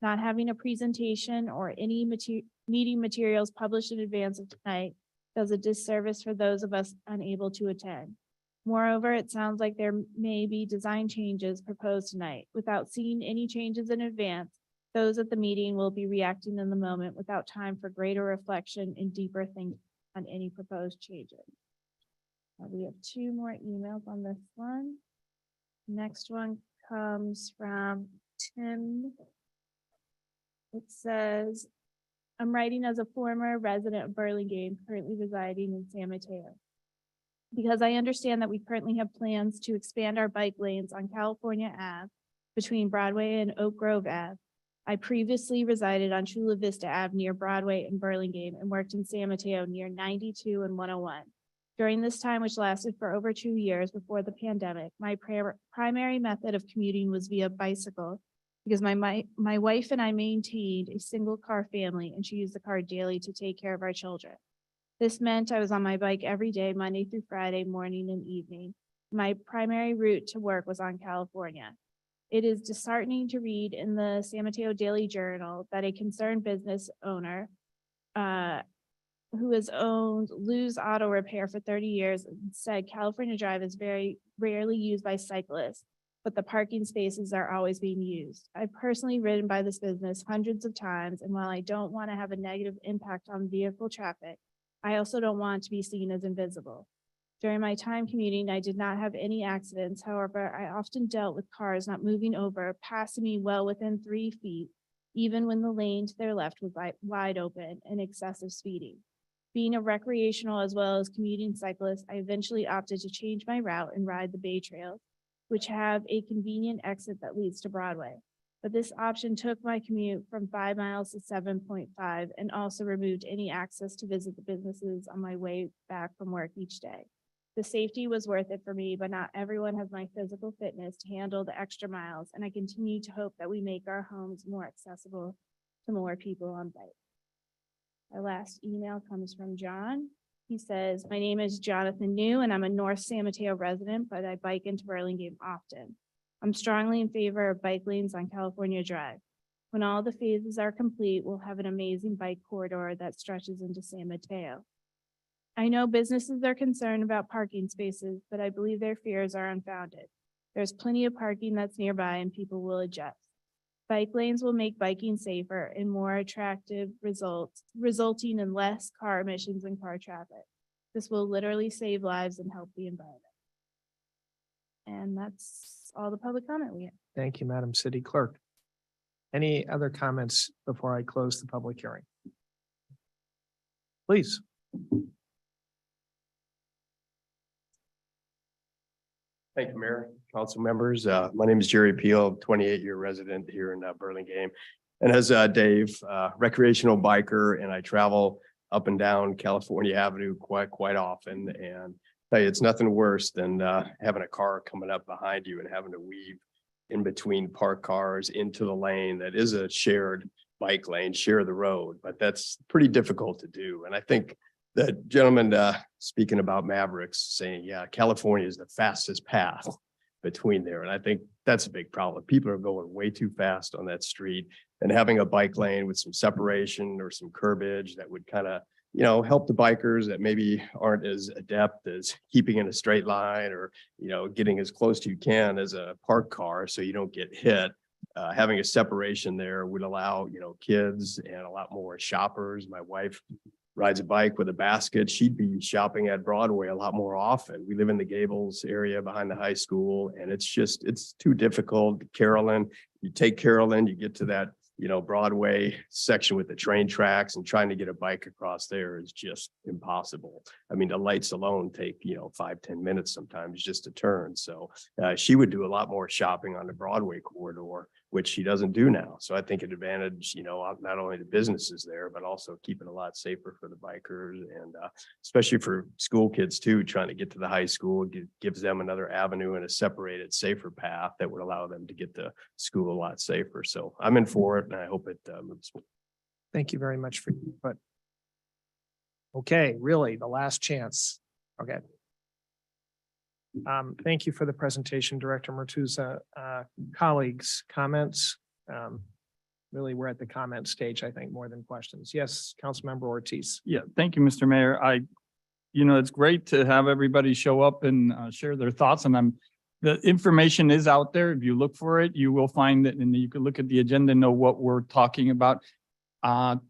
Not having a presentation or any meeting materials published in advance of tonight does a disservice for those of us unable to attend. Moreover, it sounds like there may be design changes proposed tonight. Without seeing any changes in advance, those at the meeting will be reacting in the moment without time for greater reflection and deeper thinking on any proposed changes. We have 2 more emails on this one. Next one comes from Tim. It says, I'm writing as a former resident of Burlingame, currently residing in San Mateo. Because I understand that we currently have plans to expand our bike lanes on California Ave between Broadway and Oak Grove Ave, I previously resided on Chula Vista Ave near Broadway and Burlingame and worked in San Mateo near 92 and 101. During this time, which lasted for over 2 years before the pandemic, my primary method of commuting was via bicycle because my wife and I maintained a single car family and she used the car daily to take care of our children. This meant I was on my bike every day, Monday through Friday, morning and evening. My primary route to work was on California. It is disheartening to read in the San Mateo Daily Journal that a concerned business owner who has owned Lou's Auto Repair for 30 years said California Drive is very rarely used by cyclists, but the parking spaces are always being used. I've personally ridden by this business hundreds of times, and while I don't want to have a negative impact on vehicle traffic, I also don't want to be seen as invisible. During my time commuting, I did not have any accidents. However, I often dealt with cars not moving over, passing me well within 3 feet, even when the lane to their left was wide open and excessive speeding. Being a recreational as well as commuting cyclist, I eventually opted to change my route and ride the Bay Trails, which have a convenient exit that leads to Broadway. But this option took my commute from 5 miles to 7.5 and also removed any access to visit the businesses on my way back from work each day. The safety was worth it for me, but not everyone has my physical fitness to handle the extra miles, and I continue to hope that we make our homes more accessible to more people on bike. Our last email comes from John. He says, my name is Jonathan New, and I'm a North San Mateo resident, but I bike into Burlingame often. I'm strongly in favor of bike lanes on California Drive. When all the phases are complete, we'll have an amazing bike corridor that stretches into San Mateo. I know businesses are concerned about parking spaces, but I believe their fears are unfounded. There's plenty of parking that's nearby and people will adjust. Bike lanes will make biking safer and more attractive resulting in less car emissions and car traffic. This will literally save lives and help the environment. And that's all the public comment we have. Thank you, Madam City Clerk. Any other comments before I close the public hearing? Please. Thank you, Mayor, council members. My name is Jerry Peel, 28-year resident here in Burlingame. And as Dave, recreational biker, and I travel up and down California Avenue quite often. And tell you, it's nothing worse than having a car coming up behind you and having to weave in between parked cars into the lane that is a shared bike lane, share the road, but that's pretty difficult to do. And I think the gentleman speaking about Mavericks saying, yeah, California is the fastest path between there. And I think that's a big problem. People are going way too fast on that street, and having a bike lane with some separation or some curbage that would kind of, you know, help the bikers that maybe aren't as adept as keeping in a straight line or, you know, getting as close to you can as a parked car so you don't get hit. Having a separation there would allow, you know, kids and a lot more shoppers. My wife rides a bike with a basket. She'd be shopping at Broadway a lot more often. We live in the Gables area behind the high school, and it's too difficult. Carolyn, you take Carolyn, you get to that, you know, Broadway section with the train tracks, and trying to get a bike across there is just impossible. I mean, the lights alone take, you know, 5-10 minutes sometimes just to turn. So she would do a lot more shopping on the Broadway corridor, which she doesn't do now. So I think an advantage, you know, not only the businesses there, but also keeping a lot safer for the bikers, and especially for school kids too, trying to get to the high school, gives them another avenue and a separated, safer path that would allow them to get to school a lot safer. So I'm in for it, and I hope it moves. Thank you very much for your input. Okay, really, the last chance. Okay. Thank you for the presentation, Director Martuza. Colleagues, comments? Really, we're at the comment stage, I think, more than questions. Yes, Councilmember Ortiz. Yeah, thank you, Mr. Mayor. You know, it's great to have everybody show up and share their thoughts, and the information is out there. If you look for it, you will find it, and you can look at the agenda and know what we're talking about. And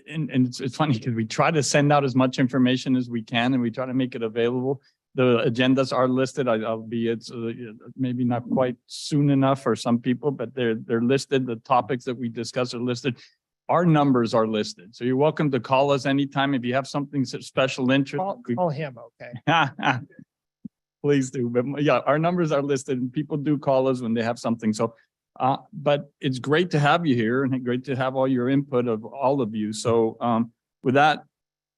it's funny because we try to send out as much information as we can, and we try to make it available. The agendas are listed, albeit maybe not quite soon enough for some people, but they're listed. The topics that we discuss are listed. Our numbers are listed. So you're welcome to call us anytime if you have something special interest. Call him, okay. Please do. But yeah, our numbers are listed, and people do call us when they have something. So But it's great to have you here and great to have all your input of all of you. So with that,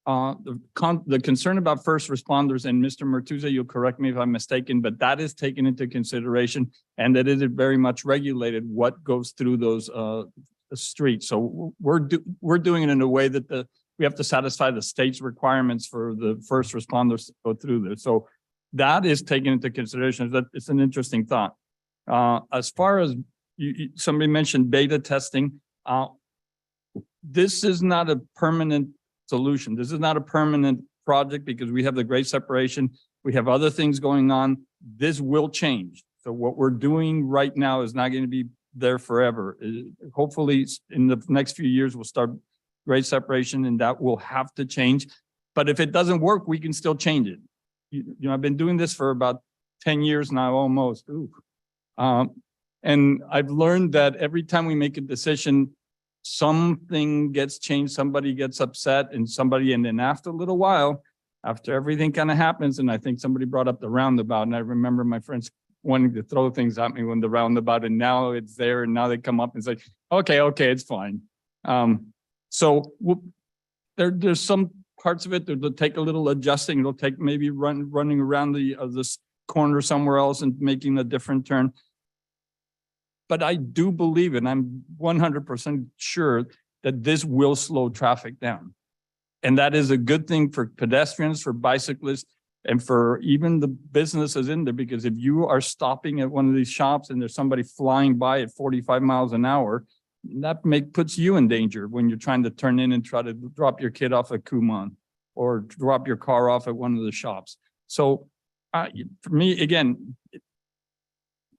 the concern about first responders, and Mr. Martuza, you'll correct me if I'm mistaken, but that is taken into consideration, and that it is very much regulated what goes through those streets. So we're doing it in a way that we have to satisfy the state's requirements for the first responders to go through there. So that is taken into consideration. That it's an interesting thought. As far as somebody mentioned beta testing, this is not a permanent solution. This is not a permanent project because we have the great separation. We have other things going on. This will change. So what we're doing right now is not going to be there forever. Hopefully in the next few years, we'll start great separation and that will have to change. But if it doesn't work, we can still change it. You know, I've been doing this for about 10 years now, almost. And I've learned that every time we make a decision, something gets changed, somebody gets upset and then after a little while, after everything kind of happens, and I think somebody brought up the roundabout, and I remember my friends wanting to throw things at me when the roundabout, and now it's there, and now they come up and say, okay, it's fine. So there's some parts of it that will take a little adjusting. It'll take maybe running around this corner somewhere else and making a different turn. But I do believe, and I'm 100% sure that this will slow traffic down. And that is a good thing for pedestrians, for bicyclists, and for even the businesses in there, because if you are stopping at one of these shops and there's somebody flying by at 45 miles an hour, that puts you in danger when you're trying to turn in and try to drop your kid off at Kumon or drop your car off at one of the shops. So for me, again,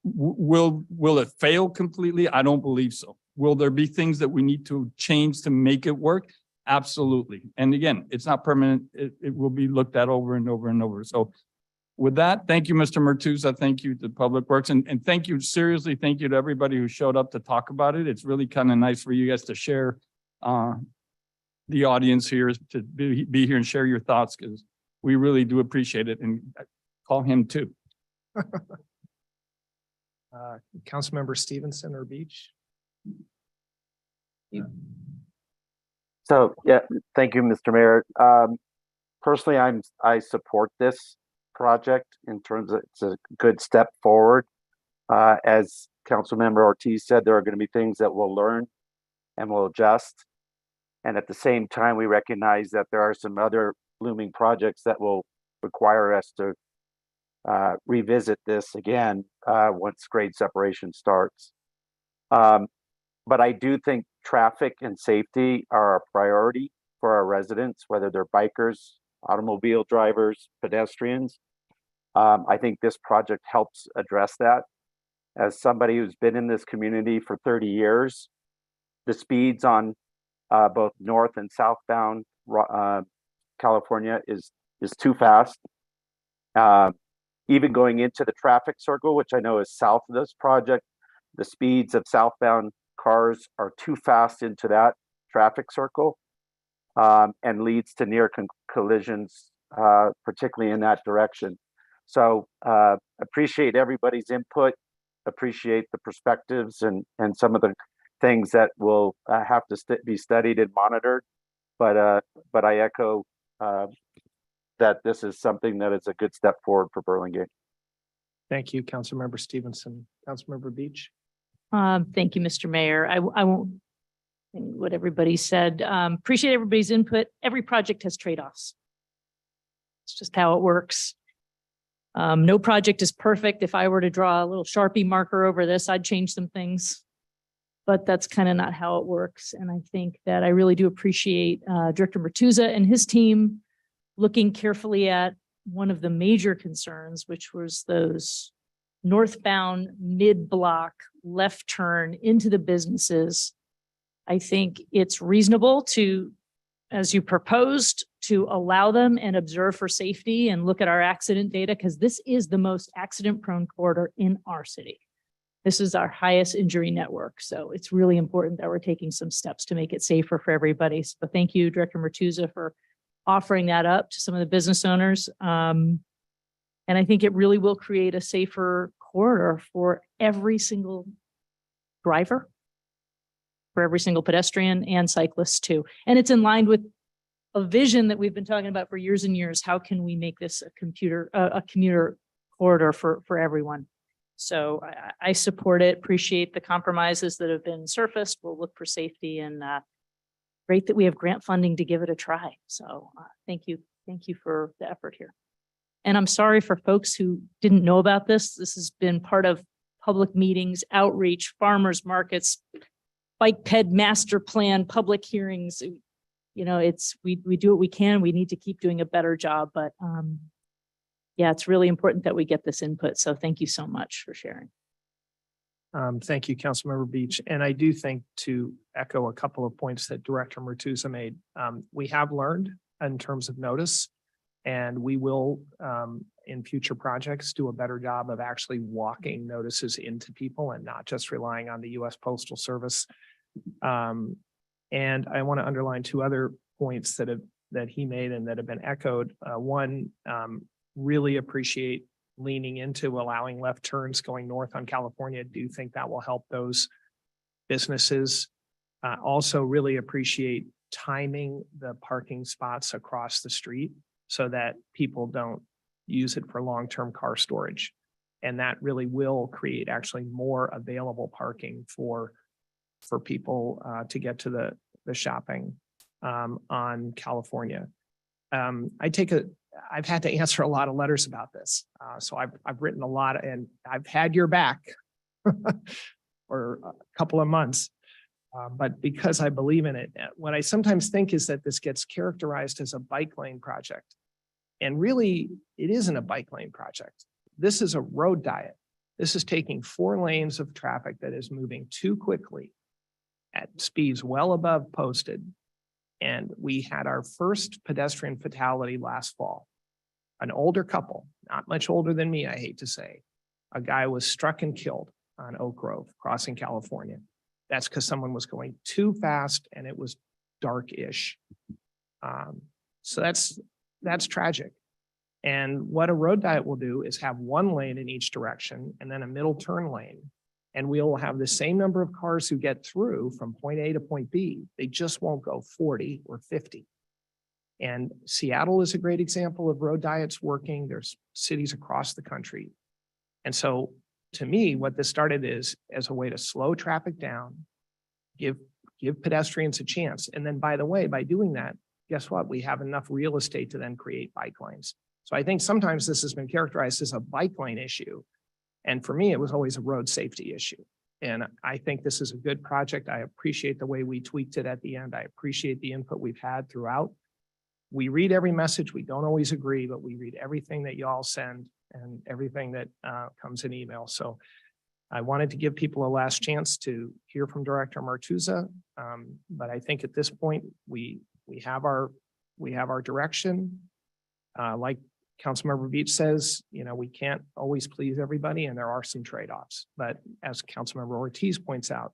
will it fail completely? I don't believe so. Will there be things that we need to change to make it work? Absolutely. And again, it's not permanent. It will be looked at over and over and over. So with that, thank you, Mr. Martuza. Thank you to Public Works. And thank you, seriously, thank you to everybody who showed up to talk about it. It's really kind of nice for you guys to share the audience here, to be here and share your thoughts, because we really do appreciate it. And call him too. Councilmember Stevenson or Beach? So, yeah, thank you, Mr. Mayor. Personally, I support this project in terms of it's a good step forward. As Councilmember Ortiz said, there are going to be things that we'll learn and we'll adjust. And at the same time, we recognize that there are some other looming projects that will require us to revisit this again once grade separation starts. But I do think traffic and safety are a priority for our residents, whether they're bikers, automobile drivers, pedestrians. I think this project helps address that. As somebody who's been in this community for 30 years, the speeds on both north and southbound California is too fast. Even going into the traffic circle, which I know is south of this project, the speeds of southbound cars are too fast into that traffic circle and leads to near collisions, particularly in that direction. So appreciate everybody's input, appreciate the perspectives and some of the things that will have to be studied and monitored. But I echo that this is something that is a good step forward for Burlingame. Thank you, Councilmember Stevenson. Councilmember Beach? Thank you, Mr. Mayor. I won't think what everybody said. Appreciate everybody's input. Every project has trade-offs. It's just how it works. No project is perfect. If I were to draw a little Sharpie marker over this, I'd change some things, but that's kind of not how it works. And I think that I really do appreciate Director Martuza and his team looking carefully at one of the major concerns, which was those northbound mid-block left turn into the businesses. I think it's reasonable to, as you proposed, to allow them and observe for safety and look at our accident data, because this is the most accident-prone corridor in our city. This is our highest injury network. So it's really important that we're taking some steps to make it safer for everybody. So thank you, Director Martuza, for offering that up to some of the business owners. And I think it really will create a safer corridor for every single driver, for every single pedestrian and cyclist too. And it's in line with a vision that we've been talking about for years and years. How can we make this a commuter corridor for everyone? So I support it, appreciate the compromises that have been surfaced. We'll look for safety, and great that we have grant funding to give it a try. So thank you. Thank you for the effort here. And I'm sorry for folks who didn't know about this. This has been part of public meetings, outreach, farmers markets, bike ped master plan, public hearings. You know, we do what we can. We need to keep doing a better job, but yeah, it's really important that we get this input. So thank you so much for sharing. Thank you, Councilmember Beach. And I do think, to echo a couple of points that Director Martuza made, we have learned in terms of notice, and we will, in future projects, do a better job of actually walking notices into people and not just relying on the U.S. Postal Service. And I want to underline two other points that he made and that have been echoed. One, really appreciate leaning into allowing left turns going north on California. Do think that will help those businesses. Also really appreciate timing the parking spots across the street so that people don't use it for long-term car storage. And that really will create actually more available parking for people to get to the shopping on California. I've had to answer a lot of letters about this. So I've written a lot, and I've had your back for a couple of months. But because I believe in it, what I sometimes think is that this gets characterized as a bike lane project. And really, it isn't a bike lane project. This is a road diet. This is taking 4 lanes of traffic that is moving too quickly at speeds well above posted. And we had our first pedestrian fatality last fall. An older couple, not much older than me, I hate to say. A guy was struck and killed on Oak Grove, crossing California. That's because someone was going too fast and it was dark-ish. So that's tragic. And what a road diet will do is have 1 lane in each direction and then a middle turn lane. And we'll have the same number of cars who get through from point A to point B. They just won't go 40 or 50. And Seattle is a great example of road diets working. There's cities across the country. And so to me, what this started is as a way to slow traffic down, give pedestrians a chance. And then, by the way, by doing that, guess what? We have enough real estate to then create bike lanes. So I think sometimes this has been characterized as a bike lane issue. And for me, it was always a road safety issue. And I think this is a good project. I appreciate the way we tweaked it at the end. I appreciate the input we've had throughout. We read every message. We don't always agree, but we read everything that y'all send and everything that comes in email. So I wanted to give people a last chance to hear from Director Martuza. But I think at this point, we have our direction. Like Councilmember Beach says, you know, we can't always please everybody, and there are some trade-offs. But as Councilmember Ortiz points out,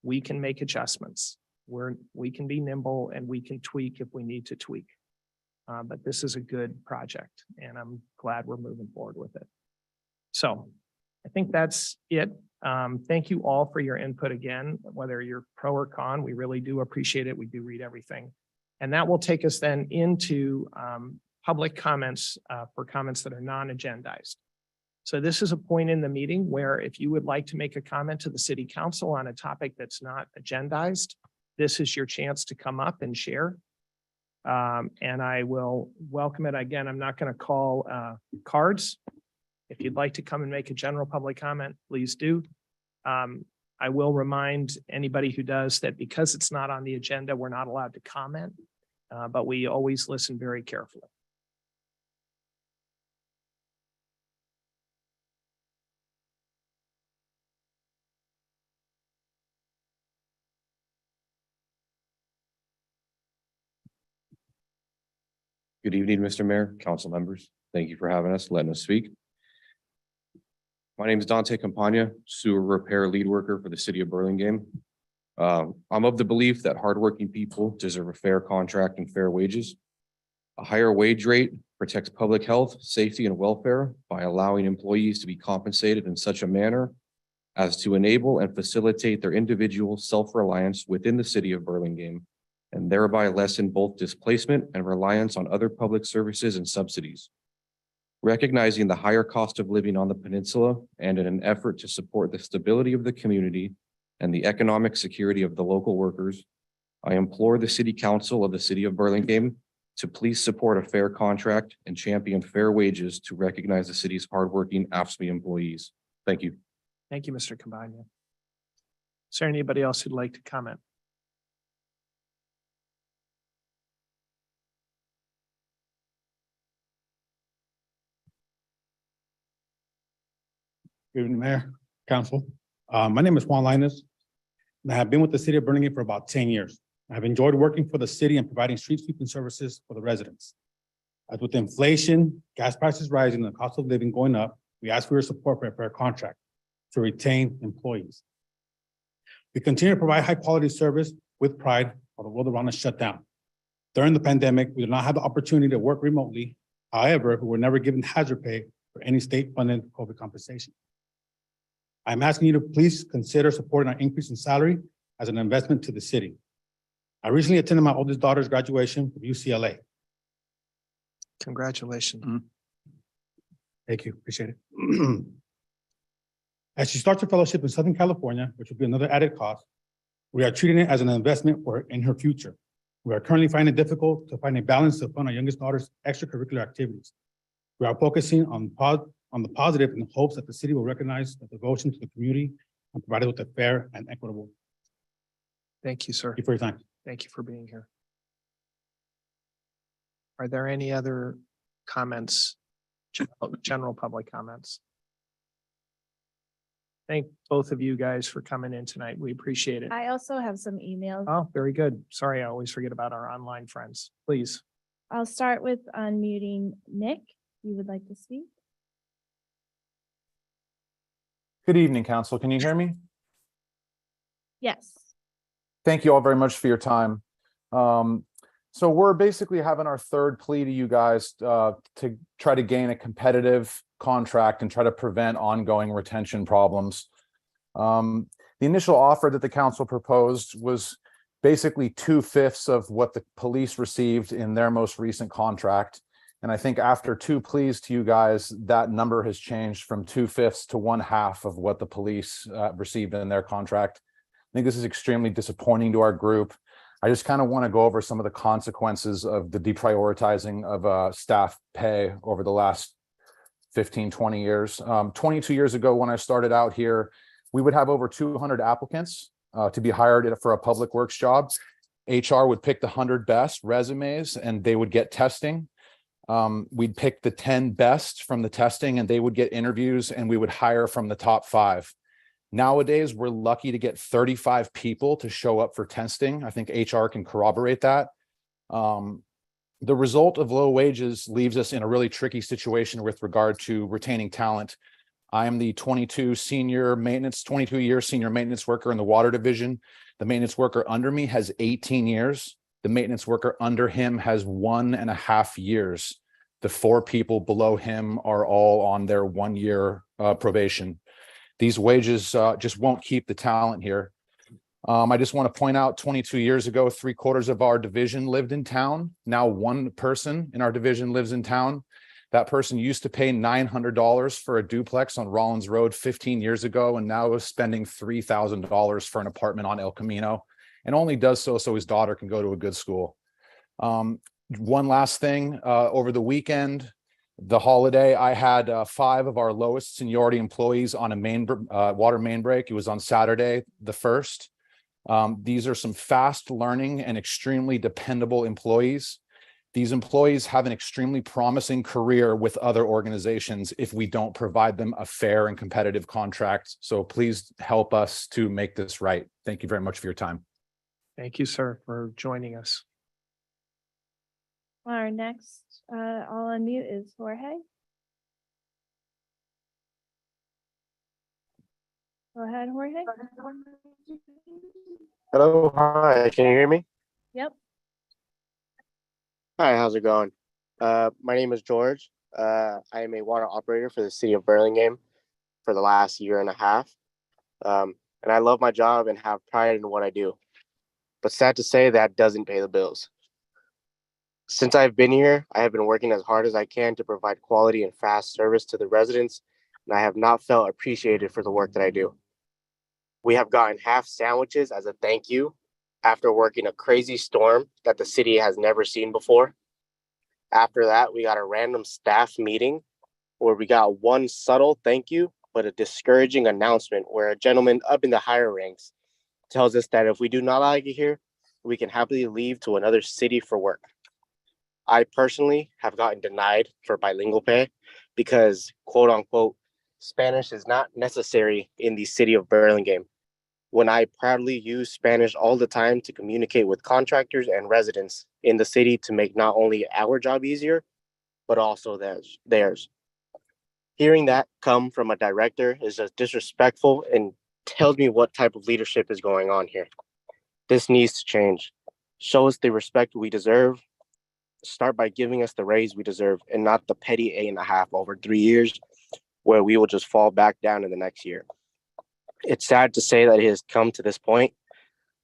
we can make adjustments. We can be nimble and we can tweak if we need to tweak. But this is a good project, and I'm glad we're moving forward with it. So I think that's it. Thank you all for your input again, whether you're pro or con. We really do appreciate it. We do read everything. And that will take us then into public comments for comments that are non-agendized. So this is a point in the meeting where if you would like to make a comment to the city council on a topic that's not agendized, this is your chance to come up and share. And I will welcome it. Again, I'm not going to call cards. If you'd like to come and make a general public comment, please do. I will remind anybody who does that because it's not on the agenda, we're not allowed to comment, but we always listen very carefully. Good evening, Mr. Mayor, council members. Thank you for having us, letting us speak. My name is Dante Campagna, sewer repair lead worker for the city of Burlingame. I'm of the belief that hardworking people deserve a fair contract and fair wages. A higher wage rate protects public health, safety, and welfare by allowing employees to be compensated in such a manner as to enable and facilitate their individual self-reliance within the city of Burlingame, and thereby lessen both displacement and reliance on other public services and subsidies. Recognizing the higher cost of living on the peninsula and in an effort to support the stability of the community and the economic security of the local workers, I implore the City Council of the City of Burlingame to please support a fair contract and champion fair wages to recognize the city's hardworking AFSCME employees. Thank you. Thank you, Mr. Campagna. Is there anybody else who'd like to comment? Good evening, Mayor, Council. My name is Juan Linus, and I have been with the city of Burlingame for about 10 years. I have enjoyed working for the city and providing street sweeping services for the residents. As with inflation, gas prices rising, and the cost of living going up, we ask for your support for a fair contract to retain employees. We continue to provide high quality service with pride while the world around us shut down. During the pandemic, we did not have the opportunity to work remotely. However, we were never given hazard pay for any state funded COVID compensation. I'm asking you to please consider supporting our increase in salary as an investment to the city. I recently attended my oldest daughter's graduation from UCLA. Congratulations. Thank you, appreciate it. As she starts her fellowship in Southern California, which will be another added cost, we are treating it as an investment for in her future. We are currently finding it difficult to find a balance to fund our youngest daughter's extracurricular activities. We are focusing on the positive in the hopes that the city will recognize the devotion to the community and provide it with a fair and equitable. Thank you, sir. Thank you for your time. Thank you for being here. Are there any other comments, general public comments? Thank both of you guys for coming in tonight. We appreciate it. I also have some emails. Oh, very good. Sorry, I always forget about our online friends. Please. I'll start with unmuting Nick. You would like to speak? Good evening, Council. Can you hear me? Yes. Thank you all very much for your time. So we're basically having our third plea to you guys to try to gain a competitive contract and try to prevent ongoing retention problems. The initial offer that the council proposed was basically 2/5 of what the police received in their most recent contract. And I think after two pleas to you guys, that number has changed from 2/5 to 1/2 of what the police received in their contract. I think this is extremely disappointing to our group. I just kind of want to go over some of the consequences of the deprioritizing of staff pay over the last 15, 20 years. 22 years ago, when I started out here, we would have over 200 applicants to be hired for a public works job. HR would pick the 100 best resumes and they would get testing. We'd pick the 10 best from the testing and they would get interviews and we would hire from the top 5. Nowadays, we're lucky to get 35 people to show up for testing. I think HR can corroborate that. The result of low wages leaves us in a really tricky situation with regard to retaining talent. I am the 22-year senior maintenance worker in the water division. The maintenance worker under me has 18 years. The maintenance worker under him has 1.5 years. The 4 people below him are all on their 1-year probation. These wages just won't keep the talent here. I just want to point out 22 years ago, 3/4 of our division lived in town. Now 1 person in our division lives in town. That person used to pay $900 for a duplex on Rollins Road 15 years ago, and now is spending $3,000 for an apartment on El Camino, and only does so his daughter can go to a good school. One last thing, over the weekend, the holiday, I had 5 of our lowest seniority employees on a water main break. It was on Saturday, the 1st. These are some fast learning and extremely dependable employees. These employees have an extremely promising career with other organizations if we don't provide them a fair and competitive contract. So please help us to make this right. Thank you very much for your time. Thank you, sir, for joining us. Our next, I'll unmute is Jorge. Go ahead, Jorge. Hello, hi, can you hear me? Yep. Hi, how's it going? My name is George. I am a water operator for the city of Burlingame for the last 1.5 years. And I love my job and have pride in what I do. But sad to say, that doesn't pay the bills. Since I've been here, I have been working as hard as I can to provide quality and fast service to the residents, and I have not felt appreciated for the work that I do. We have gotten half sandwiches as a thank you after working a crazy storm that the city has never seen before. After that, we got a random staff meeting where we got one subtle thank you, but a discouraging announcement where a gentleman up in the higher ranks tells us that if we do not like it here, we can happily leave to another city for work. I personally have gotten denied for bilingual pay because, quote unquote, Spanish is not necessary in the city of Burlingame, when I proudly use Spanish all the time to communicate with contractors and residents in the city to make not only our job easier, but also theirs. Hearing that come from a director is just disrespectful and tells me what type of leadership is going on here. This needs to change. Show us the respect we deserve. Start by giving us the raise we deserve and not the petty 8.5 over 3 years where we will just fall back down in the next year. It's sad to say that it has come to this point,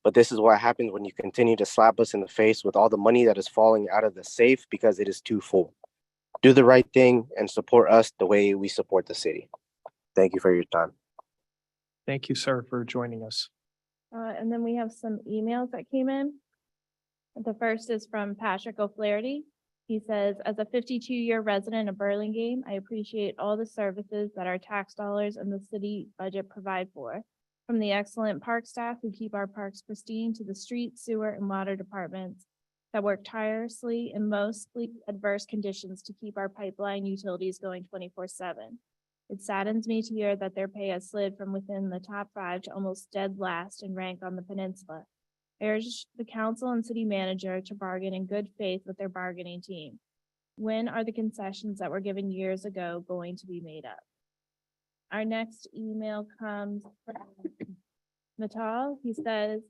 but this is what happens when you continue to slap us in the face with all the money that is falling out of the safe because it is too full. Do the right thing and support us the way we support the city. Thank you for your time. Thank you, sir, for joining us. And then we have some emails that came in. The first is from Patrick O'Flaherty. He says, as a 52-year resident of Burlingame, I appreciate all the services that our tax dollars and the city budget provide for. From the excellent park staff who keep our parks pristine to the street, sewer, and water departments that work tirelessly in mostly adverse conditions to keep our pipeline utilities going 24/7. It saddens me to hear that their pay has slid from within the top 5 to almost dead last in rank on the peninsula. I urge the council and city manager to bargain in good faith with their bargaining team. When are the concessions that were given years ago going to be made up? Our next email comes from Natal. He says,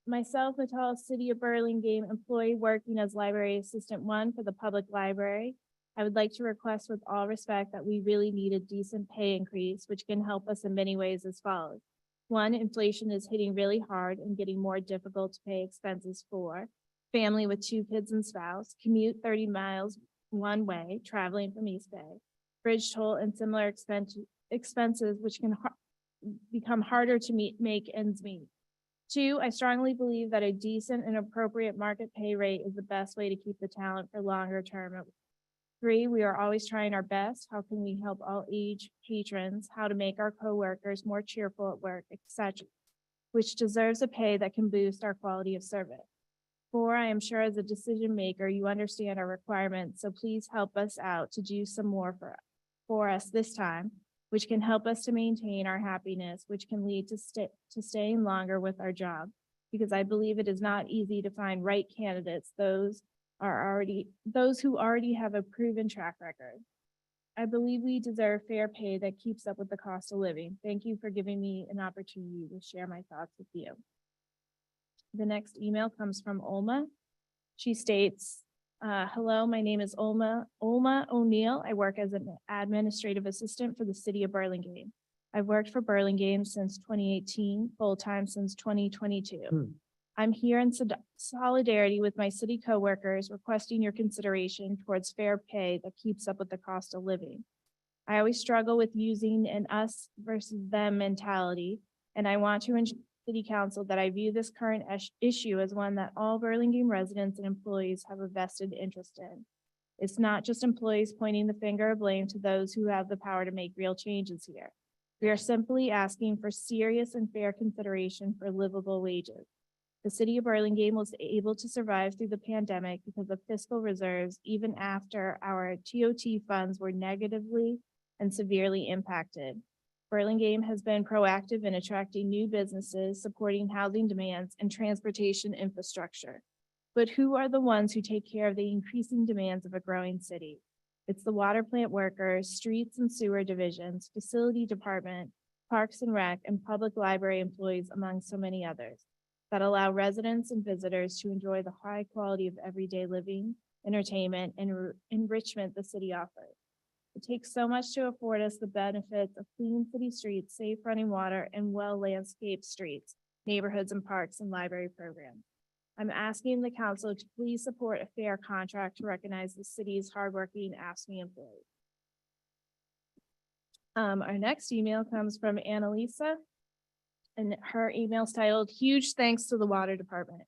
myself, Natal, City of Burlingame employee working as Library Assistant 1 for the public library. I would like to request with all respect that we really need a decent pay increase, which can help us in many ways as follows. 1, inflation is hitting really hard and getting more difficult to pay expenses for. Family with 2 kids and spouse, commute 30 miles one way, traveling from East Bay. Bridge toll and similar expenses, which can become harder to make ends meet. 2, I strongly believe that a decent and appropriate market pay rate is the best way to keep the talent for longer term. 3, we are always trying our best. How can we help all age patrons? How to make our coworkers more cheerful at work, etc., which deserves a pay that can boost our quality of service. 4, I am sure as a decision maker, you understand our requirements, so please help us out to do some more for us this time, which can help us to maintain our happiness, which can lead to staying longer with our job, because I believe it is not easy to find right candidates, those who already have a proven track record. I believe we deserve fair pay that keeps up with the cost of living. Thank you for giving me an opportunity to share my thoughts with you. The next email comes from Olma. She states, hello, my name is Olma O'Neill. I work as an administrative assistant for the city of Burlingame. I've worked for Burlingame since 2018, full-time since 2022. I'm here in solidarity with my city coworkers, requesting your consideration towards fair pay that keeps up with the cost of living. I always struggle with using an us versus them mentality, and I want to ensure City Council that I view this current issue as one that all Burlingame residents and employees have a vested interest in. It's not just employees pointing the finger of blame to those who have the power to make real changes here. We are simply asking for serious and fair consideration for livable wages. The city of Burlingame was able to survive through the pandemic because of fiscal reserves, even after our TOT funds were negatively and severely impacted. Burlingame has been proactive in attracting new businesses, supporting housing demands and transportation infrastructure. But who are the ones who take care of the increasing demands of a growing city? It's the water plant workers, streets and sewer divisions, facility department, parks and rec, and public library employees, among so many others, that allow residents and visitors to enjoy the high quality of everyday living, entertainment, and enrichment the city offers. It takes so much to afford us the benefits of clean city streets, safe running water, and well-landscaped streets, neighborhoods and parks and library programs. I'm asking the council to please support a fair contract to recognize the city's hardworking AFSCME employees. Our next email comes from Annalisa, and her email's titled, "Huge thanks to the water department."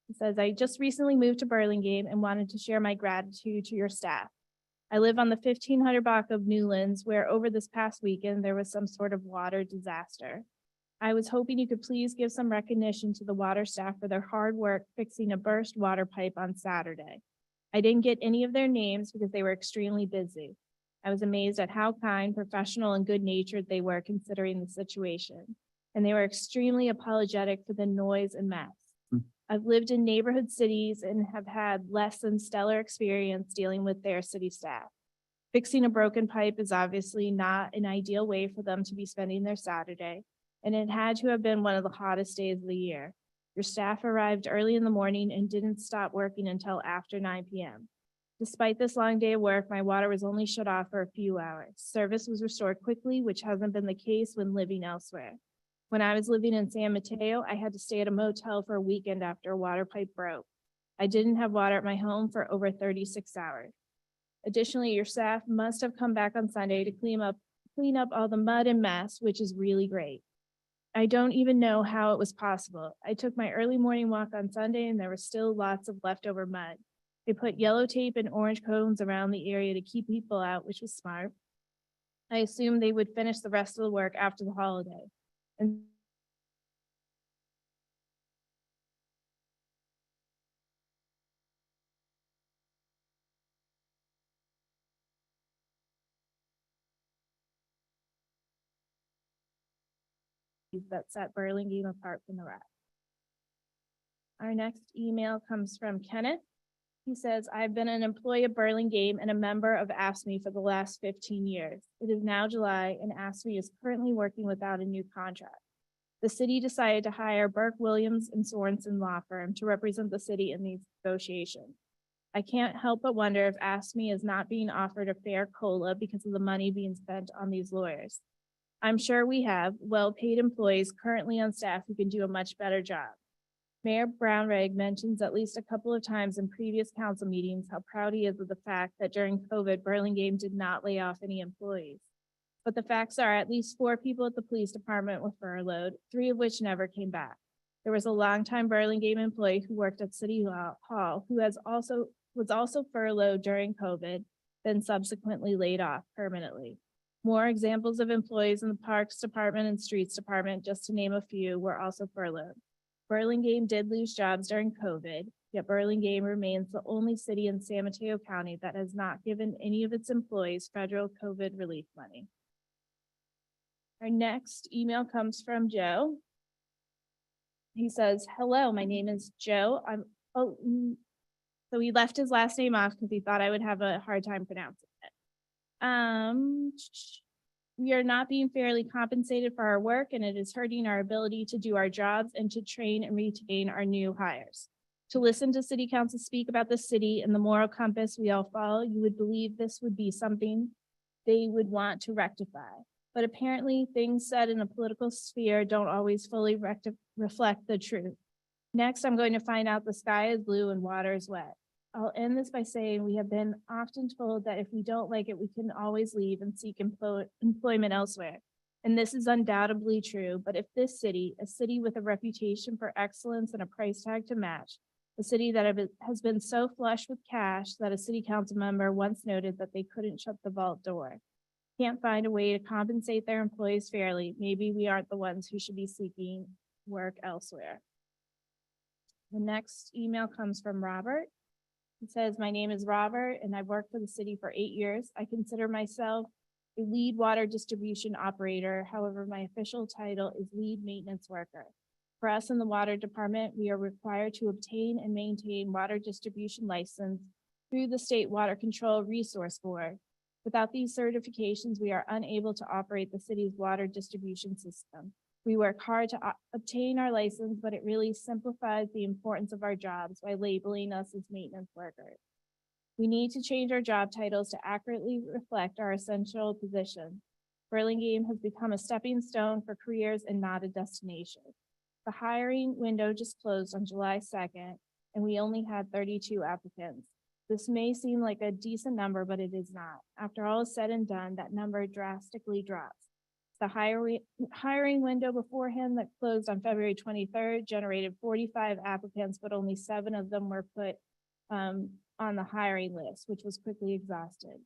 It says, "I just recently moved to Burlingame and wanted to share my gratitude to your staff. I live on the 1500 block of Newlands, where over this past weekend, there was some sort of water disaster. I was hoping you could please give some recognition to the water staff for their hard work fixing a burst water pipe on Saturday. I didn't get any of their names because they were extremely busy. I was amazed at how kind, professional, and good-natured they were considering the situation. And they were extremely apologetic for the noise and mess. I've lived in neighborhood cities and have had less than stellar experience dealing with their city staff. Fixing a broken pipe is obviously not an ideal way for them to be spending their Saturday, and it had to have been one of the hottest days of the year. Your staff arrived early in the morning and didn't stop working until after 9 p.m. Despite this long day of work, my water was only shut off for a few hours. Service was restored quickly, which hasn't been the case when living elsewhere. When I was living in San Mateo, I had to stay at a motel for a weekend after a water pipe broke. I didn't have water at my home for over 36 hours. Additionally, your staff must have come back on Sunday to clean up all the mud and mess, which is really great. I don't even know how it was possible. I took my early morning walk on Sunday and there was still lots of leftover mud. They put yellow tape and orange cones around the area to keep people out, which was smart. I assumed they would finish the rest of the work after the holiday. And that set Burlingame apart from the rest. Our next email comes from Kenneth. He says, "I've been an employee of Burlingame and a member of AFSCME for the last 15 years. It is now July and AFSCME is currently working without a new contract. The city decided to hire Burke Williams and Sorensen law firm to represent the city in these negotiations. I can't help but wonder if AFSCME is not being offered a fair COLA because of the money being spent on these lawyers. I'm sure we have well-paid employees currently on staff who can do a much better job. Mayor Brownrigg mentions at least a couple of times in previous council meetings how proud he is of the fact that during COVID, Burlingame did not lay off any employees. But the facts are at least 4 people at the police department were furloughed, 3 of which never came back. There was a longtime Burlingame employee who worked at City Hall who was also furloughed during COVID, then subsequently laid off permanently. More examples of employees in the Parks Department and Streets Department, just to name a few, were also furloughed. Burlingame did lose jobs during COVID, yet Burlingame remains the only city in San Mateo County that has not given any of its employees federal COVID relief money." Our next email comes from Joe. He says, "Hello, my name is Joe. So he left his last name off because he thought I would have a hard time pronouncing it. We are not being fairly compensated for our work, and it is hurting our ability to do our jobs and to train and retain our new hires. To listen to city council speak about the city and the moral compass we all follow, you would believe this would be something they would want to rectify. But apparently things said in a political sphere don't always fully reflect the truth. Next, I'm going to find out the sky is blue and water is wet. I'll end this by saying we have been often told that if we don't like it, we can always leave and seek employment elsewhere. And this is undoubtedly true, but if this city, a city with a reputation for excellence and a price tag to match, a city that has been so flush with cash that a city council member once noted that they couldn't shut the vault door, can't find a way to compensate their employees fairly, maybe we aren't the ones who should be seeking work elsewhere." The next email comes from Robert. It says, "My name is Robert and I've worked for the city for 8 years. I consider myself a lead water distribution operator. However, my official title is lead maintenance worker. For us in the water department, we are required to obtain and maintain water distribution license through the State Water Control Resource Board. Without these certifications, we are unable to operate the city's water distribution system. We work hard to obtain our license, but it really simplifies the importance of our jobs by labeling us as maintenance workers. We need to change our job titles to accurately reflect our essential position. Burlingame has become a stepping stone for careers and not a destination. The hiring window just closed on July 2nd, and we only had 32 applicants. This may seem like a decent number, but it is not. After all is said and done, that number drastically drops. The hiring window beforehand that closed on February 23rd generated 45 applicants, but only 7 of them were put on the hiring list, which was quickly exhausted.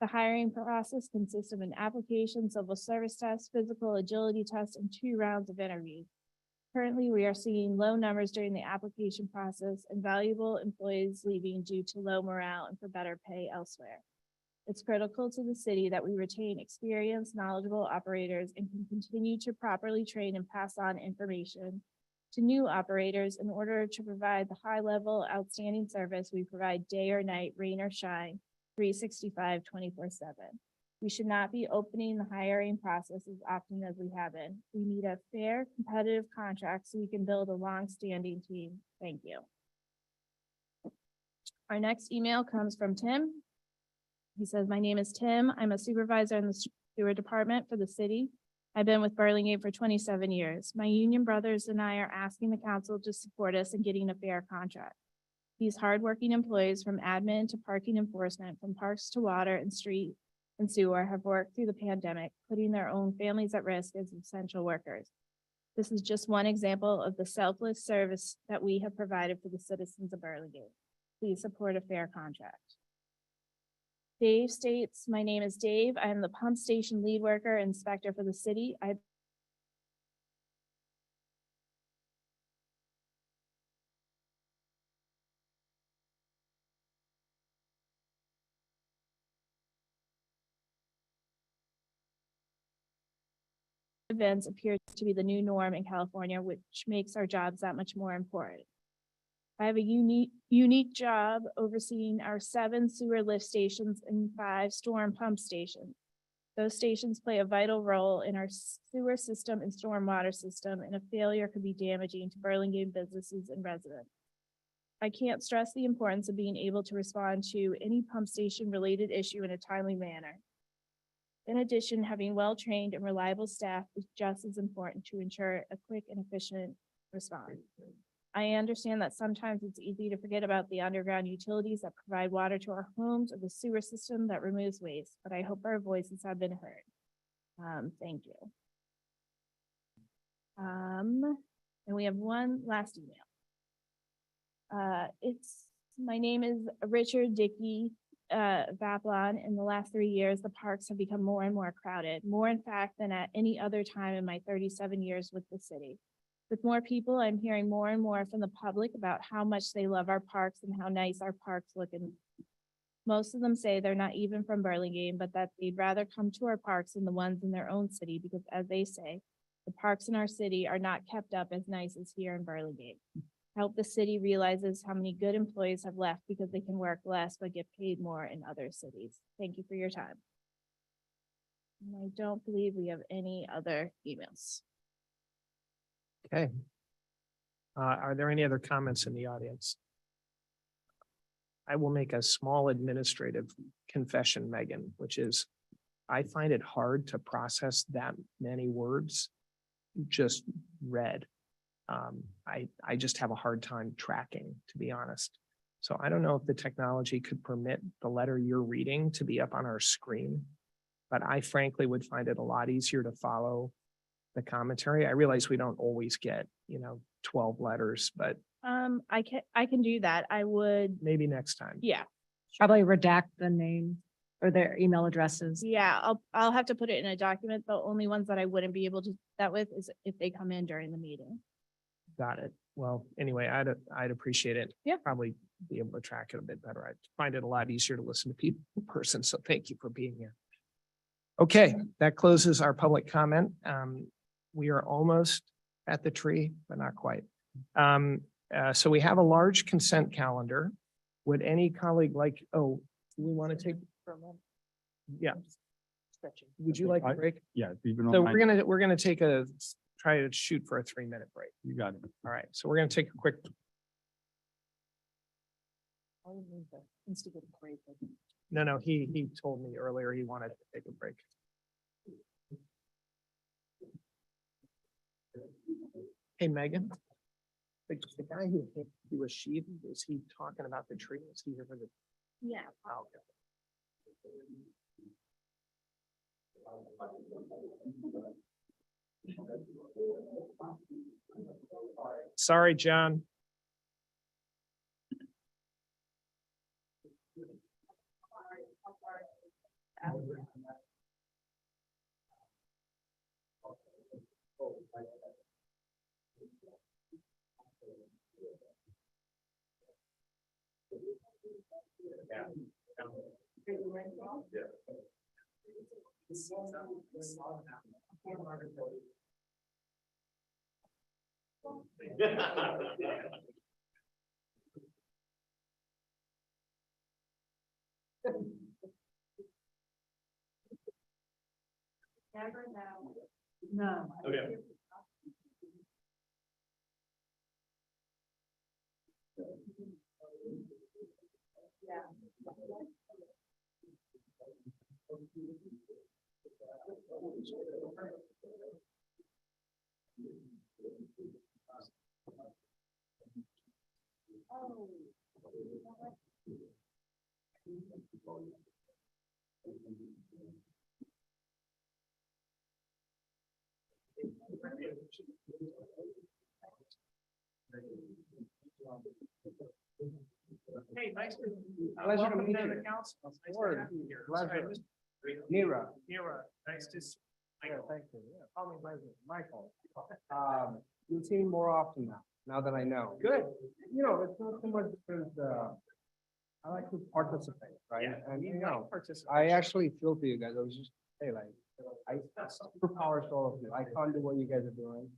The hiring process consists of an application, civil service test, physical agility test, and 2 rounds of interviews. Currently, we are seeing low numbers during the application process and valuable employees leaving due to low morale and for better pay elsewhere. It's critical to the city that we retain experienced, knowledgeable operators and can continue to properly train and pass on information to new operators in order to provide the high-level, outstanding service we provide day or night, rain or shine, 365, 24/7. We should not be opening the hiring process as often as we have been. We need a fair, competitive contract so we can build a long-standing team. Thank you. Our next email comes from Tim. He says, my name is Tim. I'm a supervisor in the sewer department for the city. I've been with Burlingame for 27 years. My union brothers and I are asking the council to support us in getting a fair contract. These hardworking employees, from admin to parking enforcement, from parks to water and street and sewer, have worked through the pandemic, putting their own families at risk as essential workers. This is just one example of the selfless service that we have provided for the citizens of Burlingame. Please support a fair contract. Dave states, my name is Dave. I am the pump station lead worker inspector for the city. Events appear to be the new norm in California, which makes our jobs that much more important. I have a unique job overseeing our 7 sewer lift stations and 5 storm pump stations. Those stations play a vital role in our sewer system and stormwater system, and a failure could be damaging to Burlingame businesses and residents. I can't stress the importance of being able to respond to any pump station related issue in a timely manner. In addition, having well-trained and reliable staff is just as important to ensure a quick and efficient response. I understand that sometimes it's easy to forget about the underground utilities that provide water to our homes or the sewer system that removes waste, but I hope our voices have been heard. Thank you. And we have one last email. My name is Richard Dickey Vaplon. In the last 3 years, the parks have become more and more crowded, more in fact than at any other time in my 37 years with the city. With more people, I'm hearing more and more from the public about how much they love our parks and how nice our parks look. And most of them say they're not even from Burlingame, but that they'd rather come to our parks than the ones in their own city, because as they say, the parks in our city are not kept up as nice as here in Burlingame. I hope the city realizes how many good employees have left because they can work less but get paid more in other cities. Thank you for your time. And I don't believe we have any other emails. Okay. Are there any other comments in the audience? I will make a small administrative confession, Megan, which is I find it hard to process that many words just read. I just have a hard time tracking, to be honest. So I don't know if the technology could permit the letter you're reading to be up on our screen, but I frankly would find it a lot easier to follow the commentary. I realize we don't always get, 12 letters, but I can do that. I would, maybe next time. yeah. Probably redact the name or their email addresses. Yeah, I'll have to put it in a document. The only ones that I wouldn't be able to do that with is if they come in during the meeting. Got it. Well, anyway, I'd appreciate it. Yeah. Probably be able to track it a bit better. I find it a lot easier to listen to people in person. So thank you for being here. Okay, that closes our public comment. We are almost at the tree, but not quite. So we have a large consent calendar. Would any colleague like, do we want to take? Yeah. Would you like a break? Yeah. So we're gonna try to shoot for a 3-minute break. You got it. All right, so we're gonna take a quick No, he told me earlier he wanted to take a break. Hey, Megan. The guy who hit, he was sheathing, is he talking about the tree? Is he here for the? Yeah. Oh, okay. Sorry, John. No. Okay. Hey, nice to. Pleasure to welcome meet you. the council. Nice to Lord, have you here. pleasure. Sorry, Mira. Mira, nice to. Yeah, thank you. Yeah, call me Leslie, Michael. You'll see me more often now that I know. Good. You know, it's not so much because, I like to participate, right? Yeah, And we you like know, participation. I actually feel for you guys. I was just, hey, like, I superpowers to all of you. I can't do what you guys are doing.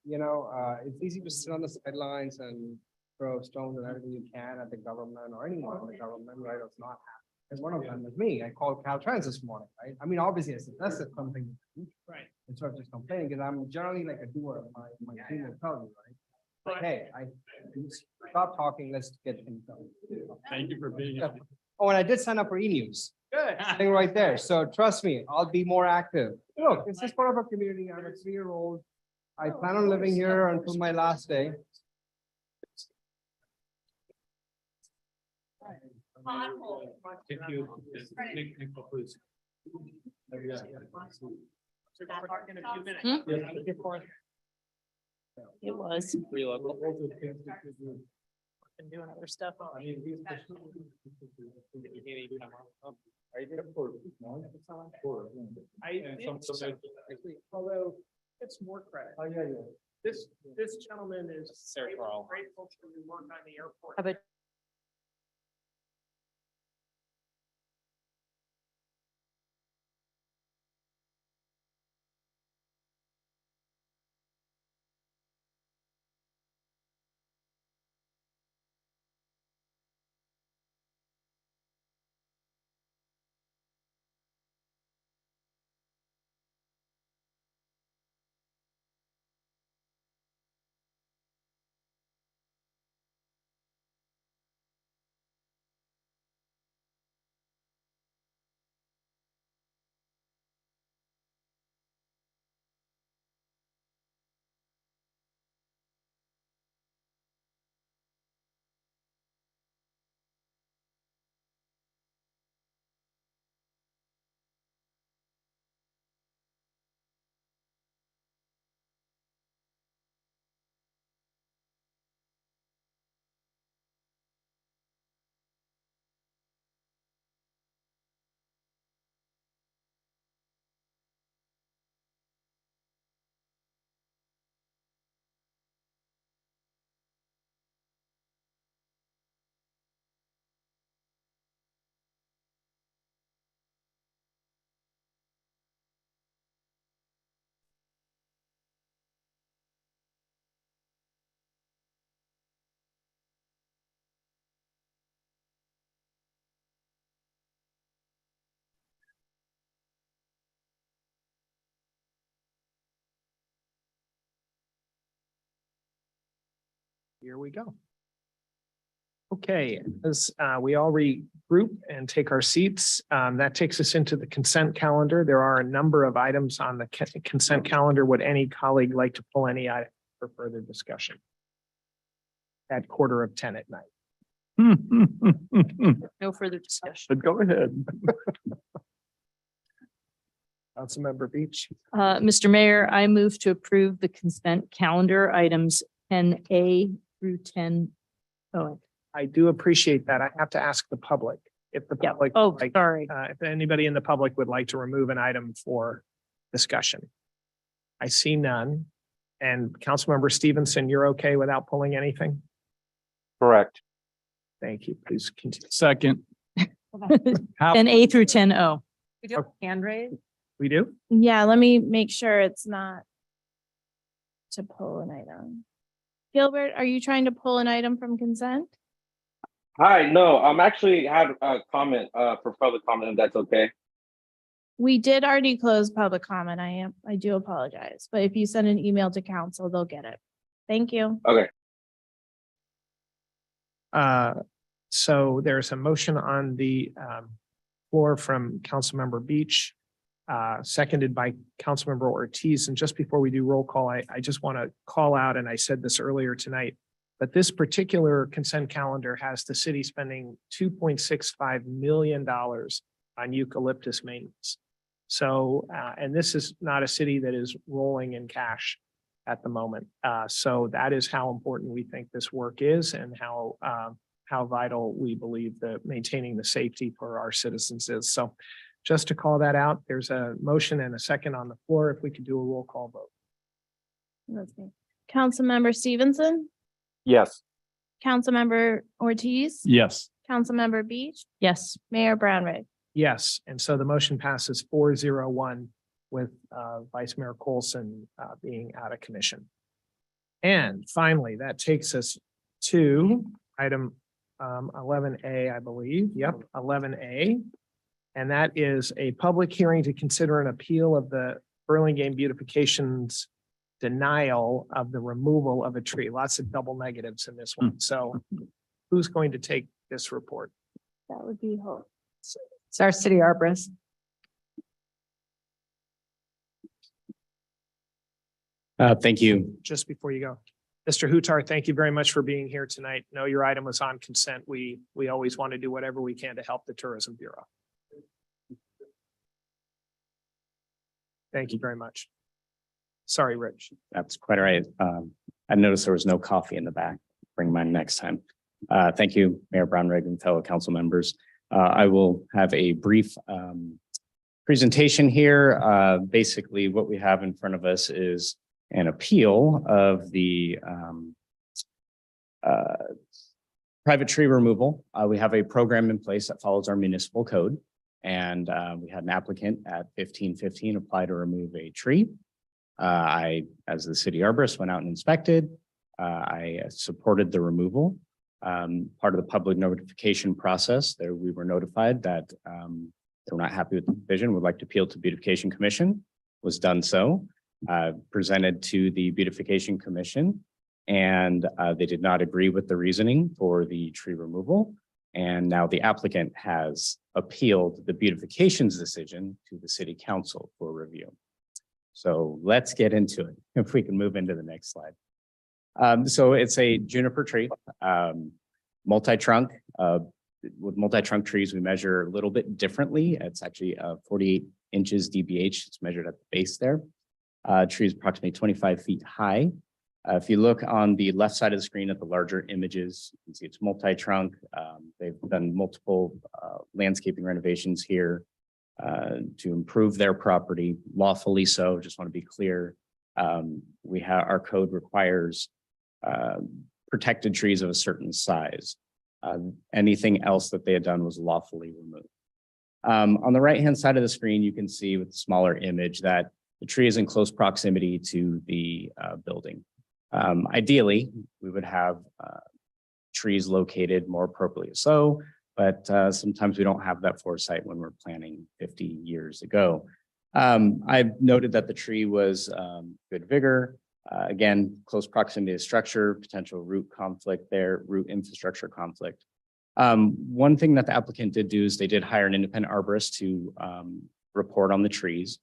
You know, it's easy to sit on the sidelines and throw stones and everything you can at the government or anyone in the government, right? It's not happening. And one of them is me. I called Caltrans this morning, right? I mean, obviously I suggested something. Right. Instead of just complaining, because I'm generally like a doer. My team will tell you, right? But hey, stop talking. Let's get things done. Thank you for being here. Oh, and I did sign up for e-news. Good. Thing right there. So trust me, I'll be more active. Look, this is part of our community. I'm a 3-year-old. I plan on living here until my last day. Thank you. Please. In a few minutes. It was. Been doing other stuff. Although it's more credit. Oh, yeah. This gentleman is grateful to work on the airport. How about Here we go. Okay, as we all regroup and take our seats, that takes us into the consent calendar. There are a number of items on the consent calendar. Would any colleague like to pull any item for further discussion? At 9:15 at night. No further discussion. But go ahead. Councilmember Beach. Mr. Mayor, I move to approve the consent calendar items 10A through 10. Oh, I do appreciate that. I have to ask the public if the yeah. public. Oh, like, sorry. if anybody in the public would like to remove an item for discussion. I see none. And Councilmember Stevenson, you're okay without pulling anything? Correct. Thank you. Please continue. Second. How- 10A through 10O. We do have hand raise? We do? Yeah, let me make sure it's not to pull an item. Gilbert, are you trying to pull an item from consent? Hi, no, I'm actually had a comment for public comment, if that's okay. We did already close public comment. I do apologize, but if you send an email to council, they'll get it. Thank you. Okay. So there's a motion on the floor from Councilmember Beach, seconded by Councilmember Ortiz. And just before we do roll call, I just want to call out, and I said this earlier tonight, but this particular consent calendar has the city spending $2.65 million on eucalyptus maintenance. So, and this is not a city that is rolling in cash at the moment. So that is how important we think this work is and how vital we believe that maintaining the safety for our citizens is. So just to call that out, there's a motion and a second on the floor. If we could do a roll call vote. That's me. Councilmember Stevenson, Yes. Councilmember Ortiz, Yes. Councilmember Beach, Yes. Mayor Brownrigg. Yes, and so the motion passes 4-0-1 with Vice Mayor Coulson being out of commission. And finally, that takes us to item 11A, I believe. Yep, 11A. And that is a public hearing to consider an appeal of the Burlingame Beautification's denial of the removal of a tree. Lots of double negatives in this one. So who's going to take this report? That would be Hope. It's our city arborist. Thank you. Just before you go. Mr. Hutar, thank you very much for being here tonight. No, your item was on consent. We always want to do whatever we can to help the Tourism Bureau. Thank you very much. Sorry, Rich. That's quite all right. I noticed there was no coffee in the back. Bring mine next time. Thank you, Mayor Brownrigg and fellow council members. I will have a brief presentation here. Basically, what we have in front of us is an appeal of the private tree removal. We have a program in place that follows our municipal code. And we had an applicant at 1515 apply to remove a tree. I, as the city arborist, went out and inspected. I supported the removal. Part of the public notification process, there we were notified that they were not happy with the vision, would like to appeal to Beautification Commission, was done so. Presented to the Beautification Commission, and they did not agree with the reasoning for the tree removal. And now the applicant has appealed the beautification's decision to the city council for review. So let's get into it. If we can move into the next slide. So it's a juniper tree, multi-trunk. With multi-trunk trees, we measure a little bit differently. It's actually 48 inches DBH. It's measured at the base there. Tree is approximately 25 feet high. If you look on the left side of the screen at the larger images, you can see it's multi-trunk. They've done multiple landscaping renovations here to improve their property, lawfully so. Just want to be clear. Our code requires protected trees of a certain size. Anything else that they had done was lawfully removed. On the right-hand side of the screen, you can see with the smaller image that the tree is in close proximity to the building. Ideally, we would have trees located more appropriately so, but sometimes we don't have that foresight when we're planning 50 years ago. I've noted that the tree was good vigor. Again, close proximity to structure, potential root conflict there, root infrastructure conflict. One thing that the applicant did do is they did hire an independent arborist to report on the trees.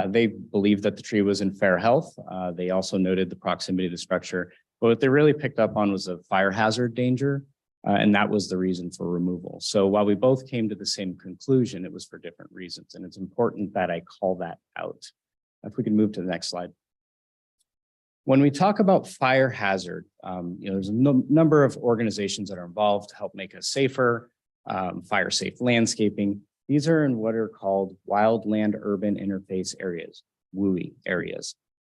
They believed that the tree was in fair health. They also noted the proximity to the structure, but what they really picked up on was a fire hazard danger, and that was the reason for removal. So while we both came to the same conclusion, it was for different reasons, and it's important that I call that out. If we can move to the next slide. When we talk about fire hazard, there's a number of organizations that are involved to help make us safer, fire safe landscaping. These are in what are called wildland urban interface areas, WUI areas.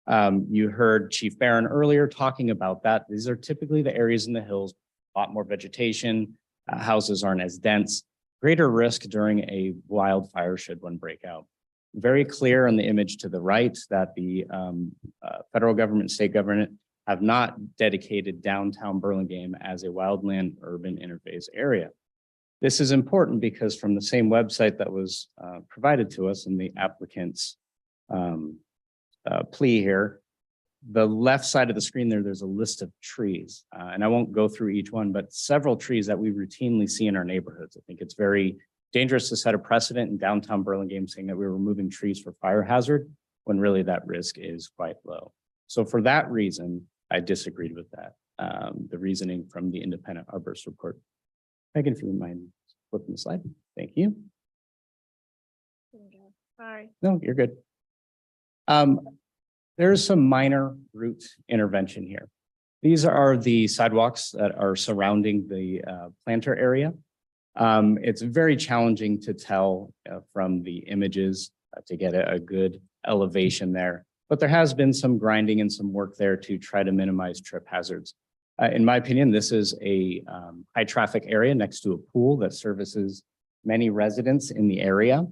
You heard Chief Barron earlier talking about that. These are typically the areas in the hills, a lot more vegetation, houses aren't as dense, greater risk during a wildfire should one break out. Very clear on the image to the right that the federal government, state government have not dedicated downtown Burlingame as a wildland urban interface area. This is important because from the same website that was provided to us in the applicant's plea here, the left side of the screen there's a list of trees. And I won't go through each one, but several trees that we routinely see in our neighborhoods. I think it's very dangerous to set a precedent in downtown Burlingame saying that we're removing trees for fire hazard when really that risk is quite low. So for that reason, I disagreed with that, the reasoning from the independent arborist report. Megan, if you wouldn't mind flipping the slide. Thank you. Sorry. No, you're good. There's some minor root intervention here. These are the sidewalks that are surrounding the planter area. It's very challenging to tell from the images to get a good elevation there, but there has been some grinding and some work there to try to minimize trip hazards. In my opinion, this is a high traffic area next to a pool that services many residents in the area.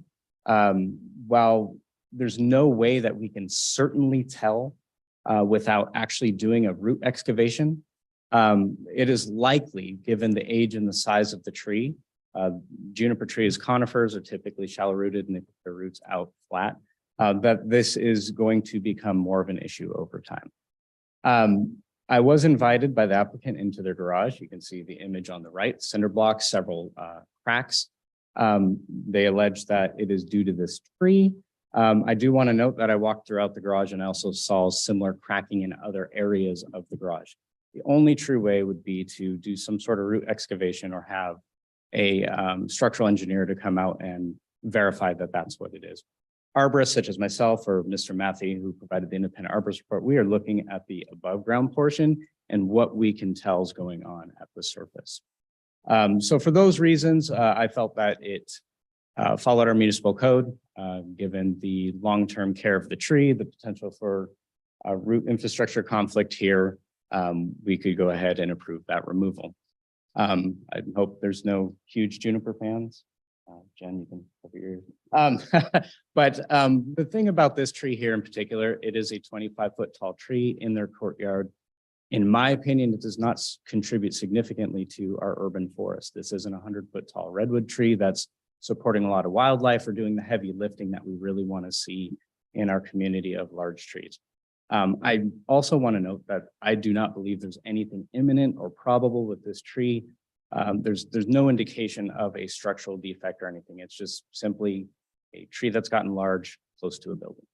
While there's no way that we can certainly tell without actually doing a root excavation, it is likely, given the age and the size of the tree, juniper trees, conifers are typically shallow rooted and they put their roots out flat, that this is going to become more of an issue over time. I was invited by the applicant into their garage. You can see the image on the right, cinder blocks, several cracks. They allege that it is due to this tree. I do want to note that I walked throughout the garage and I also saw similar cracking in other areas of the garage. The only true way would be to do some sort of root excavation or have a structural engineer to come out and verify that that's what it is. Arborists such as myself or Mr. Matthew, who provided the independent arborist report, we are looking at the above ground portion and what we can tell is going on at the surface. So for those reasons, I felt that it followed our municipal code, given the long-term care of the tree, the potential for root infrastructure conflict here, we could go ahead and approve that removal. I hope there's no huge juniper fans. Jen, you can cover your ears. But the thing about this tree here in particular, it is a 25-foot tall tree in their courtyard. In my opinion, it does not contribute significantly to our urban forest. This isn't a 100-foot tall redwood tree that's supporting a lot of wildlife or doing the heavy lifting that we really want to see in our community of large trees. I also want to note that I do not believe there's anything imminent or probable with this tree. There's no indication of a structural defect or anything. It's just simply a tree that's gotten large close to a building.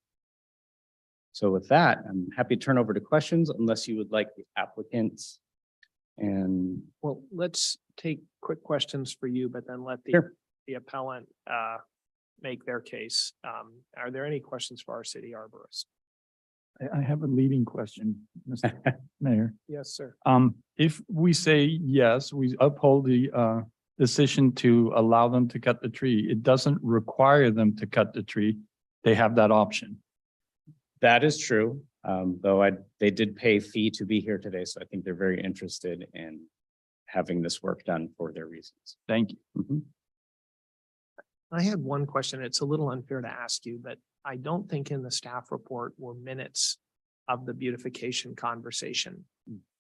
So with that, I'm happy to turn over to questions unless you would like the applicants. And well, let's take quick questions for you, but then let the appellant make their case. Are there any questions for our city arborist? I have a leading question, Mr. Mayor. Yes, sir. If we say yes, we uphold the decision to allow them to cut the tree, it doesn't require them to cut the tree. They have that option. that is true, though they did pay a fee to be here today, so I think they're very interested in having this work done for their reasons. Thank you. Mm-hmm. I had one question. It's a little unfair to ask you, but I don't think in the staff report were minutes of the beautification conversation.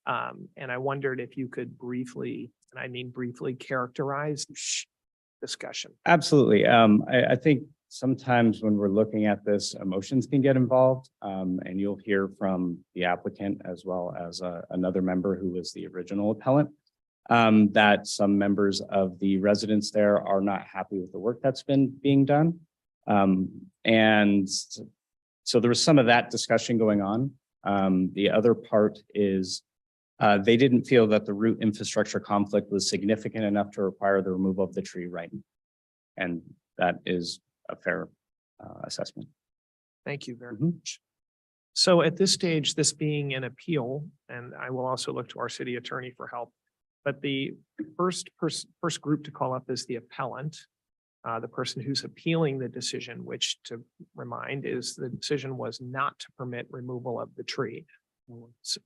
And I wondered if you could briefly, and I mean briefly, characterize discussion. Absolutely. I think sometimes when we're looking at this, emotions can get involved. And you'll hear from the applicant as well as another member who was the original appellant, that some members of the residents there are not happy with the work that's been being done. And so there was some of that discussion going on. The other part is they didn't feel that the root infrastructure conflict was significant enough to require the removal of the tree right now. And that is a fair assessment. Thank you very much. So at this stage, this being an appeal, and I will also look to our city attorney for help, but the first group to call up is the appellant, the person who's appealing the decision, which, to remind, is the decision was not to permit removal of the tree. So-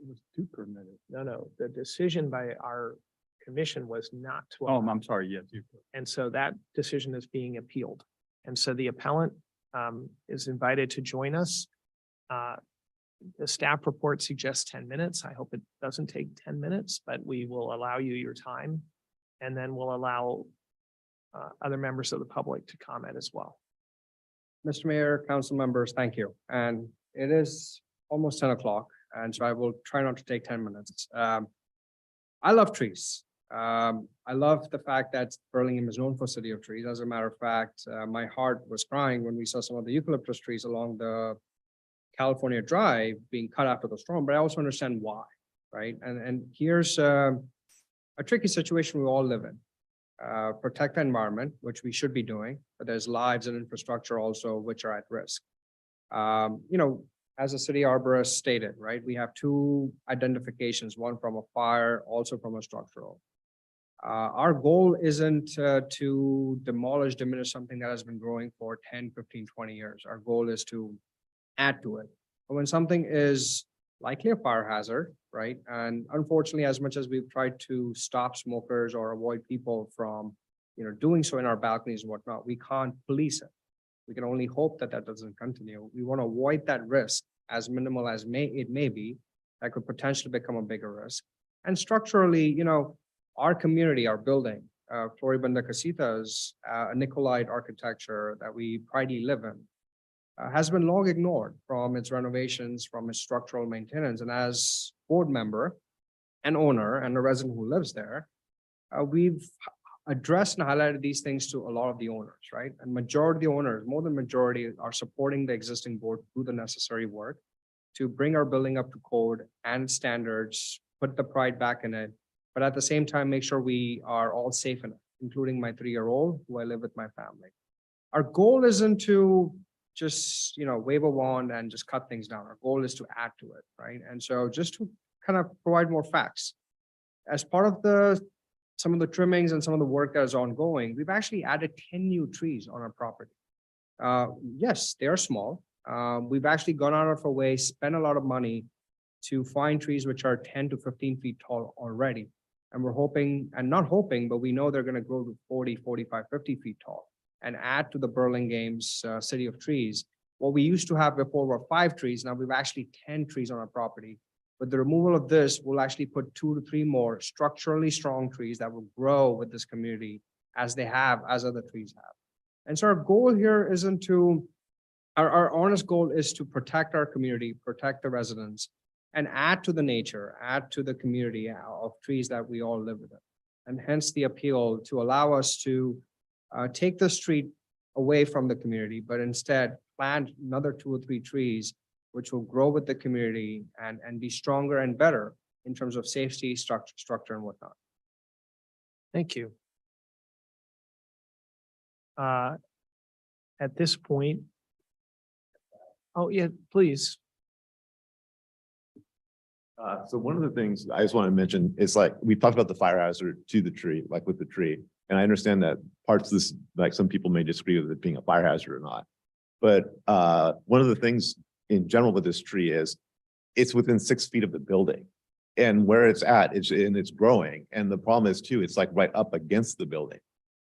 It was to permit it. No, the decision by our commission was not to. Oh, allow. I'm sorry. Yes, you. And so that decision is being appealed. And so the appellant is invited to join us. The staff report suggests 10 minutes. I hope it doesn't take 10 minutes, but we will allow you your time. And then we'll allow other members of the public to comment as well. Mr. Mayor, council members, thank you. And it is almost 10 o'clock, and so I will try not to take 10 minutes. I love trees. I love the fact that Burlingame is known for City of Trees. As a matter of fact, my heart was crying when we saw some of the eucalyptus trees along the California Drive being cut after the storm, but I also understand why, right? And here's a tricky situation we all live in. Protect the environment, which we should be doing, but there's lives and infrastructure also which are at risk. As the city arborist stated, right, we have two identifications, one from a fire, also from a structural. Our goal isn't to diminish something that has been growing for 10, 15, 20 years. Our goal is to add to it. But when something is likely a fire hazard, right? And unfortunately, as much as we've tried to stop smokers or avoid people from, doing so in our balconies and whatnot, we can't police it. We can only hope that that doesn't continue. We want to avoid that risk as minimal as it may be, that could potentially become a bigger risk. And structurally, our community, our building, Floribunda Casitas, a Nicolite architecture that we proudly live in, has been long ignored from its renovations, from its structural maintenance. And as board member and owner and a resident who lives there, we've addressed and highlighted these things to a lot of the owners, right? And majority of the owners, more than majority, are supporting the existing board to do the necessary work to bring our building up to code and standards, put the pride back in it, but at the same time, make sure we are all safe enough, including my 3-year-old who I live with my family. Our goal isn't to just, wave a wand and just cut things down. Our goal is to add to it, right? And so just to kind of provide more facts, as part of some of the trimmings and some of the work that is ongoing, we've actually added 10 new trees on our property. Yes, they are small. We've actually gone out of our way, spent a lot of money to find trees which are 10 to 15 feet tall already. And we're hoping, and not hoping, but we know they're going to grow to 40, 45, 50 feet tall and add to the Burlingame's City of Trees. What we used to have before were 5 trees. Now we've actually 10 trees on our property. With the removal of this, we'll actually put 2 to 3 more structurally strong trees that will grow with this community as other trees have. And so our goal here isn't to, our honest goal is to protect our community, protect the residents, and add to the nature, add to the community of trees that we all live with. And hence the appeal to allow us to take the street away from the community, but instead plant another 2 or 3 trees which will grow with the community and be stronger and better in terms of safety, structure and whatnot. Thank you. At this point. Oh, yeah, please. So one of the things I just want to mention is like, we talked about the fire hazard to the tree, like with the tree. And I understand that parts of this, like some people may disagree with it being a fire hazard or not. But one of the things in general with this tree is it's within 6 feet of the building. And where it's at, it's growing. And the problem is too, it's like right up against the building.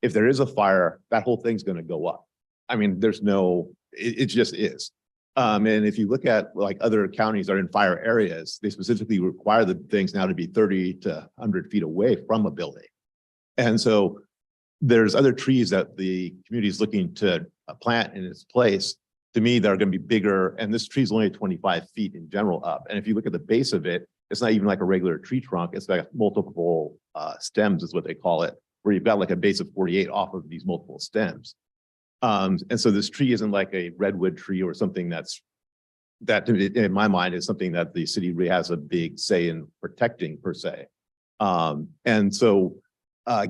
If there is a fire, that whole thing's going to go up. I mean, it just is. And if you look at like other counties that are in fire areas, they specifically require the things now to be 30 to 100 feet away from a building. And so there's other trees that the community is looking to plant in its place. To me, they're going to be bigger, and this tree is only 25 feet in general up. And if you look at the base of it, it's not even like a regular tree trunk. It's like multiple stems is what they call it, where you've got like a base of 48 off of these multiple stems. And so this tree isn't like a redwood tree or something that in my mind is something that the city really has a big say in protecting per se. And so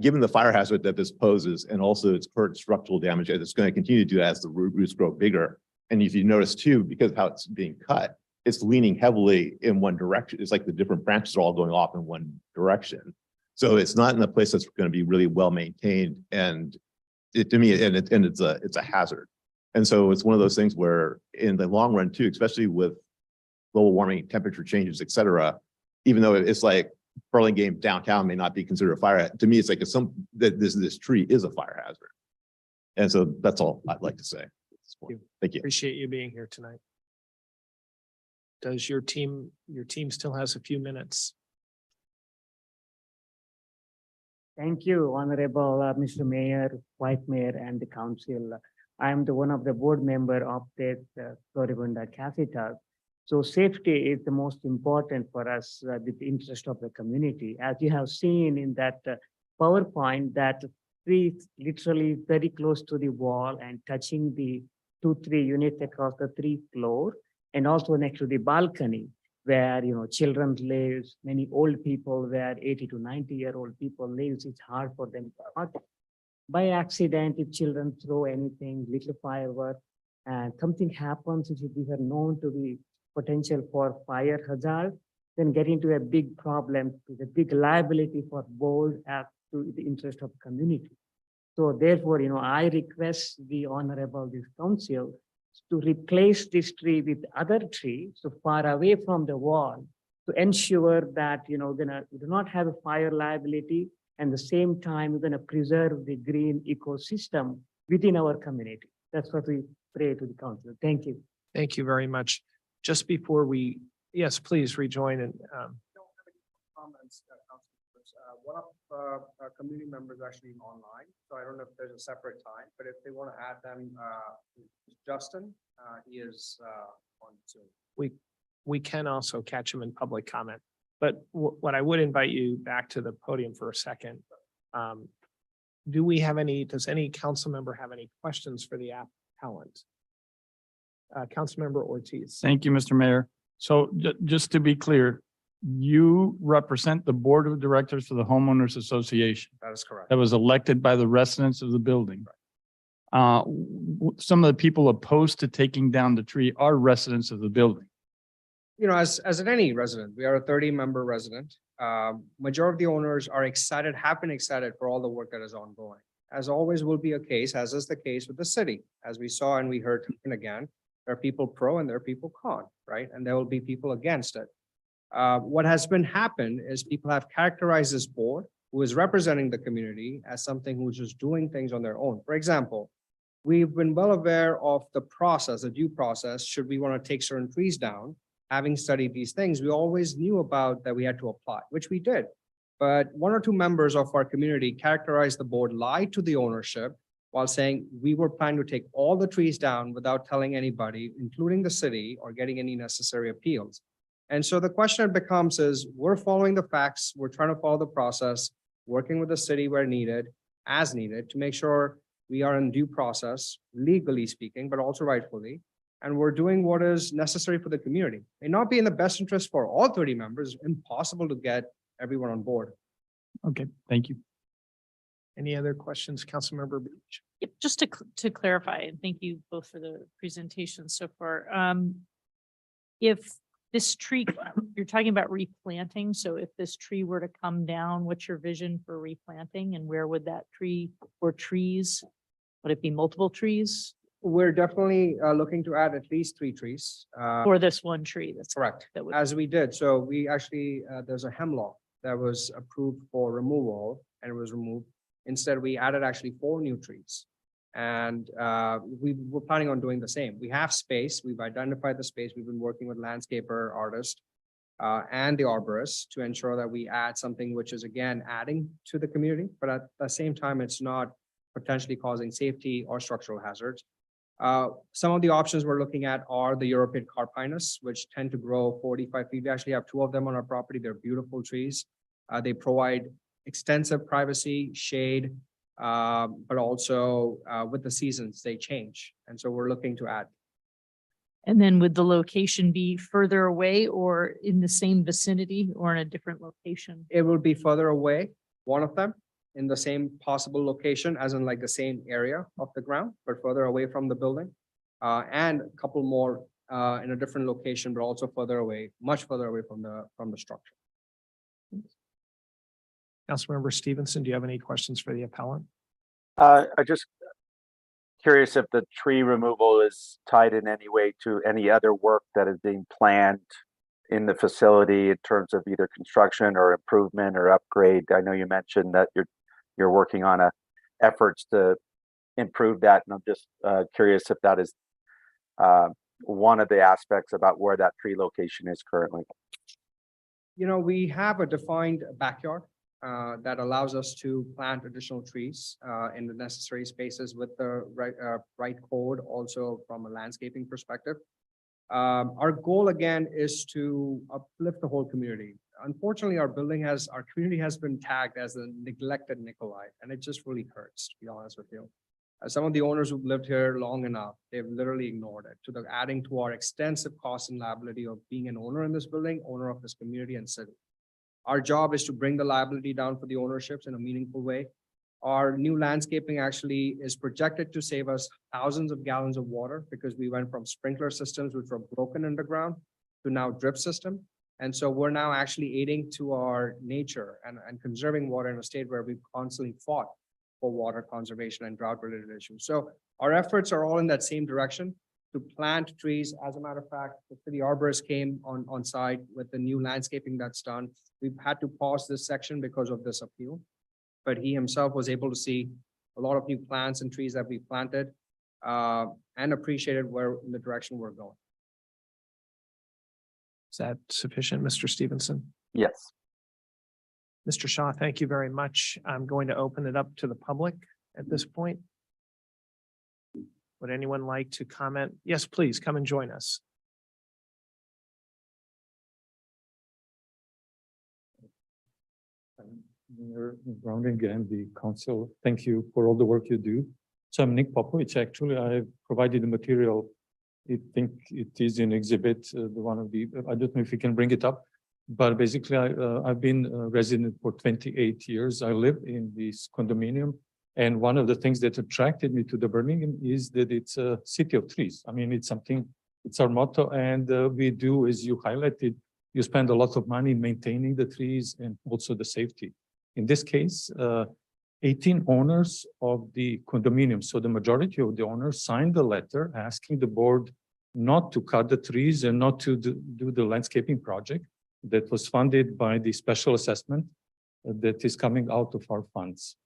given the fire hazard that this poses and also its current structural damage, and it's going to continue to do as the roots grow bigger. And if you notice too, because of how it's being cut, it's leaning heavily in one direction. It's like the different branches are all going off in one direction. So it's not in a place that's going to be really well maintained. And to me, it's a hazard. And so it's one of those things where in the long run too, especially with global warming, temperature changes, et cetera, even though it's like Burlingame downtown may not be considered a fire, to me, it's like this tree is a fire hazard. And so that's all I'd like to say. Thank you. Appreciate you being here tonight. Does your team still has a few minutes? Thank you, Honorable Mr. Mayor, Vice Mayor, and the Council. I am the one of the board member of that Floribunda Casitas. So safety is the most important for us with the interest of the community. As you have seen in that PowerPoint, that tree is literally very close to the wall and touching the 2-3 units across the 3 floors, and also next to the balcony where children live, many old people where 80 to 90-year-old people live. It's hard for them to hurt. By accident, if children throw anything, little firework, and something happens, if these are known to be potential for fire hazard, then get into a big problem, with a big liability for board as to the interest of community. So therefore, I request the Honorable this Council to replace this tree with other tree so far away from the wall to ensure that we do not have a fire liability, and the same time we're going to preserve the green ecosystem within our community. That's what we pray to the Council. Thank you. Thank you very much. Just before yes, please rejoin and Comments, one of our community members actually online, so I don't know if there's a separate time, but if they want to add them, Justin, he is on Zoom. we can also catch them in public comment. But what I would invite you back to the podium for a second. Does any council member have any questions for the appellant? Councilmember Ortiz. Thank you, Mr. Mayor. So just to be clear, you represent the Board of Directors for the Homeowners Association That is correct. that was elected by the residents of the building. Some of the people opposed to taking down the tree are residents of the building. As in any resident, we are a 30-member resident. Majority of the owners are excited, have been excited for all the work that is ongoing. As always will be a case, as is the case with the city, as we saw and we heard again, there are people pro and there are people con, right? And there will be people against it. What has been happened is people have characterized this board, who is representing the community, as something who's just doing things on their own. For example, we've been well aware of the process, the due process, should we want to take certain trees down. Having studied these things, we always knew about that we had to apply, which we did. But 1 or 2 members of our community characterized the board, lied to the ownership while saying we were planning to take all the trees down without telling anybody, including the city, or getting any necessary appeals. And so the question becomes is, we're following the facts, we're trying to follow the process, working with the city where needed, as needed, to make sure we are in due process, legally speaking, but also rightfully. And we're doing what is necessary for the community. May not be in the best interest for all 30 members, impossible to get everyone on board. Okay, thank you. Any other questions, Councilmember Beach? Yep, just to clarify, and thank you both for the presentation so far. If this tree, you're talking about replanting, so if this tree were to come down, what's your vision for replanting, and where would that tree or trees, would it be multiple trees? We're definitely looking to add at least 3 trees. For this one tree, that's Correct, that would, as we did. So we actually, there's a hemlock that was approved for removal and it was removed. Instead, we added actually 4 new trees. And we were planning on doing the same. We have space, we've identified the space, we've been working with landscaper artists and the arborists to ensure that we add something which is again adding to the community, but at the same time, it's not potentially causing safety or structural hazards. Some of the options we're looking at are the European carpinus, which tend to grow 45 feet. We actually have 2 of them on our property. They're beautiful trees. They provide extensive privacy, shade, but also with the seasons, they change. And so we're looking to add. And then would the location be further away or in the same vicinity or in a different location? It will be further away, one of them, in the same possible location, as in like the same area of the ground, but further away from the building. And a couple more in a different location, but also further away, much further away from the structure. Councilmember Stevenson, do you have any questions for the appellant? I just curious if the tree removal is tied in any way to any other work that is being planned in the facility in terms of either construction or improvement or upgrade. I know you mentioned that you're working on efforts to improve that, and I'm just curious if that is one of the aspects about where that tree location is currently. You know, we have a defined backyard that allows us to plant additional trees in the necessary spaces with the right code, also from a landscaping perspective. Our goal again is to uplift the whole community. Unfortunately, our community has been tagged as a neglected Nikolai, and it just really hurts, to be honest with you. Some of the owners who've lived here long enough, they've literally ignored it, adding to our extensive cost and liability of being an owner in this building, owner of this community and city. Our job is to bring the liability down for the ownerships in a meaningful way. Our new landscaping actually is projected to save us thousands of gallons of water because we went from sprinkler systems, which were broken underground, to now drip system. And so we're now actually aiding to our nature and conserving water in a state where we've constantly fought for water conservation and drought related issues. So our efforts are all in that same direction to plant trees. As a matter of fact, the city arborist came on site with the new landscaping that's done. We've had to pause this section because of this appeal, but he himself was able to see a lot of new plants and trees that we planted and appreciated where in the direction we're going. Is that sufficient, Mr. Stevenson? Yes. Mr. Shaw, thank you very much. I'm going to open it up to the public at this point. Would anyone like to comment? Yes, please come and join us. Mayor Grounding and the council, thank you for all the work you do. So I'm Nick Popovich. Actually, I provided the material. I think it is in exhibit, I don't know if you can bring it up, but basically I've been a resident for 28 years. I live in this condominium. And one of the things that attracted me to the Birmingham is that it's a city of trees. I mean, it's our motto. And we do, as you highlighted, you spend a lot of money maintaining the trees and also the safety. In this case, 18 owners of the condominium, so the majority of the owners signed the letter asking the board not to cut the trees and not to do the landscaping project that was funded by the special assessment that is coming out of our funds.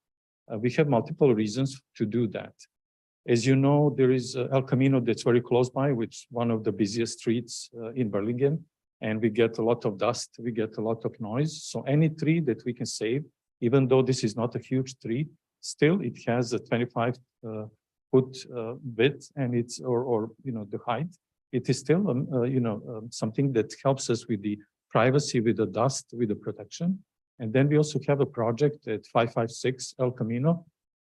We have multiple reasons to do that. As you know, there is El Camino that's very close by, which is one of the busiest streets in Burlingame, and we get a lot of dust, we get a lot of noise. So any tree that we can save, even though this is not a huge tree, still it has a 25 foot width, and it's the height. It is still something that helps us with the privacy, with the dust, with the protection. And then we also have a project at 556 El Camino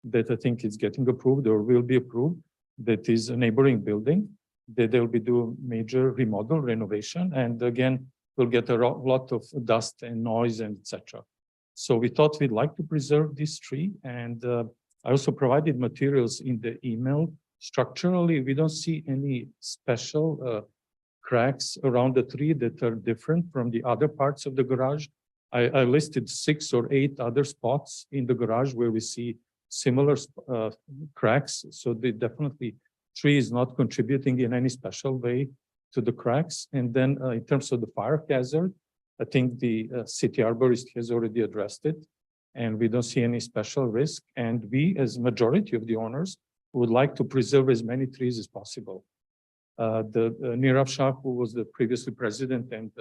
that I think is getting approved or will be approved. That is a neighboring building that they'll be doing major remodel renovation. And again, we'll get a lot of dust and noise and etc. So we thought we'd like to preserve this tree. And I also provided materials in the email. Structurally, we don't see any special cracks around the tree that are different from the other parts of the garage. I listed 6 or 8 other spots in the garage where we see similar cracks. So they definitely, tree is not contributing in any special way to the cracks. And then in terms of the fire hazard, I think the city arborist has already addressed it, and we don't see any special risk. And we, as majority of the owners, would like to preserve as many trees as possible. Nirav Shah, who was the previously president and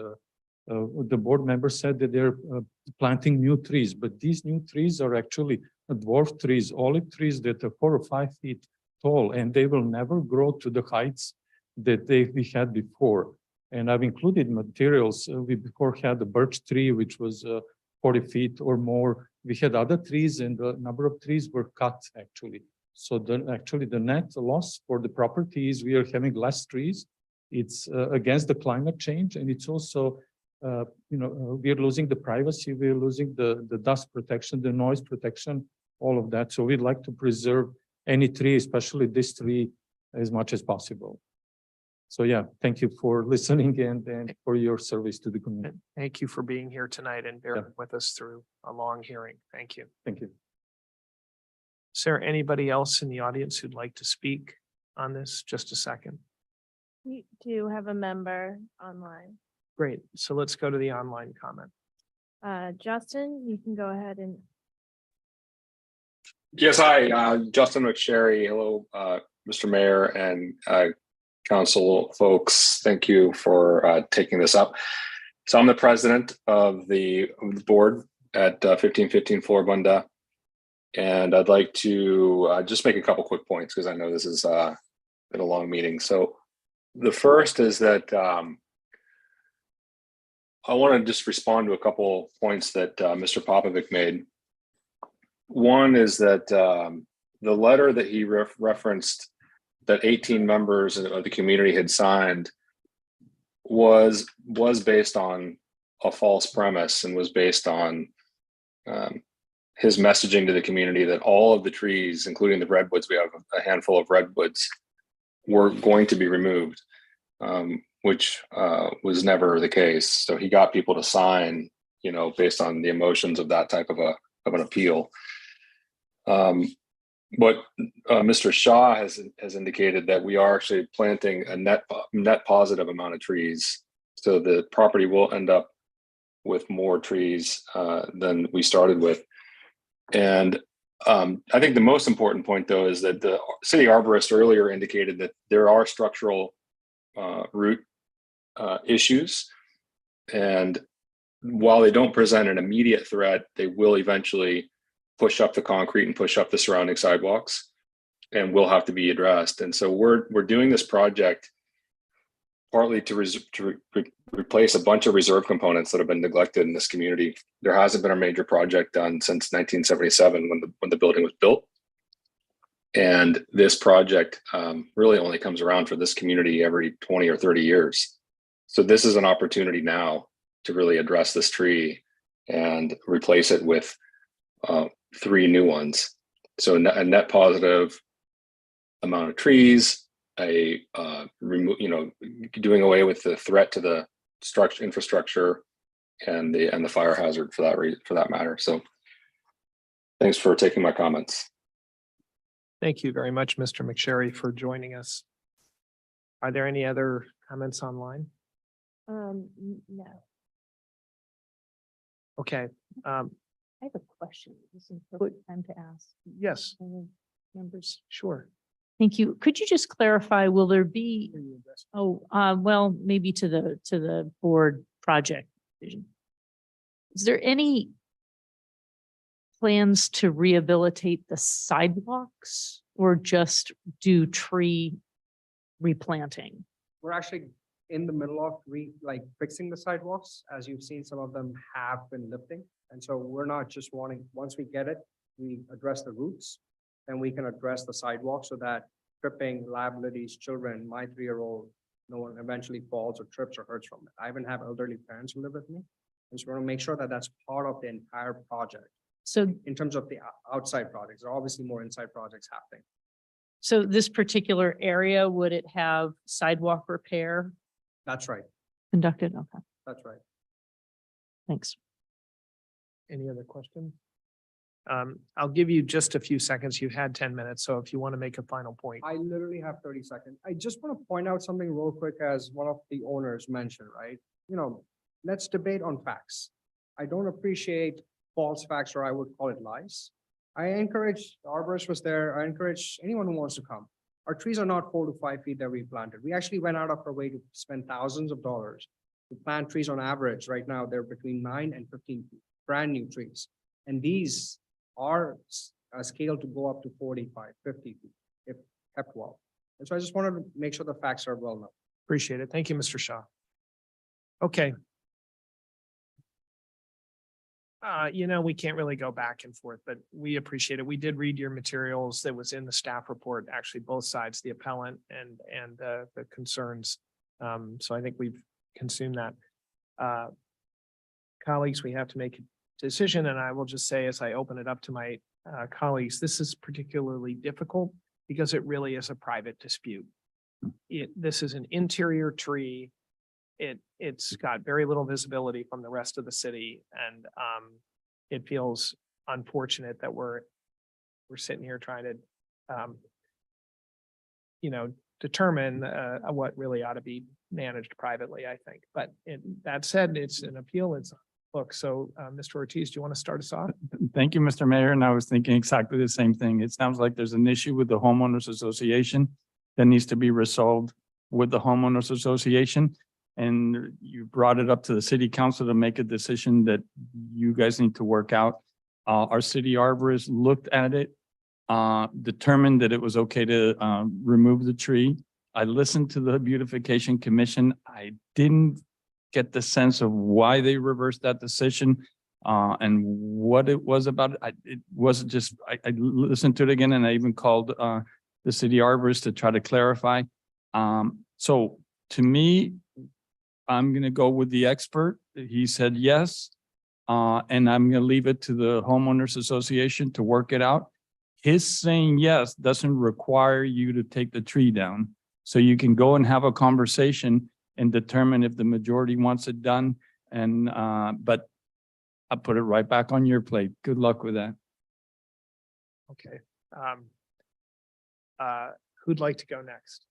the board member said that they're planting new trees, but these new trees are actually dwarf trees, olive trees that are 4 or 5 feet tall, and they will never grow to the heights that we had before. And I've included materials. We before had a birch tree, which was 40 feet or more. We had other trees, and the number of trees were cut actually. So actually the net loss for the property is we are having less trees. It's against the climate change, and it's also we are losing the privacy, we are losing the dust protection, the noise protection, all of that. So we'd like to preserve any tree, especially this tree, as much as possible. So yeah, thank you for listening and for your service to the community. Thank you for being here tonight and bearing with us through a long hearing. Thank you. Thank you. Is there anybody else in the audience who'd like to speak on this? Just a second. We do have a member online. Great. So let's go to the online comment. Justin, you can go ahead and. Yes, hi, Justin McSherry. Hello, Mr. Mayor and council folks. Thank you for taking this up. So I'm the president of the board at 1515 Floribunda. And I'd like to just make a couple quick points because I know this has been a long meeting. So the first is that I want to just respond to a couple points that Mr. Popovic made. One is that the letter that he referenced that 18 members of the community had signed was based on a false premise and was based on his messaging to the community that all of the trees, including the redwoods, we have a handful of redwoods, were going to be removed, which was never the case. So he got people to sign, based on the emotions of that type of an appeal. But Mr. Shaw has indicated that we are actually planting a net positive amount of trees. So the property will end up with more trees than we started with. And I think the most important point, though, is that the city arborist earlier indicated that there are structural root issues. And while they don't present an immediate threat, they will eventually push up the concrete and push up the surrounding sidewalks and will have to be addressed. And so we're doing this project partly to replace a bunch of reserve components that have been neglected in this community. There hasn't been a major project done since 1977 when the building was built. And this project really only comes around for this community every 20 or 30 years. So this is an opportunity now to really address this tree and replace it with 3 new ones. So a net positive amount of trees, doing away with the threat to the infrastructure and the fire hazard for that matter. So thanks for taking my comments. Thank you very much, Mr. McSherry, for joining us. Are there any other comments online? No. Okay. I have a question. This is a good time to ask. Yes. Members. Sure. Thank you. Could you just clarify, will there be, well, maybe to the board project vision. Is there any plans to rehabilitate the sidewalks or just do tree replanting? We're actually in the middle of fixing the sidewalks. As you've seen, some of them have been lifting. And so we're not just wanting, once we get it, we address the roots, and we can address the sidewalk so that tripping, liabilities, children, my 3-year-old, no one eventually falls or trips or hurts from it. I even have elderly parents who live with me. And so we want to make sure that that's part of the entire project. So in terms of the outside projects, there are obviously more inside projects happening. So this particular area, would it have sidewalk repair That's right. conducted? Okay, That's right. thanks. Any other questions? I'll give you just a few seconds. You've had 10 minutes. So if you want to make a final point. I literally have 30 seconds. I just want to point out something real quick, as one of the owners mentioned, right? Let's debate on facts. I don't appreciate false facts, or I would call it lies. I encourage, the arborist was there. I encourage anyone who wants to come. Our trees are not 4 to 5 feet that we planted. We actually went out of our way to spend thousands of dollars to plant trees on average, right now, they're between 9 and 15 feet, brand new trees. And these are scaled to go up to 45, 50 feet if kept well. And so I just wanted to make sure the facts are well known. Appreciate it. Thank you, Mr. Shaw. Okay. We can't really go back and forth, but we appreciate it. We did read your materials that was in the staff report, actually both sides, the appellant and the concerns. So I think we've consumed that. Colleagues, we have to make a decision, and I will just say, as I open it up to my colleagues, this is particularly difficult because it really is a private dispute. This is an interior tree. It's got very little visibility from the rest of the city, and it feels unfortunate that we're sitting here trying to determine what really ought to be managed privately, I think. But that said, it's an appeal, it's a book. So Mr. Ortiz, do you want to start us off? Thank you, Mr. Mayor. And I was thinking exactly the same thing. It sounds like there's an issue with the homeowners association that needs to be resolved with the homeowners association. And you brought it up to the city council to make a decision that you guys need to work out. Our city arborist looked at it, determined that it was okay to remove the tree. I listened to the beautification commission. I didn't get the sense of why they reversed that decision and what it was about it. It wasn't just, I listened to it again, and I even called the city arborist to try to clarify. So to me, I'm going to go with the expert. He said yes. And I'm going to leave it to the homeowners association to work it out. His saying yes doesn't require you to take the tree down. So you can go and have a conversation and determine if the majority wants it done. And, but I'll put it right back on your plate. Good luck with that. Okay. Who'd like to go next?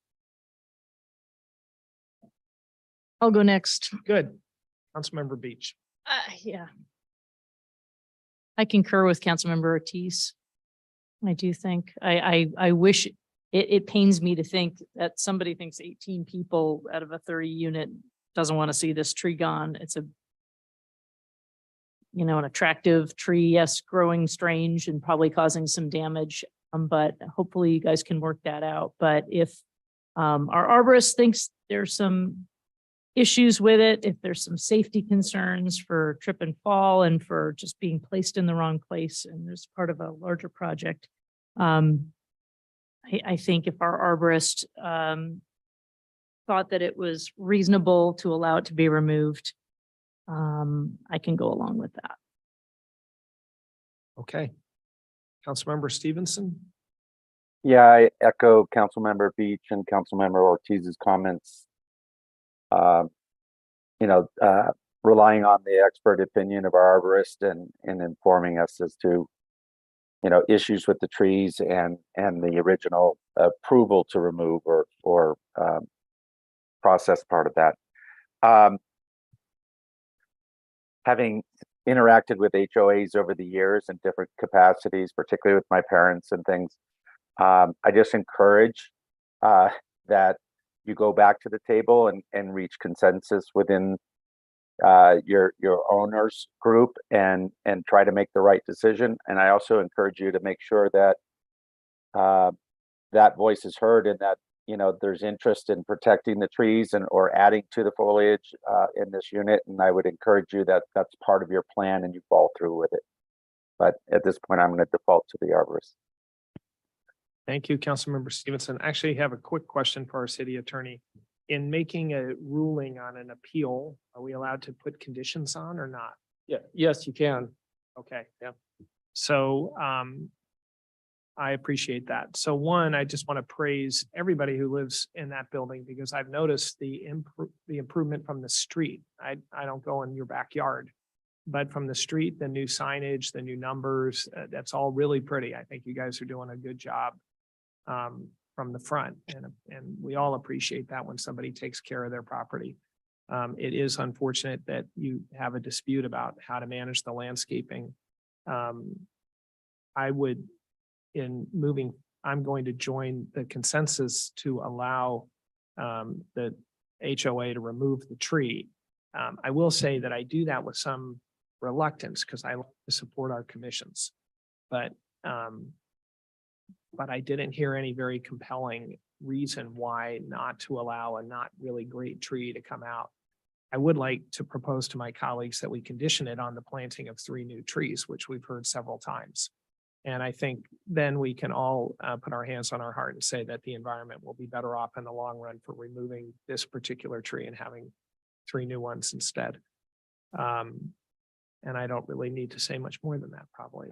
I'll go next. Good. Councilmember Beach. Yeah. I concur with Councilmember Ortiz. I do think, I wish, it pains me to think that somebody thinks 18 people out of a 30 unit doesn't want to see this tree gone. It's an attractive tree, yes, growing strange and probably causing some damage. But hopefully you guys can work that out. But if our arborist thinks there's some issues with it, if there's some safety concerns for trip and fall and for just being placed in the wrong place, and there's part of a larger project. I think if our arborist thought that it was reasonable to allow it to be removed, I can go along with that. Okay. Councilmember Stevenson. Yeah, I echo Councilmember Beach and Councilmember Ortiz's comments. Relying on the expert opinion of our arborist and informing us as to, issues with the trees and the original approval to remove or process part of that. Having interacted with HOAs over the years in different capacities, particularly with my parents and things, I just encourage that you go back to the table and reach consensus within your owners group and try to make the right decision. And I also encourage you to make sure that that voice is heard and that there's interest in protecting the trees or adding to the foliage in this unit. And I would encourage you that that's part of your plan and you follow through with it. But at this point, I'm going to default to the arborist. Thank you, Councilmember Stevenson. Actually, I have a quick question for our city attorney. In making a ruling on an appeal, are we allowed to put conditions on or not? Yeah, yes, you can. Okay, yeah. So I appreciate that. So one, I just want to praise everybody who lives in that building because I've noticed the improvement from the street. I don't go in your backyard, but from the street, the new signage, the new numbers, that's all really pretty. I think you guys are doing a good job from the front, and we all appreciate that when somebody takes care of their property. It is unfortunate that you have a dispute about how to manage the landscaping. I would, I'm going to join the consensus to allow the HOA to remove the tree. I will say that I do that with some reluctance because I like to support our commissions. But I didn't hear any very compelling reason why not to allow a not really great tree to come out. I would like to propose to my colleagues that we condition it on the planting of 3 new trees, which we've heard several times. And I think then we can all put our hands on our heart and say that the environment will be better off in the long run for removing this particular tree and having 3 new ones instead. And I don't really need to say much more than that, probably.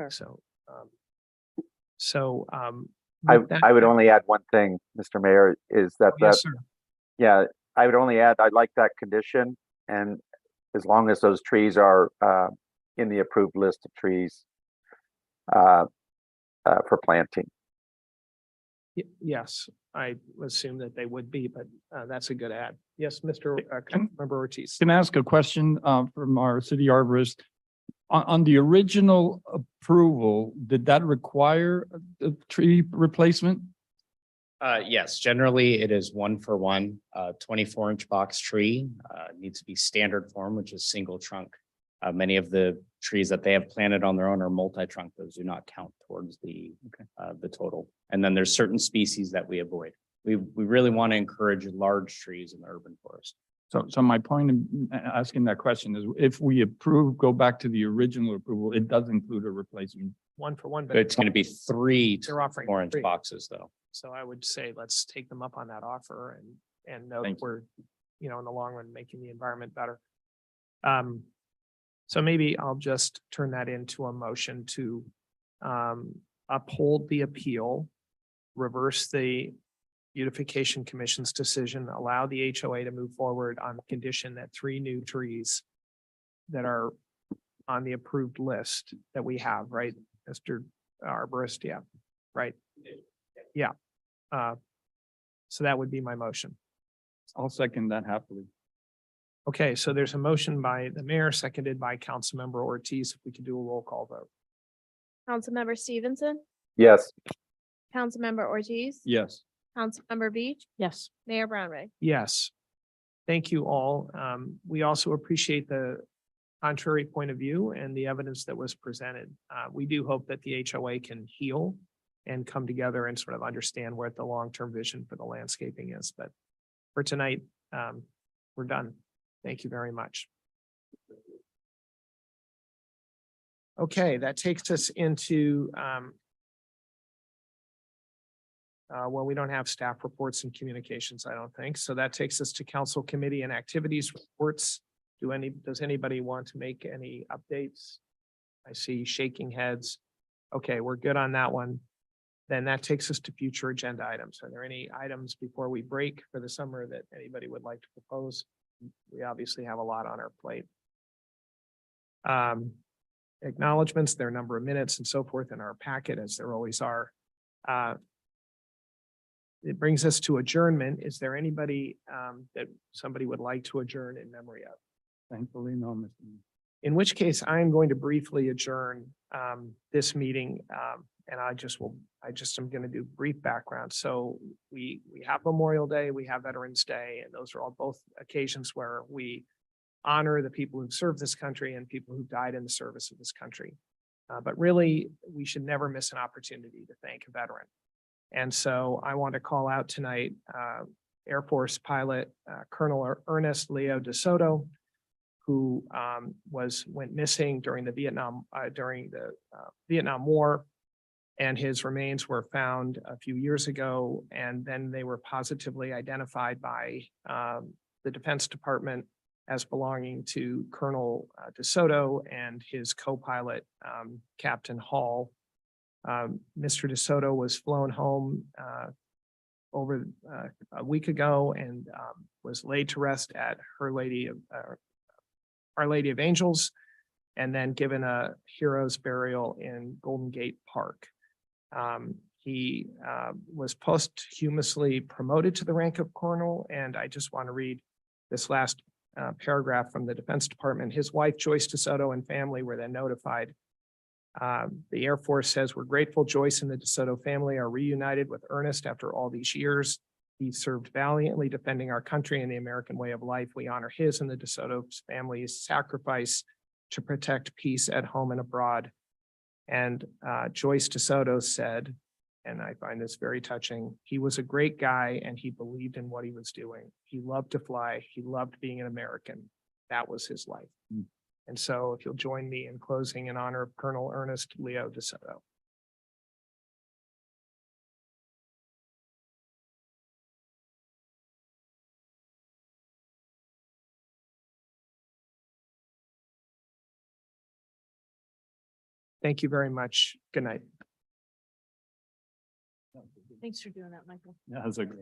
So, I would only add one thing, Mr. Mayor, is that, yes, sir. yeah, I would only add, I'd like that condition. And as long as those trees are in the approved list of trees for planting. Yes, I assume that they would be, but that's a good add. Yes, Mr. Member Ortiz. Can I ask a question from our city arborist? On the original approval, did that require a tree replacement? Yes, generally it is 1-for-1, 24-inch box tree, needs to be standard form, which is single trunk. Many of the trees that they have planted on their own are multi-trunk. Those do not count towards the total. And then there's certain species that we avoid. We really want to encourage large trees in the urban forest. So my point in asking that question is if we approve, go back to the original approval, it does include a replacement. 1-for-1, But it's going to be 3 they're offering 4-inch 3. boxes though. So I would say, let's take them up on that offer and know that we're, in the long run, making the environment better. So maybe I'll just turn that into a motion to uphold the appeal, reverse the Beautification Commission's decision, allow the HOA to move forward on the condition that 3 new trees that are on the approved list that we have, right, Mr. Arborist? Yeah, right. Yeah. So that would be my motion. I'll second that happily. Okay, so there's a motion by the mayor, seconded by Councilmember Ortiz. If we could do a roll call vote. Councilmember Stevenson, Yes. Councilmember Ortiz, Yes. Councilmember Beach, Yes. Mayor Brownrigg. Yes. Thank you all. We also appreciate the contrary point of view and the evidence that was presented. We do hope that the HOA can heal and come together and sort of understand what the long-term vision for the landscaping is. But for tonight, we're done. Thank you very much. Okay, that takes us into, well, we don't have staff reports and communications, I don't think. So that takes us to council committee and activities reports. Does anybody want to make any updates? I see shaking heads. Okay, we're good on that one. Then that takes us to future agenda items. Are there any items before we break for the summer that anybody would like to propose? We obviously have a lot on our plate. Acknowledgements, there are a number of minutes and so forth in our packet, as there always are. It brings us to adjournment. Is there anybody that somebody would like to adjourn in memory of? Thankfully, no, Mr. Mayor. In which case, I'm going to briefly adjourn this meeting, and I am going to do brief background. So we have Memorial Day, we have Veterans Day, and those are all both occasions where we honor the people who served this country and people who died in the service of this country. But really, we should never miss an opportunity to thank a veteran. And so I want to call out tonight Air Force pilot Colonel Ernest Leo DeSoto, who went missing during the Vietnam War, and his remains were found a few years ago, and then they were positively identified by the Defense Department as belonging to Colonel DeSoto and his co-pilot Captain Hall. Mr. DeSoto was flown home over a week ago and was laid to rest at Our Lady of Angels, and then given a hero's burial in Golden Gate Park. He was posthumously promoted to the rank of colonel, and I just want to read this last paragraph from the Defense Department. His wife, Joyce DeSoto, and family were then notified. The Air Force says, "We're grateful Joyce and the DeSoto family are reunited with Ernest after all these years. He served valiantly defending our country and the American way of life. We honor his and the DeSoto family's sacrifice to protect peace at home and abroad. And Joyce DeSoto said, and I find this very touching, he was a great guy and he believed in what he was doing. He loved to fly. He loved being an American. That was his life. And so if you'll join me in closing in honor of Colonel Ernest Leo DeSoto. Thank you very much. Good night. Thanks for doing that, Michael. That was a great.